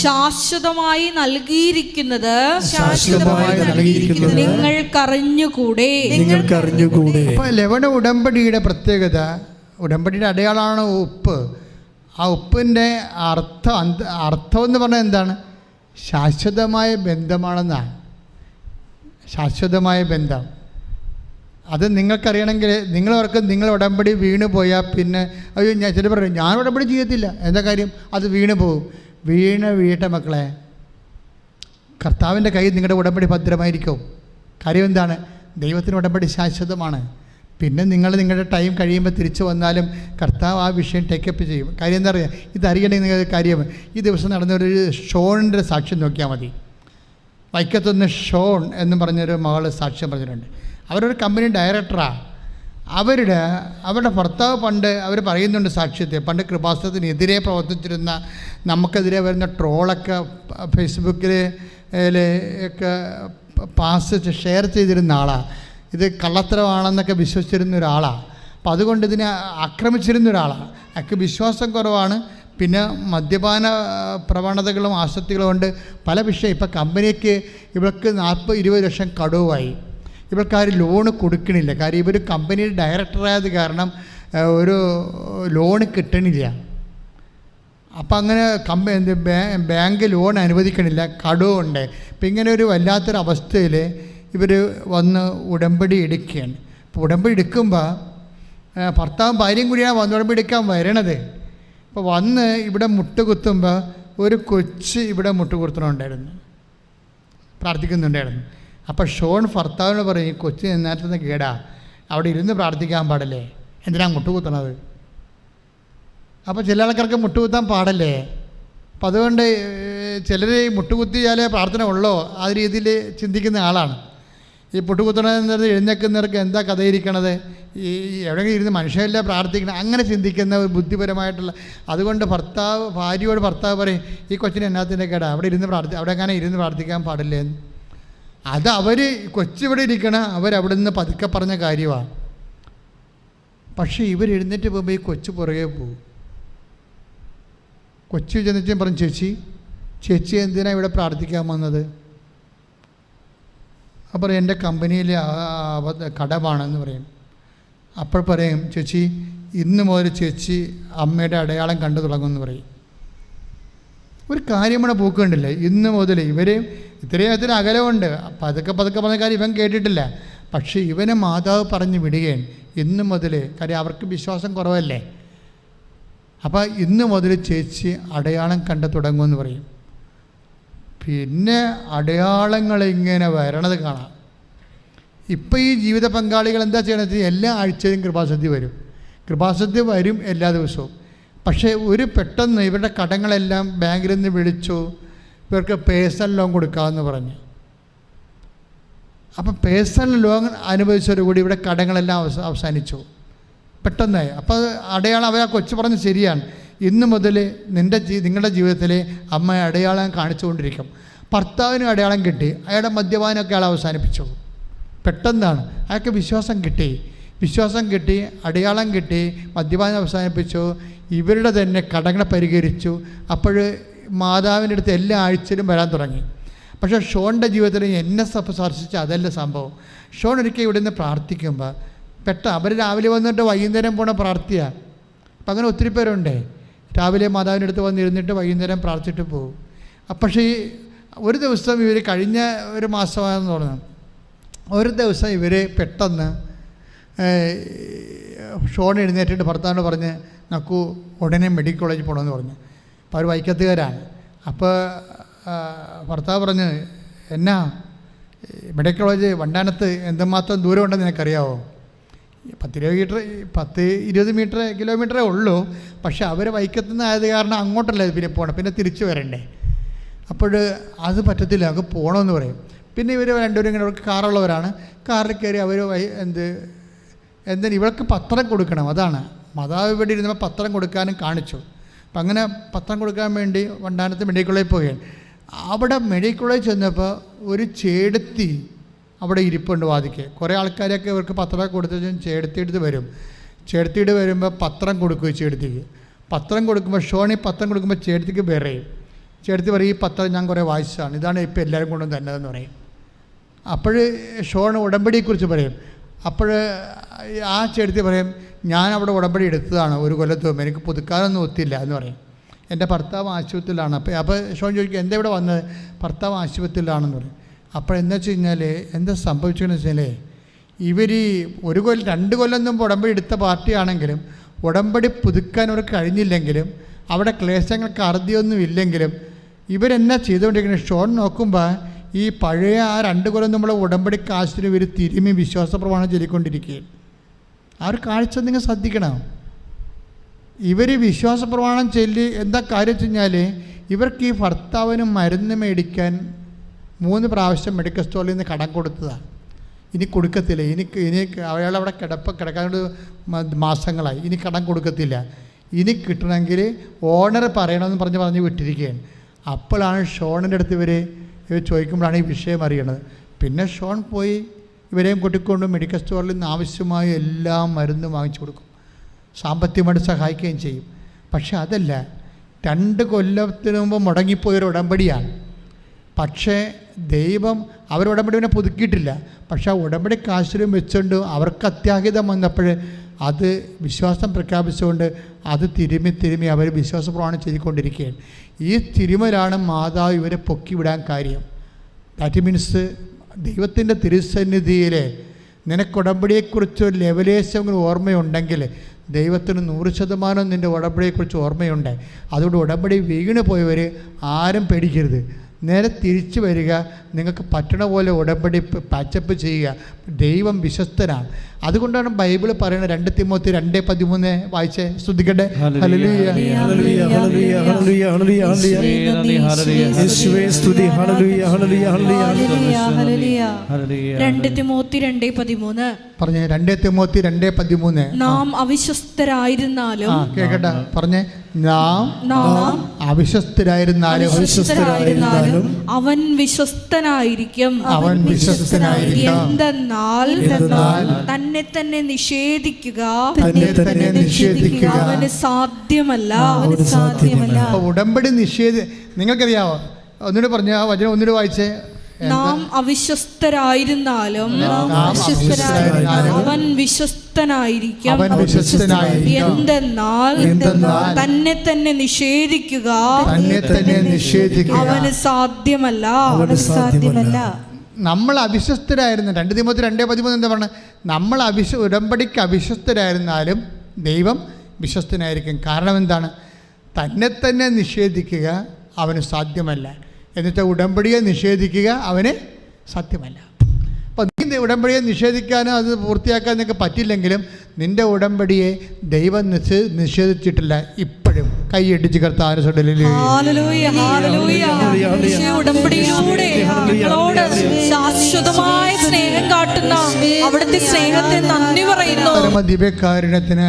ശാശ്വതമായി നൽകിയിരിക്കുന്നത് നിങ്ങൾക്കറിഞ്ഞുകൂടെ. ലവണ ഉടമ്പടിയുടെ പ്രത്യേകത, ഉടമ്പടിയുടെ അടയാളമാണ് ഉപ്പ്. ആ ഉപ്പിൻ്റെ അർത്ഥം എന്ന് പറഞ്ഞാൽ എന്താണ്? ശാശ്വതമായ ബന്ധമാണെന്നാണ്. ശാശ്വതമായ ബന്ധം അത് നിങ്ങൾക്കറിയണമെങ്കിൽ നിങ്ങൾ ഉടമ്പടി വീണ് പോയാൽ പിന്നെ അയ്യോ ചില പറയും ഞാൻ ഉടമ്പടി ചെയ്യത്തില്ല. എന്താ കാര്യം? അത് വീണ് പോകും. വീട്ട മക്കളെ കർത്താവിൻ്റെ കയ്യിൽ നിങ്ങളുടെ ഉടമ്പടി ഭദ്രമായിരിക്കും. കാര്യം എന്താണ്? ദൈവത്തിന് ഉടമ്പടി ശാശ്വതമാണ്. പിന്നെ നിങ്ങൾ നിങ്ങളുടെ ടൈം കഴിയുമ്പോൾ തിരിച്ചു വന്നാലും കർത്താവ് ആ വിഷയം ടേക്കപ്പ് ചെയ്യും. കാര്യം എന്താ പറയുക, ഇതറിയണമെങ്കിൽ നിങ്ങൾ കാര്യം ഈ ദിവസം നടന്നൊരു ഷോണിൻ്റെ സാക്ഷ്യം നോക്കിയാൽ മതി. വൈക്കത്തുനിന്ന് ഷോൺ എന്ന് പറഞ്ഞൊരു മകൾ സാക്ഷ്യം പറഞ്ഞിട്ടുണ്ട്. അവരൊരു കമ്പനി ഡയറക്ടറാണ്. അവരുടെ ഭർത്താവ് പണ്ട് അവർ പറയുന്നുണ്ട് സാക്ഷ്യത്തെ, പണ്ട് കൃപാസനത്തിനെതിരെ പ്രവർത്തിച്ചിരുന്ന, നമുക്കെതിരെ വരുന്ന ട്രോളൊക്കെ ഫേസ്ബുക്കിൽ ഒക്കെ ഷെയർ ചെയ്തിരുന്ന ആളാണ്. ഇത് കള്ളത്തരമാണെന്നൊക്കെ വിശ്വസിച്ചിരുന്ന ഒരാളാണ്. അപ്പം അതുകൊണ്ട് ഇതിനെ ആക്രമിച്ചിരുന്ന ഒരാളാണ്. അയാൾക്ക് വിശ്വാസം കുറവാണ്. പിന്നെ മദ്യപാന പ്രവണതകളും ആസക്തികളും കൊണ്ട് പല വിഷയം. ഇപ്പം കമ്പനിക്ക് ഇവർക്ക് 40-20 ലക്ഷം കടവുമായി. ഇവർക്കാരും ലോണ് കൊടുക്കണില്ല. കാര്യം ഇവർ കമ്പനിയുടെ ഡയറക്ടറായത് കാരണം ഒരു ലോണ് കിട്ടണില്ല. അപ്പം അങ്ങനെ ബാങ്ക് ലോൺ അനുവദിക്കണില്ല, കടവുണ്ട്. ഇപ്പം ഇങ്ങനെ ഒരു വല്ലാത്തൊരു അവസ്ഥയിൽ ഇവർ വന്ന് ഉടമ്പടി എടുക്കുകയാണ്. ഇപ്പോൾ ഉടമ്പടി എടുക്കുമ്പോൾ ഭർത്താവും ഭാര്യയും കൂടിയാണ് വന്ന് ഉടമ്പടി എടുക്കാൻ വരണത്. അപ്പോൾ വന്ന് ഇവിടെ മുട്ടുകുത്തുമ്പോൾ ഒരു കൊച്ച് ഇവിടെ മുട്ടുകുത്തുന്നുണ്ടായിരുന്നു, പ്രാർത്ഥിക്കുന്നുണ്ടായിരുന്നു. അപ്പോൾ ഷോൺ ഭർത്താവിനോട് പറയും, ഈ കൊച്ച് നേരത്തെ കേടാ, അവിടെ ഇരുന്ന് പ്രാർത്ഥിക്കാൻ പാടില്ലേ, എന്തിനാണ് മുട്ടുകുത്തണത്? അപ്പോൾ ചില ആൾക്കാർക്ക് മുട്ടുകുത്താൻ പാടല്ലേ. അപ്പം അതുകൊണ്ട് ചിലർ മുട്ടുകുത്തിയാലേ പ്രാർത്ഥന ഉള്ളോ ആ രീതിയിൽ ചിന്തിക്കുന്ന ആളാണ്. ഈ മുട്ടുകുത്തണമെന്നത് എഴുന്നേക്കുന്നവർക്ക് എന്താ കഥയിരിക്കണത്, ഈ എവിടെയെങ്കിലും ഇരുന്ന് മനുഷ്യരല്ലേ പ്രാർത്ഥിക്കണം, അങ്ങനെ ചിന്തിക്കുന്ന ഒരു ബുദ്ധിപരമായിട്ടുള്ള. അതുകൊണ്ട് ഭാര്യയോട് ഭർത്താവ് പറയും, ഈ കൊച്ചിന് എന്നാത്തിൻ്റെ കേടാ, അവിടെ അങ്ങനെ ഇരുന്ന് പ്രാർത്ഥിക്കാൻ പാടില്ലേ. അത് കൊച്ചിവിടെ ഇരിക്കണം, അവരവിടെ പതുക്കെ പറഞ്ഞ കാര്യമാണ്. പക്ഷേ എഴുന്നേറ്റ് പോകുമ്പോൾ ഈ കൊച്ചു പുറകെ പോകും. കൊച്ചു ചെന്നിട്ടും പറഞ്ഞു, ചേച്ചി എന്തിനാണ് ഇവിടെ പ്രാർത്ഥിക്കാൻ വന്നത്? അപ്പോൾ എൻ്റെ കമ്പനിയിൽ കടമാണെന്ന് പറയും. അപ്പോൾ പറയും, ചേച്ചി ഇന്ന് മുതൽ ചേച്ചി അമ്മയുടെ അടയാളം കണ്ടു തുടങ്ങുമെന്ന് പറയും. ഒരു കാര്യമാണ് പോക്കുണ്ടില്ല. ഇന്ന് മുതൽ ഇത്രയും അകലമുണ്ട്. പതുക്കെ പറഞ്ഞ കാര്യം ഇവൻ കേട്ടിട്ടില്ല. പക്ഷേ ഇവനെ മാതാവ് പറഞ്ഞ് വിടുകയാണ് ഇന്ന് മുതൽ. കാര്യം അവർക്ക് വിശ്വാസം കുറവല്ലേ. അപ്പോൾ ഇന്ന് മുതൽ ചേച്ചി അടയാളം കണ്ടു തുടങ്ങുമെന്ന് പറയും. പിന്നെ അടയാളങ്ങളിങ്ങനെ വരണത് കാണാം. ഇപ്പം ഈ ജീവിത പങ്കാളികൾ എന്താ ചെയ്യണത്? എല്ലാ ആഴ്ചയും കൃപാസദ്യ വരും എല്ലാ ദിവസവും. പക്ഷേ പെട്ടെന്ന് ഇവരുടെ കടങ്ങളെല്ലാം ബാങ്കിൽ നിന്ന് വിളിച്ചു, ഇവർക്ക് പേഴ്സണൽ ലോൺ കൊടുക്കാമെന്ന് പറഞ്ഞു. അപ്പം പേഴ്സണൽ ലോൺ അനുവദിച്ചതോടുകൂടി ഇവിടെ കടങ്ങളെല്ലാം അവസാനിച്ചു പെട്ടെന്നായി. അപ്പോൾ അടയാളം അവർ ആ കൊച്ചു പറഞ്ഞ് ശരിയാണ്. ഇന്ന് മുതൽ നിങ്ങളുടെ ജീവിതത്തിൽ അമ്മ അടയാളം കാണിച്ചുകൊണ്ടിരിക്കും. ഭർത്താവിനും അടയാളം കിട്ടി, അയാളുടെ മദ്യപാനമൊക്കെ അയാൾ അവസാനിപ്പിച്ചു. പെട്ടെന്നാണ് അയാൾക്ക് വിശ്വാസം കിട്ടി, അടയാളം കിട്ടി, മദ്യപാനം അവസാനിപ്പിച്ചു, ഇവരുടെ തന്നെ കടങ്ങളെ പരിഹരിച്ചു. അപ്പോൾ മാതാവിൻ്റെ അടുത്ത് എല്ലാ ആഴ്ചയിലും വരാൻ തുടങ്ങി. പക്ഷേ ഷോണിൻ്റെ ജീവിതത്തിൽ എന്നെ സ്പർശിച്ച അതല്ല സംഭവം. ഷോൺ ഒരിക്കൽ ഇവിടെ നിന്ന് പ്രാർത്ഥിക്കുമ്പോൾ അവർ രാവിലെ വന്നിട്ട് വൈകുന്നേരം പോണ പ്രാർത്ഥിയാണ്. അപ്പം അങ്ങനെ ഒത്തിരി പേരുണ്ട്. രാവിലെ മാതാവിൻ്റെ അടുത്ത് വന്നിരുന്നിട്ട് വൈകുന്നേരം പ്രാർത്ഥിച്ചിട്ട് പോകും. പക്ഷേ ഒരു ദിവസം കഴിഞ്ഞ ഒരു മാസമാണെന്ന് തോന്നുന്നു, ഒരു ദിവസം പെട്ടെന്ന് ഷോൺ എഴുന്നേറ്റിട്ട് ഭർത്താവിനോട് പറഞ്ഞ് നമുക്ക് ഉടനെ മെഡിക്കൽ കോളേജിൽ പോകണമെന്ന് പറഞ്ഞു. അപ്പോൾ അവർ വൈക്കത്തുകാരാണ്. അപ്പോൾ ഭർത്താവ് പറഞ്ഞ്, എന്നാ മെഡിക്കൽ കോളേജ് വണ്ടാനത്ത് എന്തുമാത്രം ദൂരം ഉണ്ടെന്ന് നിനക്കറിയാവോ? 10-20 കിലോമീറ്ററേ ഉള്ളൂ. പക്ഷേ അവർ വൈക്കത്തുനിന്ന് ആയത് കാരണം അങ്ങോട്ടല്ലേ പിന്നെ പോകണം, പിന്നെ തിരിച്ചു വരണ്ടേ. അപ്പോൾ അത് പറ്റത്തില്ല, നമുക്ക് പോകണമെന്ന് പറയും. പിന്നെ ഇവർ രണ്ടുപേരും ഇങ്ങനെ, അവർക്ക് കാറുള്ളവരാണ്. കാറിൽ കയറി അവർ എന്തിന് ഇവൾക്ക് പത്രം കൊടുക്കണം. അതാണ് മാതാവ് ഇവിടെ ഇരുന്നപ്പോൾ പത്രം കൊടുക്കാനും കാണിച്ചു. അപ്പം അങ്ങനെ പത്രം കൊടുക്കാൻ വേണ്ടി വണ്ടാനത്ത് മെഡിക്കൽ കോളേജിൽ പോവുകയാണ്. അവിടെ മെഡിക്കൽ കോളേജ് ചെന്നപ്പോൾ ഒരു ചേടത്തി അവിടെ ഇരിപ്പുണ്ട് വാദിക്ക്. കുറേ ആൾക്കാരൊക്കെ ഇവർക്ക് പത്രം കൊടുത്ത് ചേടത്തിയെടുത്ത് വരുമ്പോൾ പത്രം കൊടുക്കുക ചേടത്തിക്ക്. പത്രം കൊടുക്കുമ്പോൾ ഷോണി പത്രം കൊടുക്കുമ്പോൾ ചേടത്തിക്ക് വിറയും. ചേടത്തി പറയും, ഈ പത്രം ഞാൻ കുറേ വായിച്ചതാണ്, ഇതാണ് ഇപ്പോൾ എല്ലാവരും കൊണ്ടും തന്നതെന്ന് പറയും. അപ്പോൾ ഷോൺ ഉടമ്പടിയെക്കുറിച്ച് പറയും. അപ്പോൾ ആ ചേടത്തി പറയും, ഞാൻ അവിടെ ഉടമ്പടി എടുത്തതാണ് 1 കൊല്ലത്ത് മുമ്പ്, എനിക്ക് പുതുക്കാനൊന്നും ഒത്തില്ല എന്ന് പറയും. എൻ്റെ ഭർത്താവ് ആശുപത്രിയിലാണ്. അപ്പോൾ ഷോൺ ചോദിക്കും, എന്താ ഇവിടെ വന്നത്? ഭർത്താവ് ആശുപത്രിയിലാണെന്ന് പറയും. അപ്പോൾ എന്താ വെച്ച് കഴിഞ്ഞാൽ എന്താ സംഭവിച്ചതെന്ന് വെച്ചാൽ ഇവർ 1 കൊല്ലം 2 കൊല്ലം മുമ്പ് ഉടമ്പടി എടുത്ത പാർട്ടിയാണെങ്കിലും ഉടമ്പടി പുതുക്കാൻ അവർക്ക് കഴിഞ്ഞില്ലെങ്കിലും അവിടെ ക്ലേശങ്ങൾക്ക് അറുതിയൊന്നും ഇല്ലെങ്കിലും ഇവരെന്നാ ചെയ്തുകൊണ്ടിരിക്കുന്നത്? ഷോൺ നോക്കുമ്പോൾ ഈ പഴയ ആ 2 കൊല്ലം നമ്മൾ ഉടമ്പടി കാശിന് ഇവർ തിരുമ്മി വിശ്വാസ പ്രമാണം ചൊല്ലിക്കൊണ്ടിരിക്കുകയാണ്. ആ ഒരു കാഴ്ച നിങ്ങൾ ശ്രദ്ധിക്കണം. ഇവർ വിശ്വാസ പ്രമാണം ചൊല്ലി എന്താ കാര്യം വെച്ച് കഴിഞ്ഞാൽ ഇവർക്ക് ഈ ഭർത്താവിന് മരുന്ന് മേടിക്കാൻ 3 പ്രാവശ്യം മെഡിക്കൽ സ്റ്റോറിൽ നിന്ന് കടം കൊടുത്തതാണ്. ഇനി കൊടുക്കത്തില്ല, ഇനി അയാളവിടെ കിടക്കാൻ മാസങ്ങളായി, ഇനി കടം കൊടുക്കത്തില്ല, ഇനി കിട്ടണമെങ്കിൽ ഓണർ പറയണമെന്ന് പറഞ്ഞ് വിട്ടിരിക്കുകയാണ്. അപ്പോഴാണ് ഷോണിൻ്റെ അടുത്ത് ഇവർ ചോദിക്കുമ്പോഴാണ് ഈ വിഷയം അറിയണത്. പിന്നെ ഷോൺ പോയി ഇവരെയും കൂട്ടിക്കൊണ്ട് മെഡിക്കൽ സ്റ്റോറിൽ നിന്ന് ആവശ്യമായ എല്ലാ മരുന്നും വാങ്ങിച്ചു കൊടുക്കും, സാമ്പത്തികമായിട്ട് സഹായിക്കുകയും ചെയ്യും. പക്ഷെ അതല്ല, 2 കൊല്ലത്തിന് മുമ്പ് മുടങ്ങിപ്പോയൊരു ഉടമ്പടിയാണ്. പക്ഷേ ദൈവം അവർ ഉടമ്പടിനെ പുതുക്കിയിട്ടില്ല. പക്ഷെ ആ ഉടമ്പടി കാശിലും വെച്ചുകൊണ്ട് അവർക്ക് അത്യാഹിതം വന്നപ്പോൾ അത് വിശ്വാസം പ്രഖ്യാപിച്ചുകൊണ്ട് അത് തിരുമ്മി അവർ വിശ്വാസ പ്രമാണം ചെയ്തുകൊണ്ടിരിക്കുകയാണ്. ഈ തിരുമലാണ് മാതാവ് ഇവരെ പൊക്കിവിടാൻ കാര്യം. ദാറ്റ് മീൻസ് ദൈവത്തിൻ്റെ തിരുസന്നിധിയിൽ നിനക്ക് ഉടമ്പടിയെക്കുറിച്ചൊരു ലെവലേശം ഓർമ്മയുണ്ടെങ്കിൽ ദൈവത്തിന് 100% നിൻ്റെ ഉടമ്പടിയെക്കുറിച്ച് ഓർമ്മയുണ്ട്. അതുകൊണ്ട് ഉടമ്പടി വീണ് പോയവർ ആരും പേടിക്കരുത്, നേരെ തിരിച്ചു വരിക, നിങ്ങൾക്ക് പറ്റണ പോലെ ഉടമ്പടി പാച്ചപ്പ് ചെയ്യുക. ദൈവം വിശ്വസ്തനാണ്. അതുകൊണ്ടാണ് ബൈബിൾ പറയുന്നത് 2 തിമോത്തി 2:13 വായിച്ചേ, ശ്രദ്ധിക്കട്ടെ. ഹല്ലേലൂയ, ഹല്ലേലൂയ, ഹല്ലേലൂയ, ഹല്ലേലൂയ, ഹല്ലേലൂയ, യേശുവേ സ്തുതി. ഹല്ലേലൂയ, ഹല്ലേലൂയ, ഹല്ലേലൂയ, 2 തിമോത്തി 2:13 പറഞ്ഞേ. 2 തിമോത്തി 2:13 നാം അവിശ്വസ്തരായിരുന്നാലും കേൾക്കട്ടെ, പറഞ്ഞേ. നാം അവിശ്വസ്തരായിരുന്നാലും അവൻ വിശ്വസ്തനായിരിക്കും. എന്തെന്നാൽ തന്നെ തന്നെ നിഷേധിക്കുക അവന് സാധ്യമല്ല. ഉടമ്പടി നിങ്ങൾക്കറിയാവോ? ഒന്നുകൂടി പറഞ്ഞ ആ വചനം ഒന്നുകൂടി വായിച്ചേ. നാം അവിശ്വസ്തരായിരുന്നാലും അവൻ വിശ്വസ്തനായിരിക്കും. എന്തെന്നാൽ തന്നെ തന്നെ നിഷേധിക്കുക അവന് സാധ്യമല്ല. നമ്മൾ അവിശ്വസ്തരായിരുന്നു. 2 തിമോത്തി 2:13 എന്താ പറഞ്ഞത്? നമ്മൾ ഉടമ്പടിക്ക് അവിശ്വസ്തരായിരുന്നാലും ദൈവം വിശ്വസ്തനായിരിക്കും. കാരണം എന്താണ്? തന്നെ തന്നെ നിഷേധിക്കുക അവന് സാധ്യമല്ല. എന്നുവെച്ചാൽ ഉടമ്പടിയെ നിഷേധിക്കുക അവന് സാധ്യമല്ല. അപ്പോൾ നീ ഉടമ്പടിയെ നിഷേധിക്കാനോ അത് പൂർത്തിയാക്കാൻ നിനക്ക് പറ്റില്ലെങ്കിലും നിൻ്റെ ഉടമ്പടിയെ ദൈവം നിഷേധിച്ചിട്ടില്ല. ഇപ്പോഴും കൈയടിച്ച് കർത്താവിനെ ഉടമ്പടിയിലൂടെ ഞങ്ങളോട് ശാശ്വതമായ സ്നേഹം കാട്ടുന്ന അവിടുത്തെ സ്നേഹത്തെ നന്ദി പറയുന്നു. ദിവ്യകാരുണ്യത്തിന്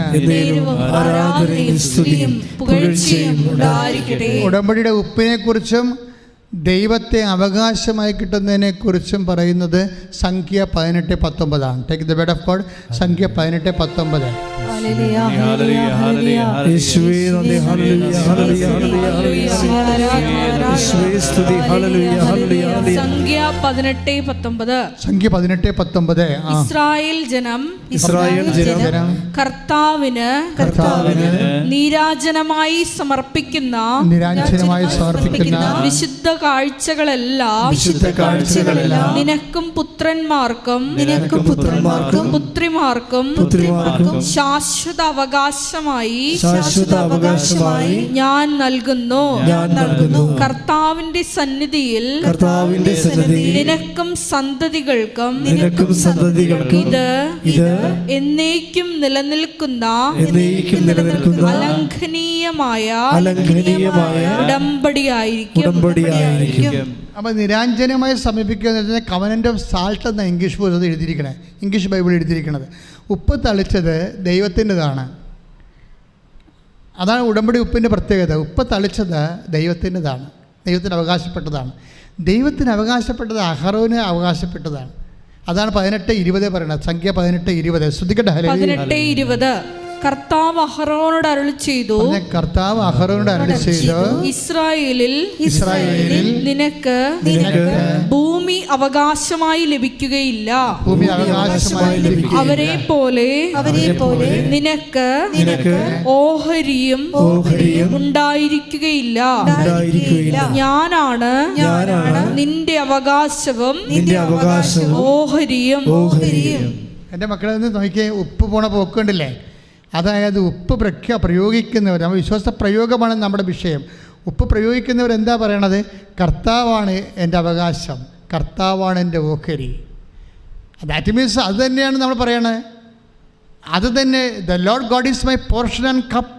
ഉടമ്പടിയുടെ ഉപ്പിനെ കുറിച്ചും ദൈവത്തെ അവകാശമായി കിട്ടുന്നതിനെക്കുറിച്ചും പറയുന്നത് സംഖ്യ 18:19. Take the word of God. സംഖ്യ 18:19. സംഖ്യ 18:19. ഇസ്രായേൽ ജനം കർത്താവിന് നീരാജനമായി സമർപ്പിക്കുന്ന വിശുദ്ധ കാഴ്ചകളെല്ലാം നിനക്കും പുത്രന്മാർക്കും പുത്രിമാർക്കും ശാശ്വത അവകാശമായി ഞാൻ നൽകുന്നു. കർത്താവിന്റെ സന്നിധിയിൽ നിനക്കും സന്തതികൾക്കും ഇത് എന്നേക്കും നിലനിൽക്കുന്ന അലംഘനീയമായ ഉടമ്പടിയായിരിക്കും. അപ്പോൾ നിരാഞ്ജനമായി സമീപിക്കുക എന്ന് വെച്ചാൽ കവനൻ്റ് ഓഫ് സാൾട്ട് എന്ന ഇംഗ്ലീഷ് പുസ്തകത്തിൽ എഴുതിയിരിക്കണേ, ഇംഗ്ലീഷ് ബൈബിൾ എഴുതിയിരിക്കുന്നത്. ഉപ്പ് തളിച്ചത് ദൈവത്തിൻ്റെതാണ്. അതാണ് ഉടമ്പടി ഉപ്പിൻ്റെ പ്രത്യേകത. ഉപ്പ് തളിച്ചത് ദൈവത്തിൻ്റെതാണ്, ദൈവത്തിന് അവകാശപ്പെട്ടതാണ്. ദൈവത്തിന് അവകാശപ്പെട്ടത് അഹറോന് അവകാശപ്പെട്ടതാണ്. അതാണ് 18:20 പറയുന്നത്. സംഖ്യ 18:20. ശ്രദ്ധിക്കട്ടെ. 18:20 കർത്താവ് അഹറോനോട് അരുളി ചെയ്തു. ഇസ്രായേലിൽ നിനക്ക് ഭൂമി അവകാശമായി ലഭിക്കുകയില്ല. അവരെ പോലെ നിനക്ക് ഓഹരിയും ഉണ്ടായിരിക്കുകയില്ല. ഞാനാണ് നിന്റെ അവകാശവും ഓഹരിയും. എൻ്റെ മക്കളെ ഒന്ന് നോക്കിയേ, ഉപ്പ് പോണ പോക്കുണ്ടല്ലേ? അതായത് ഉപ്പ് പ്രയോഗിക്കുന്നവർ, നമ്മൾ വിശ്വാസ പ്രയോഗമാണ് നമ്മുടെ വിഷയം. ഉപ്പ് പ്രയോഗിക്കുന്നവർ എന്താ പറയണത്? കർത്താവാണ് എൻ്റെ അവകാശം, കർത്താവാണ് എൻ്റെ ഓഹരി. ദാറ്റ് മീൻസ് അത് തന്നെയാണ് നമ്മൾ പറയണത്. അത് തന്നെ, the Lord God is my portion and cup.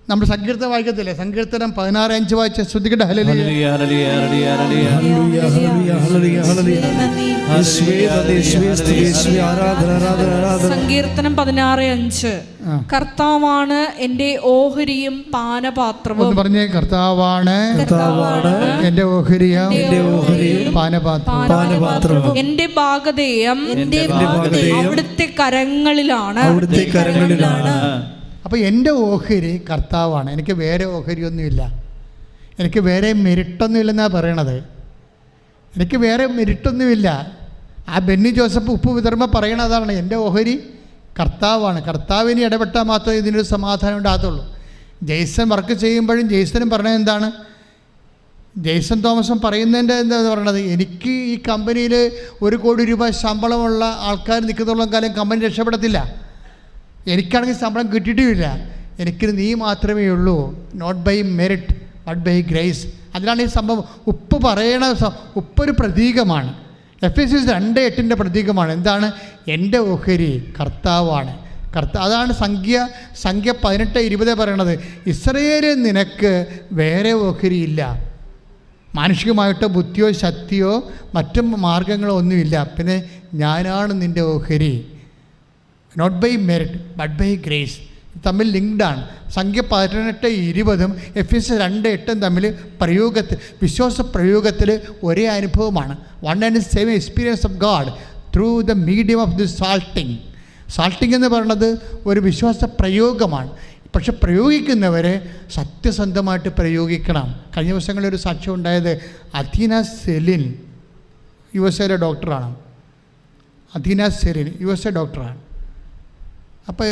നമ്മൾ സങ്കീർത്തനം വായിക്കത്തില്ലേ? സങ്കീർത്തനം 16:5 വായിച്ച ശ്രദ്ധിക്കട്ടെ. സങ്കീർത്തനം 16:5 കർത്താവാണ് എൻ്റെ ഓഹരിയും പാനപാത്രവും. ഒന്ന് പറഞ്ഞേ, കർത്താവാണ് എൻ്റെ ഓഹരിയും പാനപാത്രവും. എൻ്റെ ഭാഗധേയം അവിടുത്തെ കരങ്ങളിലാണ്. അപ്പോൾ എൻ്റെ ഓഹരി കർത്താവാണ്. എനിക്ക് വേറെ ഓഹരിയൊന്നുമില്ല, എനിക്ക് വേറെ മെരിട്ടൊന്നുമില്ലെന്നാണ് പറയണത്. എനിക്ക് വേറെ മെരിട്ടൊന്നുമില്ല. ആ ബെന്നി ജോസഫ് ഉപ്പ് വിതറുമ്പോൾ പറയണതാണ്, എൻ്റെ ഓഹരി കർത്താവാണ്. കർത്താവിന് ഇടപെട്ടാൽ മാത്രമേ ഇതിനൊരു സമാധാനം ഉണ്ടാകത്തുള്ളൂ. ജെയ്സൺ വർക്ക് ചെയ്യുമ്പോഴും ജെയ്സനും പറഞ്ഞത് എന്താണ്? ജെയ്സൺ തോമസും പറയുന്നതിൻ്റെ എന്താ പറയണത്? എനിക്ക് ഈ കമ്പനിയിൽ 1 കോടി രൂപ ശമ്പളമുള്ള ആൾക്കാർ നിൽക്കുന്നുള്ള കാലം കമ്പനി രക്ഷപ്പെടത്തില്ല. എനിക്കാണെങ്കിൽ ശമ്പളം കിട്ടിയിട്ടുമില്ല. എനിക്ക് നീ മാത്രമേ ഉള്ളൂ. Not by merit but by grace. അതിനാണ് ഈ സംഭവം. ഉപ്പ് പറയണ ഉപ്പൊരു പ്രതീകമാണ്. എഫെസ്യസ് 2:8 പ്രതീകമാണ്. എന്താണ്? എൻ്റെ ഓഹരി കർത്താവാണ്. അതാണ് സംഖ്യ 18:20 പറയണത്. ഇസ്രയേലിൽ നിനക്ക് വേറെ ഓഹരിയില്ല. മാനുഷികമായിട്ടോ ബുദ്ധിയോ ശക്തിയോ മറ്റു മാർഗങ്ങളോ ഒന്നുമില്ല. പിന്നെ ഞാനാണ് നിൻ്റെ ഓഹരി. Not by merit but by grace തമ്മിൽ ലിങ്ക്ഡാണ്. സംഖ്യ 18:20 എഫെസ്യസ് 2:8 തമ്മിൽ വിശ്വാസ പ്രയോഗത്തിൽ ഒരേ അനുഭവമാണ്. One and same experience of God through the medium of the salting. Salting എന്ന് പറയുന്നത് ഒരു വിശ്വാസ പ്രയോഗമാണ്. പക്ഷെ പ്രയോഗിക്കുന്നവരെ സത്യസന്ധമായിട്ട് പ്രയോഗിക്കണം. കഴിഞ്ഞ ദിവസങ്ങളിലൊരു സാക്ഷ്യം ഉണ്ടായത് അധീന സെലിൻ, USA ഡോക്ടറാണ്. അധീന സെലിൻ USA ഡോക്ടറാണ്. അപ്പോൾ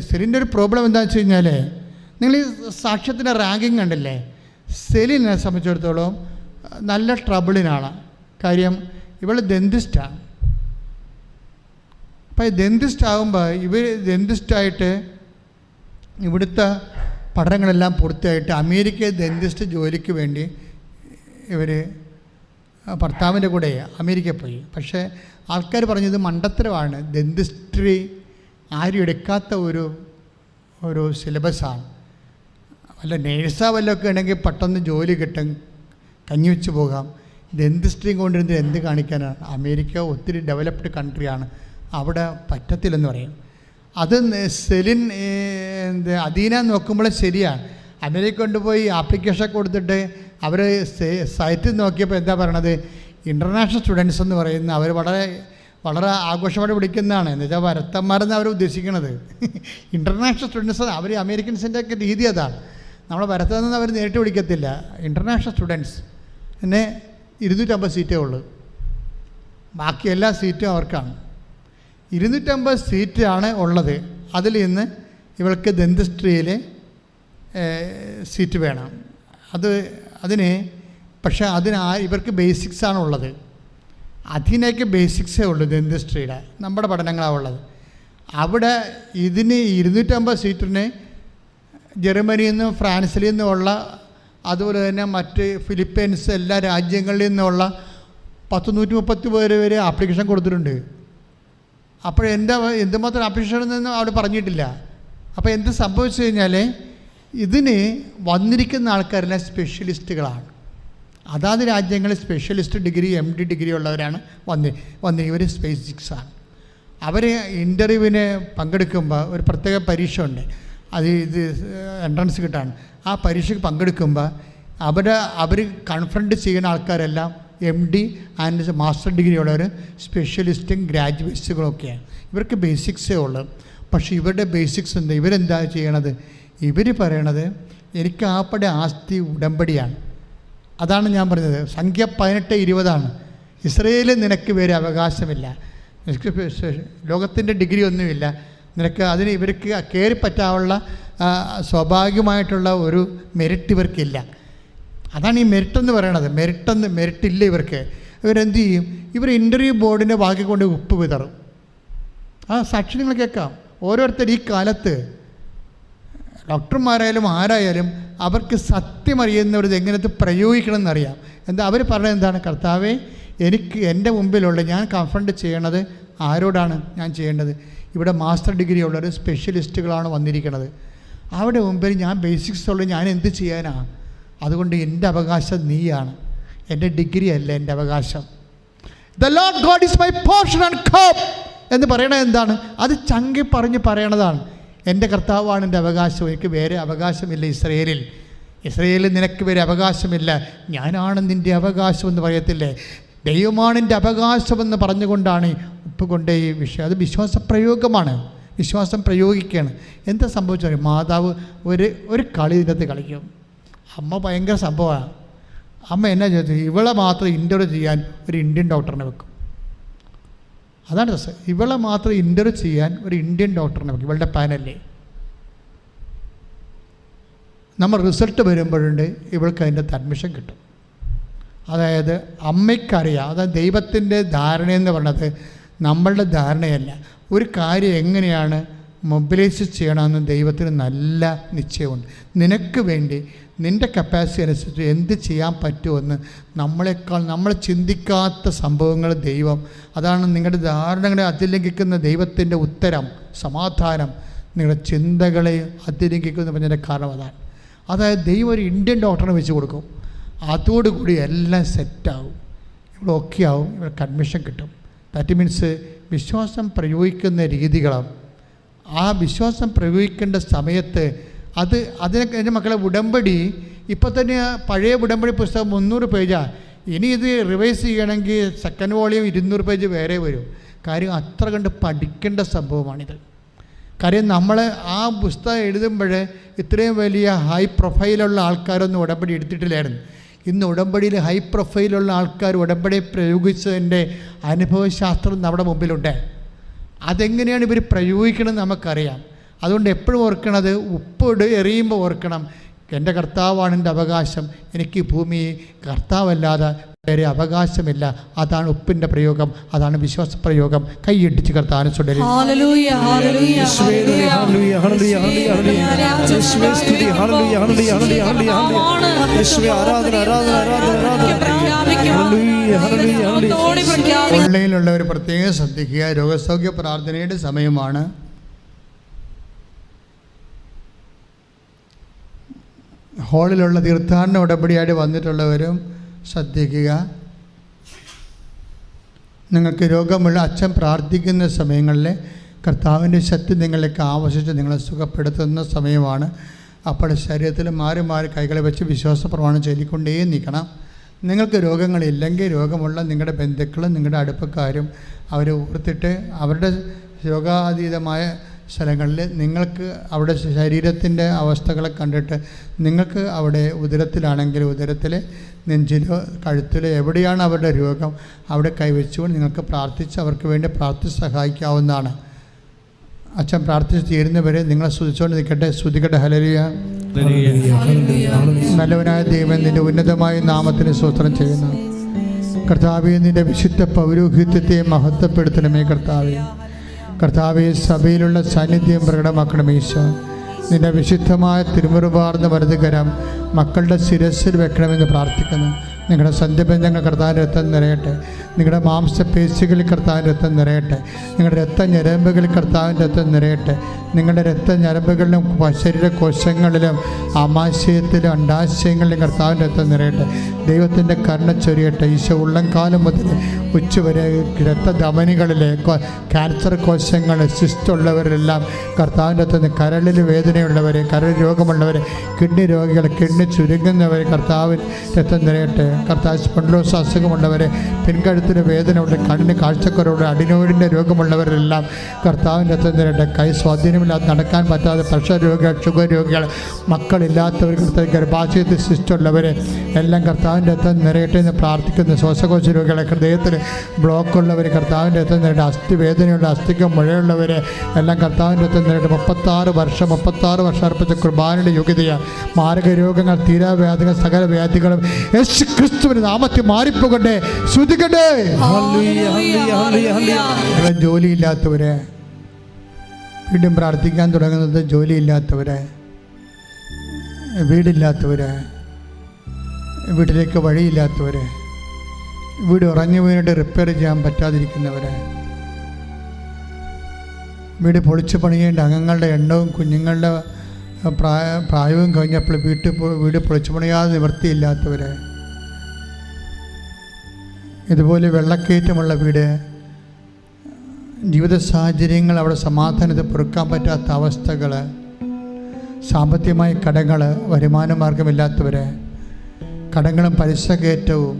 സെലിൻ്റെ ഒരു പ്രോബ്ലം എന്താണെന്ന് വെച്ച് കഴിഞ്ഞാൽ, നിങ്ങൾ ഈ സാക്ഷ്യത്തിൻ്റെ റാങ്കിങ് കണ്ടില്ലേ? സെലിനെ സംബന്ധിച്ചിടത്തോളം നല്ല ട്രബിളിനാണ്. കാര്യം ഇവൾ ദന്തിസ്റ്റാണ്. അപ്പോൾ ഈ ദന്തിസ്റ്റ് ആകുമ്പോൾ ഇവർ ദന്തിസ്റ്റായിട്ട് ഇവിടുത്തെ പഠനങ്ങളെല്ലാം പൂർത്തിയായിട്ട് അമേരിക്കയിൽ ദന്തിസ്റ്റ് ജോലിക്ക് വേണ്ടി ഇവർ ഭർത്താവിൻ്റെ കൂടെ അമേരിക്കയിൽ പോയി. പക്ഷേ ആൾക്കാർ പറഞ്ഞത് മണ്ടത്തരമാണ്. ദന്തിസ്ട്രി ആരും എടുക്കാത്ത ഒരു സിലബസാണ്. വല്ല നേഴ്സാ വല്ലതൊക്കെ ഉണ്ടെങ്കിൽ പെട്ടെന്ന് ജോലി കിട്ടും, കഞ്ഞി വെച്ച് പോകാം. ദന്തിസ്ട്രിയും കൊണ്ടിരുന്നത് എന്ത് കാണിക്കാനാണ്? അമേരിക്ക ഒത്തിരി ഡെവലപ്ഡ് കൺട്രിയാണ്, അവിടെ പറ്റത്തില്ലെന്ന് പറയും. അത് സെലിൻ അധീന നോക്കുമ്പോൾ ശരിയാണ്. അമേരിക്ക കൊണ്ടുപോയി ആപ്ലിക്കേഷൻ കൊടുത്തിട്ട് അവർ സൈറ്റിൽ നോക്കിയപ്പോൾ എന്താ പറയണത്? ഇൻ്റർനാഷണൽ സ്റ്റുഡൻസ് എന്ന് പറയുന്ന അവർ വളരെ ആഘോഷമായിട്ട് വിളിക്കുന്നതാണ്. എന്ന് വെച്ചാൽ വരത്തന്മാരെന്ന് അവർ ഉദ്ദേശിക്കുന്നത്. ഇൻ്റർനാഷണൽ സ്റ്റുഡൻസ് അവർ അമേരിക്കൻസിൻ്റെ ഒക്കെ രീതി അതാണ്. നമ്മളെ വരത്തതെന്ന് അവർ നേരിട്ട് വിളിക്കത്തില്ല. ഇൻ്റർനാഷണൽ സ്റ്റുഡൻസ് പിന്നെ 250 സീറ്റേ ഉള്ളൂ, ബാക്കി എല്ലാ സീറ്റും അവർക്കാണ്. 250 സീറ്റാണ് ഉള്ളത്. അതിൽ നിന്ന് ഇവൾക്ക് ദന്തിസ്ട്രിയിൽ സീറ്റ് വേണം. പക്ഷേ ഇവർക്ക് ബേസിക്സാണ് ഉള്ളത്. അതിനൊക്കെ ബേസിക്സേ ഉള്ളൂ ദന്തിസ്ട്രിയുടെ. നമ്മുടെ പഠനങ്ങളാണ് ഉള്ളത്. അവിടെ ഇതിന് 250 സീറ്റിന് ജർമ്മനിയിൽ നിന്നും ഫ്രാൻസിൽ നിന്നുമുള്ള, അതുപോലെ തന്നെ മറ്റ് ഫിലിപ്പൈൻസ് എല്ലാ രാജ്യങ്ങളിൽ നിന്നുള്ള 130 പേര് വരെ ആപ്ലിക്കേഷൻ കൊടുത്തിട്ടുണ്ട്. അപ്പോൾ എന്തുമാത്രം ആപ്ലിക്കേഷൻ എന്നൊന്നും അവിടെ പറഞ്ഞിട്ടില്ല. അപ്പോൾ എന്ത് സംഭവിച്ചു കഴിഞ്ഞാൽ ഇതിന് വന്നിരിക്കുന്ന ആൾക്കാരെല്ലാം സ്പെഷ്യലിസ്റ്റുകളാണ്. അതാത് രാജ്യങ്ങളിൽ സ്പെഷ്യലിസ്റ്റ് ഡിഗ്രി MD ഡിഗ്രി ഉള്ളവരാണ് വന്ന് ഇവർ ബേസിക്സാണ്. അവർ ഇൻ്റർവ്യൂവിന് പങ്കെടുക്കുമ്പോൾ ഒരു പ്രത്യേക പരീക്ഷ ഉണ്ട്. ഇത് എൻട്രൻസ് കിട്ടാണ്. ആ പരീക്ഷയ്ക്ക് പങ്കെടുക്കുമ്പോൾ അവർ കൺഫ്രണ്ട് ചെയ്യുന്ന ആൾക്കാരെല്ലാം MD ആൻഡ് മാസ്റ്റർ ഡിഗ്രി ഉള്ളവർ സ്പെഷ്യലിസ്റ്റും ഗ്രാജുവേറ്റ്സുകളൊക്കെയാണ്. ഇവർക്ക് ബേസിക്സേ ഉള്ളൂ. പക്ഷേ ഇവരുടെ ബേസിക്സ് ഇവരെന്താ ചെയ്യണത്? ഇവർ പറയണത് എനിക്ക് ആപ്പടെ ആസ്തി ഉടമ്പടിയാണ്. അതാണ് ഞാൻ പറഞ്ഞത്. സംഖ്യ 18:20 ഇസ്രയേലിൽ നിനക്ക് വേറെ അവകാശമില്ല, ലോകത്തിൻ്റെ ഡിഗ്രി ഒന്നുമില്ല നിനക്ക്. അതിന് ഇവർക്ക് കയറി പറ്റാനുള്ള സ്വാഭാവികമായിട്ടുള്ള ഒരു മെറിറ്റ് ഇവർക്കില്ല. അതാണ് ഈ മെറിറ്റെന്ന് പറയണത്. മെറിറ്റില്ല ഇവർക്ക്. ഇവരെന്ത് ചെയ്യും? ഇവർ ഇൻ്റർവ്യൂ ബോർഡിനെ വാങ്ങിക്കൊണ്ട് ഉപ്പ് വിതറും. ആ സാക്ഷി നിങ്ങൾ കേൾക്കാം. ഓരോരുത്തർ ഈ കാലത്ത് ഡോക്ടർമാരായാലും ആരായാലും അവർക്ക് സത്യം അറിയുന്നവർ എങ്ങനത്തെ പ്രയോഗിക്കണം എന്നറിയാം. അവർ പറയുന്നത് എന്താണ്? കർത്താവേ, എനിക്ക് എൻ്റെ മുമ്പിലുള്ള ഞാൻ കൺഫ്രണ്ട് ചെയ്യണത് ആരോടാണ് ഞാൻ ചെയ്യേണ്ടത്? ഇവിടെ മാസ്റ്റർ ഡിഗ്രി ഉള്ളവർ സ്പെഷ്യലിസ്റ്റുകളാണ് വന്നിരിക്കുന്നത്. അവിടെ മുമ്പിൽ ഞാൻ ബേസിക്സ് ഉള്ള ഞാൻ എന്ത് ചെയ്യാനാണ്? അതുകൊണ്ട് എൻ്റെ അവകാശം നീയാണ്, എൻ്റെ ഡിഗ്രി അല്ല എൻ്റെ അവകാശം. The Lord God is my portion and cup എന്ന് പറയണത് എന്താണ്? അത് ചങ്കി പറയണതാണ്. എൻ്റെ കർത്താവാണ് എൻ്റെ അവകാശം, എനിക്ക് വേറെ അവകാശമില്ല. ഇസ്രയേലിൽ നിനക്ക് വേറെ അവകാശമില്ല, ഞാനാണ് നിൻ്റെ അവകാശം എന്ന് പറയത്തില്ലേ? ദൈവമാണ് എൻ്റെ അവകാശമെന്ന് പറഞ്ഞുകൊണ്ടാണ് ഉപ്പുകൊണ്ടേ ഈ വിഷയം. അത് വിശ്വാസപ്രയോഗമാണ്, വിശ്വാസം പ്രയോഗിക്കുകയാണ്. എന്താ സംഭവിച്ചാൽ മാതാവ് ഒരു കളി ഇതിനകത്ത് കളിക്കും. അമ്മ ഭയങ്കര സംഭവമാണ്. അമ്മ എന്നാ ചോദിച്ചു, ഇവളെ മാത്രം ഇൻ്റർവ്യൂ ചെയ്യാൻ ഒരു ഇന്ത്യൻ ഡോക്ടറിനെ വെക്കും. അതാണ് രസം. ഇവളെ മാത്രം ഇൻ്റർവ്യൂ ചെയ്യാൻ ഒരു ഇന്ത്യൻ ഡോക്ടറിനെ വെക്കും, ഇവളുടെ പാനലിൽ. നമ്മൾ റിസൾട്ട് വരുമ്പോഴുണ്ട് ഇവൾക്ക് അതിൻ്റെ അഡ്മിഷൻ കിട്ടും. അതായത് അമ്മയ്ക്കറിയാം. അതായത് ദൈവത്തിൻ്റെ ധാരണയെന്ന് പറഞ്ഞത് നമ്മളുടെ ധാരണയല്ല. ഒരു കാര്യം എങ്ങനെയാണ് മൊബിലൈസ് ചെയ്യണമെന്ന് ദൈവത്തിന് നല്ല നിശ്ചയമുണ്ട്. നിനക്ക് വേണ്ടി നിൻ്റെ കപ്പാസിറ്റി അനുസരിച്ച് എന്ത് ചെയ്യാൻ പറ്റുമെന്ന് നമ്മൾ ചിന്തിക്കാത്ത സംഭവങ്ങൾ ദൈവം, അതാണ് നിങ്ങളുടെ ധാരണകളെ അതിലംഘിക്കുന്ന ദൈവത്തിൻ്റെ ഉത്തരം, സമാധാനം നിങ്ങളുടെ ചിന്തകളെ അതിലംഘിക്കുന്ന പറഞ്ഞതിൻ്റെ കാരണം അതാണ്. അതായത് ദൈവം ഒരു ഇന്ത്യൻ ഡോക്ടറിനെ വെച്ച് കൊടുക്കും, അതോടുകൂടി എല്ലാം സെറ്റാവും, ഇവിടെ ഓക്കെ ആവും, ഇവിടെ അഡ്മിഷൻ കിട്ടും. ദാറ്റ് മീൻസ് വിശ്വാസം പ്രയോഗിക്കുന്ന രീതികളും ആ വിശ്വാസം പ്രയോഗിക്കേണ്ട സമയത്ത് അതിനൊക്കെ എൻ്റെ മക്കളെ ഉടമ്പടി ഇപ്പോൾ തന്നെ പഴയ ഉടമ്പടി പുസ്തകം 300 പേജാണ്. ഇനി ഇത് റിവൈസ് ചെയ്യണമെങ്കിൽ സെക്കൻഡ് വോളിയം 200 പേജ് വേറെ വരും. കാര്യം അത്ര കണ്ട് പഠിക്കേണ്ട സംഭവമാണിത്. കാര്യം നമ്മൾ ആ പുസ്തകം എഴുതുമ്പോൾ ഇത്രയും വലിയ ഹൈ പ്രൊഫൈലുള്ള ആൾക്കാരൊന്നും ഉടമ്പടി എടുത്തിട്ടില്ലായിരുന്നു. ഇന്ന് ഉടമ്പടിയിൽ ഹൈ പ്രൊഫൈലുള്ള ആൾക്കാർ ഉടമ്പടി പ്രയോഗിച്ചതിൻ്റെ അനുഭവശാസ്ത്രം നമ്മുടെ മുമ്പിലുണ്ട്. അതെങ്ങനെയാണ് ഇവർ പ്രയോഗിക്കണമെന്ന് നമുക്കറിയാം. അതുകൊണ്ട് എപ്പോഴും ഓർക്കണത്, ഉപ്പ് എറിയുമ്പോൾ ഓർക്കണം, എൻ്റെ കർത്താവാണ് എൻ്റെ അവകാശം, എനിക്ക് ഈ ഭൂമി കർത്താവല്ലാതെ വേറെ അവകാശമില്ല. അതാണ് ഉപ്പിൻ്റെ പ്രയോഗം, അതാണ് വിശ്വാസ പ്രയോഗം. കൈയിടിച്ച് കർത്താവിനെ ചൊല്ലി ഓൺലൈനിലുള്ളവർ പ്രത്യേകം ശ്രദ്ധിക്കുക. രോഗസൗഖ്യ പ്രാർത്ഥനയുടെ സമയമാണ്. ഹാളിലുള്ള തീർത്ഥാടന ഉടമ്പടിയായിട്ട് വന്നിട്ടുള്ളവരും ശ്രദ്ധിക്കുക. നിങ്ങൾക്ക് രോഗമുള്ള അച്ഛൻ പ്രാർത്ഥിക്കുന്ന സമയങ്ങളിൽ കർത്താവിൻ്റെ ശക്തി നിങ്ങളിലേക്ക് ആവശ്യിച്ച് നിങ്ങളെ സുഖപ്പെടുത്തുന്ന സമയമാണ്. അപ്പോൾ ശരീരത്തിൽ മാറി മാറി കൈകളെ വെച്ച് വിശ്വാസ പ്രമാണം ചൊല്ലിക്കൊണ്ടേ നിൽക്കണം. നിങ്ങൾക്ക് രോഗങ്ങളില്ലെങ്കിൽ രോഗമുള്ള നിങ്ങളുടെ ബന്ധുക്കളും നിങ്ങളുടെ അടുപ്പക്കാരും അവരെ ഓർത്തിട്ട് അവരുടെ രോഗാതീതമായ സ്ഥലങ്ങളിൽ നിങ്ങൾക്ക് അവിടെ ശരീരത്തിൻ്റെ അവസ്ഥകളെ കണ്ടിട്ട് നിങ്ങൾക്ക് അവിടെ ഉദരത്തിലാണെങ്കിൽ ഉദരത്തിൽ, നെഞ്ചിലോ കഴുത്തിലോ എവിടെയാണ് അവരുടെ രോഗം അവിടെ കൈവച്ചുകൊണ്ട് നിങ്ങൾക്ക് പ്രാർത്ഥിച്ച് അവർക്ക് വേണ്ടി പ്രാർത്ഥിച്ച് സഹായിക്കാവുന്നതാണ്. അച്ഛൻ പ്രാർത്ഥിച്ച് തീരുന്നവരെ നിങ്ങളെ സ്തുതിച്ചുകൊണ്ട് നിൽക്കട്ടെ. സ്തുതിക്കട്ടെ. ഹല്ലേലൂയ. നല്ലവനായ ദൈവം നിൻ്റെ ഉന്നതമായ നാമത്തിന് സ്തോത്രം ചെയ്യുന്നു. കർത്താവേ, നിൻ്റെ വിശുദ്ധ പൗരോഹിത്യത്തെ മഹത്വപ്പെടുത്തണമേ. കർത്താവെ സഭയിലുള്ള സാന്നിധ്യം പ്രകടമാക്കണമേ ഈശോ. നിൻ്റെ വിശുദ്ധമായ തിരുമുറുപാർന്ന വലതുകരം മക്കളുടെ ശിരസ്സിൽ വെക്കണമെന്ന് പ്രാർത്ഥിക്കുന്നു. നിങ്ങളുടെ സന്ധ്യബന്ധങ്ങൾ കർത്താവിൻ്റെ രക്തം നിറയട്ടെ. നിങ്ങളുടെ മാംസപേശികളിൽ കർത്താവിൻ്റെ രക്തം നിറയട്ടെ. നിങ്ങളുടെ രക്തഞരമ്പുകളിൽ കർത്താവിൻ്റെ രക്തം നിറയട്ടെ. നിങ്ങളുടെ രക്തഞരമ്പുകളിലും ശരീരകോശങ്ങളിലും ആമാശയത്തിലും അണ്ടാശയങ്ങളിലും കർത്താവിൻ്റെ രക്തം നിറയട്ടെ. ദൈവത്തിൻ്റെ കരുണ ചൊരിയട്ടെ. ഈശോ ഉള്ളംകാലം മുതൽ ഉച്ചവരെ രക്തധമനികളിലെ ക്യാൻസർ കോശങ്ങൾ സിസ്റ്റുള്ളവരെല്ലാം കർത്താവിൻ്റെ രക്തം, കരളിൽ വേദനയുള്ളവരെ, കരൾ രോഗമുള്ളവരെ, കിഡ്നി രോഗികൾ, കിഡ്നി ചുരുങ്ങുന്നവരെ കർത്താവിൻ രക്തം നിറയട്ടെ. കർത്താവ് സ്പോണ്ടിലോസിസ് അസുഖമുള്ളവരെ, പിൻകഴുത്തിന് വേദനയുള്ള, കണ്ണിന് കാഴ്ചക്കുറവുള്ള, അഡിനോയിഡിൻ്റെ രോഗമുള്ളവരെല്ലാം കർത്താവിൻ്റെ രക്തം നിറയട്ടെ. കൈ സ്വാധീനമില്ലാതെ നടക്കാൻ പറ്റാതെ പ്രഷർ രോഗികൾ, ഷുഗർ രോഗികൾ, മക്കളില്ലാത്തവർ, ഗർഭാശയത്തിൽ സിസ്റ്റുള്ളവരെ എല്ലാം കർത്താവിൻ്റെ രക്തം നിറയട്ടെ എന്ന് പ്രാർത്ഥിക്കുന്നു. ശ്വാസകോശ രോഗികളെ, ഹൃദയത്തിൽ ബ്ലോക്കുള്ളവർ കർത്താവിൻ്റെ രക്തം നിറയട്ടെ. അസ്ഥി വേദനയുള്ള, അസ്ഥിക്ക് മുഴയുള്ളവരെ എല്ലാം കർത്താവിൻ്റെ രക്തം നിറയട്ടെ. 36 വർഷം അർപ്പിച്ച കുർബാനയുടെ യോഗ്യതയാണ്. മാരക രോഗങ്ങൾ, തീരാവ്യാധികൾ, സകല വ്യാധികളും യേശു ക്രിസ്തുവിന്റെ നാമത്തിൽ മാറിപ്പോകട്ടെ. ശ്രുതിക്കട്ടെ. ജോലിയില്ലാത്തവരെ വീണ്ടും പ്രാർത്ഥിക്കാൻ തുടങ്ങുന്നത്, ജോലിയില്ലാത്തവരെ, വീടില്ലാത്തവരെ, വീട്ടിലേക്ക് വഴിയില്ലാത്തവരെ, വീട് ഉറഞ്ഞു വീണിട്ട് റിപ്പയർ ചെയ്യാൻ പറ്റാതിരിക്കുന്നവരെ, വീട് പൊളിച്ചു പണിയേണ്ട അംഗങ്ങളുടെ എണ്ണവും കുഞ്ഞുങ്ങളുടെ പ്രായവും കഴിഞ്ഞപ്പോൾ വീട് പൊളിച്ചു പണിയാതെ നിവൃത്തിയില്ലാത്തവരെ, ഇതുപോലെ വെള്ളക്കയറ്റമുള്ള വീട്, ജീവിത സാഹചര്യങ്ങൾ അവിടെ സമാധാനത്തെ പൊറുക്കാൻ പറ്റാത്ത അവസ്ഥകൾ, സാമ്പത്തികമായ കടങ്ങൾ, വരുമാന മാർഗമില്ലാത്തവരെ, കടങ്ങളും പലിശ കയറ്റവും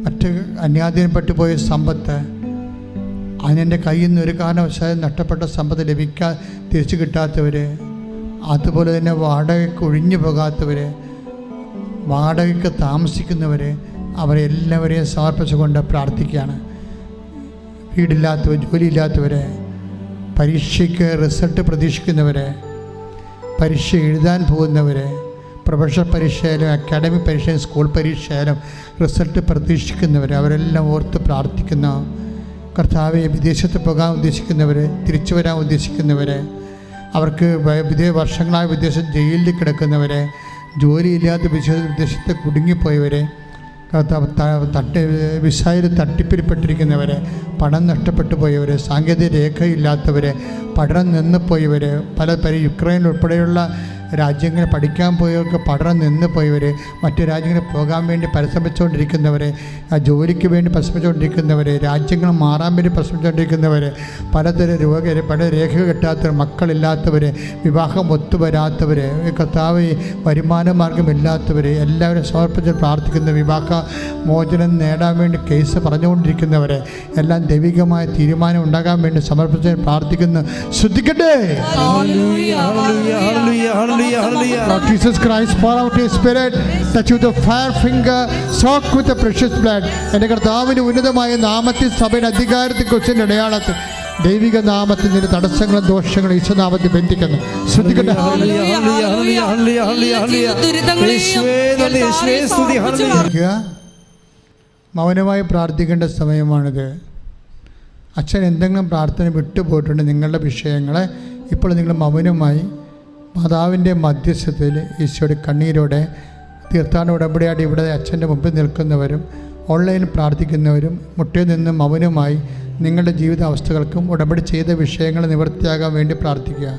മറ്റ് അന്യാധീനപ്പെട്ടു പോയ സമ്പത്ത്, അതിനെൻ്റെ കയ്യിൽ നിന്ന് ഒരു കാരണവശാലും നഷ്ടപ്പെട്ട സമ്പത്ത് തിരിച്ചു കിട്ടാത്തവർ, അതുപോലെ തന്നെ വാടകയ്ക്ക് ഒഴിഞ്ഞു പോകാത്തവർ, വാടകയ്ക്ക് താമസിക്കുന്നവർ, അവരെല്ലാവരെയും സമർപ്പിച്ചുകൊണ്ട് പ്രാർത്ഥിക്കുകയാണ്. വീടില്ലാത്തവർ, ജോലിയില്ലാത്തവരെ, പരീക്ഷയ്ക്ക് റിസൾട്ട് പ്രതീക്ഷിക്കുന്നവരെ, പരീക്ഷ എഴുതാൻ പോകുന്നവരെ, പ്രൊഫഷണൽ പരീക്ഷയായാലും അക്കാഡമിക് പരീക്ഷയായാലും സ്കൂൾ പരീക്ഷയായാലും റിസൾട്ട് പ്രതീക്ഷിക്കുന്നവർ, അവരെല്ലാം ഓർത്ത് പ്രാർത്ഥിക്കുന്ന കർത്താവെ, വിദേശത്ത് പോകാൻ ഉദ്ദേശിക്കുന്നവർ, തിരിച്ചു വരാൻ ഉദ്ദേശിക്കുന്നവർ, അവർക്ക് വർഷങ്ങളായി വിദേശം ജയിലിൽ കിടക്കുന്നവരെ, ജോലിയില്ലാത്ത വിദേശത്ത് കുടുങ്ങിപ്പോയവരെ, വിസയിൽ തട്ടിപ്പിരിപ്പെട്ടിരിക്കുന്നവരെ, പണം നഷ്ടപ്പെട്ടു പോയവർ, സാങ്കേതിക രേഖയില്ലാത്തവരെ, പഠനം നിന്ന് പോയവർ, യുക്രൈൻ ഉൾപ്പെടെയുള്ള രാജ്യങ്ങൾ പഠിക്കാൻ പോയവർക്ക് പഠനം നിന്ന് പോയവർ, മറ്റു രാജ്യങ്ങളിൽ പോകാൻ വേണ്ടി പരിശ്രമിച്ചുകൊണ്ടിരിക്കുന്നവർ, ജോലിക്ക് വേണ്ടി പരിശ്രമിച്ചുകൊണ്ടിരിക്കുന്നവർ, രാജ്യങ്ങൾ മാറാൻ വേണ്ടി പരിശ്രമിച്ചുകൊണ്ടിരിക്കുന്നവർ, പല രേഖ കിട്ടാത്തവർ, മക്കളില്ലാത്തവർ, വിവാഹം ഒത്തുവരാത്തവർ, കർത്താവ് വരുമാന മാർഗമില്ലാത്തവർ, എല്ലാവരും സമർപ്പിച്ച് പ്രാർത്ഥിക്കുന്ന, വിവാഹ മോചനം നേടാൻ വേണ്ടി കേസ് പറഞ്ഞുകൊണ്ടിരിക്കുന്നവർ, എല്ലാം ദൈവികമായ തീരുമാനം ഉണ്ടാകാൻ വേണ്ടി സമർപ്പിച്ച് പ്രാർത്ഥിക്കുന്നു. ശ്രദ്ധിക്കട്ടെ. Lord Jesus Christ, pour out His Spirit, touch with the fire finger, soak with the precious blood. എൻ്റെ കർത്താവിൻ്റെ ഉന്നതമായ നാമത്തിൽ സഭയുടെ അധികാരത്തെ കുറിച്ച് അടയാളത്തിൽ ദൈവിക നാമത്തിൽ നിന്റെ തടസ്സങ്ങളും ദോഷങ്ങളും ഈശോനാമത്തിൽ ബന്ധിക്കുന്നു. ശ്രദ്ധിക്കട്ടെ. മൗനമായി പ്രാർത്ഥിക്കേണ്ട സമയമാണിത്. അച്ഛൻ എന്തെങ്കിലും പ്രാർത്ഥന വിട്ടുപോയിട്ടുണ്ട് നിങ്ങളുടെ വിഷയങ്ങളെ, ഇപ്പോൾ നിങ്ങൾ മൗനമായി മാതാവിൻ്റെ മധ്യസ്ഥതയിൽ ഈശോയുടെ കണ്ണീരോടെ തീർത്ഥാടന ഉടമ്പടിയായിട്ട് ഇവിടെ അച്ഛൻ്റെ മുമ്പിൽ നിൽക്കുന്നവരും ഓൺലൈനിൽ പ്രാർത്ഥിക്കുന്നവരും മുട്ടയിൽ നിന്ന് മൗനമായി നിങ്ങളുടെ ജീവിതാവസ്ഥകൾക്കും ഉടമ്പടി ചെയ്ത വിഷയങ്ങൾ നിവൃത്തിയാകാൻ വേണ്ടി പ്രാർത്ഥിക്കുക.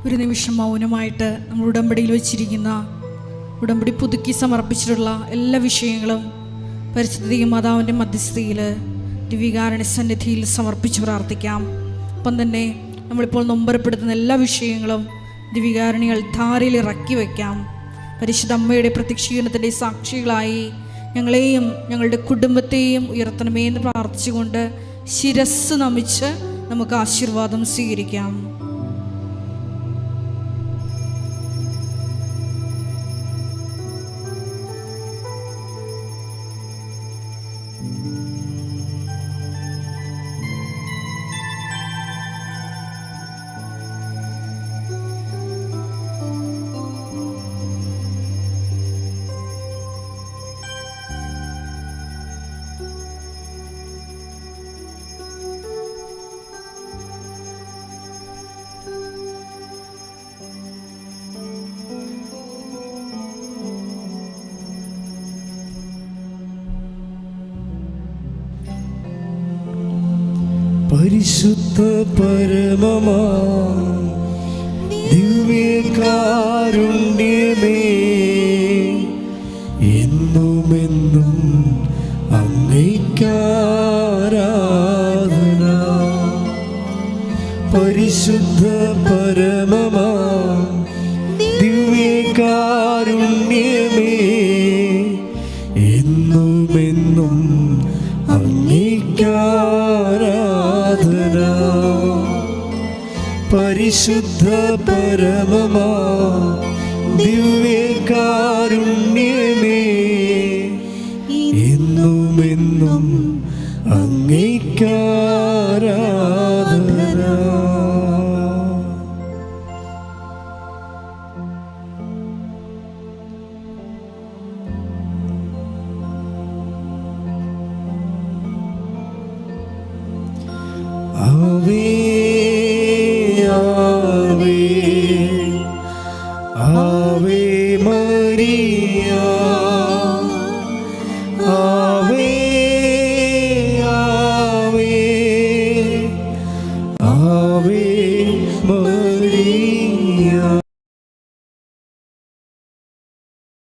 ഒരു നിമിഷം മൗനമായിട്ട് നമ്മൾ ഉടമ്പടിയിൽ വെച്ചിരിക്കുന്ന, ഉടമ്പടി പുതുക്കി സമർപ്പിച്ചിട്ടുള്ള എല്ലാ വിഷയങ്ങളും പരിശുദ്ധ മാതാവിൻ്റെ മധ്യസ്ഥയിൽ ദിവ്യകാരുണ്യ സന്നിധിയിൽ സമർപ്പിച്ച് പ്രാർത്ഥിക്കാം. ഒപ്പം തന്നെ നമ്മളിപ്പോൾ നൊമ്പരപ്പെടുത്തുന്ന എല്ലാ വിഷയങ്ങളും ദിവ്യകാരുണ്യ അൾത്താരയിൽ ഇറക്കി വയ്ക്കാം. പരിശുദ്ധ അമ്മയുടെ പ്രത്യക്ഷീകരണത്തിൻ്റെ സാക്ഷികളായി ഞങ്ങളെയും ഞങ്ങളുടെ കുടുംബത്തെയും ഉയർത്തണമേ എന്ന് പ്രാർത്ഥിച്ചുകൊണ്ട് ശിരസ്സ് നമിച്ച് നമുക്ക് ആശീർവാദം സ്വീകരിക്കാം. പരിശുദ്ധ പരമമാ ദിവ്യകാരുണ്യമേ, എന്നുമെന്നും അങ്ങേയ്ക്കാരാധന. പരിശുദ്ധ പരമമാ ദിവ്യകാരുണ്യമേ, എന്നുമെന്നും അങ്ങേയ്ക്കാരാധന. പരിശുദ്ധ പരമമാ ദിവ്യകാരുണ്യമേ, എന്നുമെന്നും അങ്ങേയ്ക്കാരാധന. ആവേ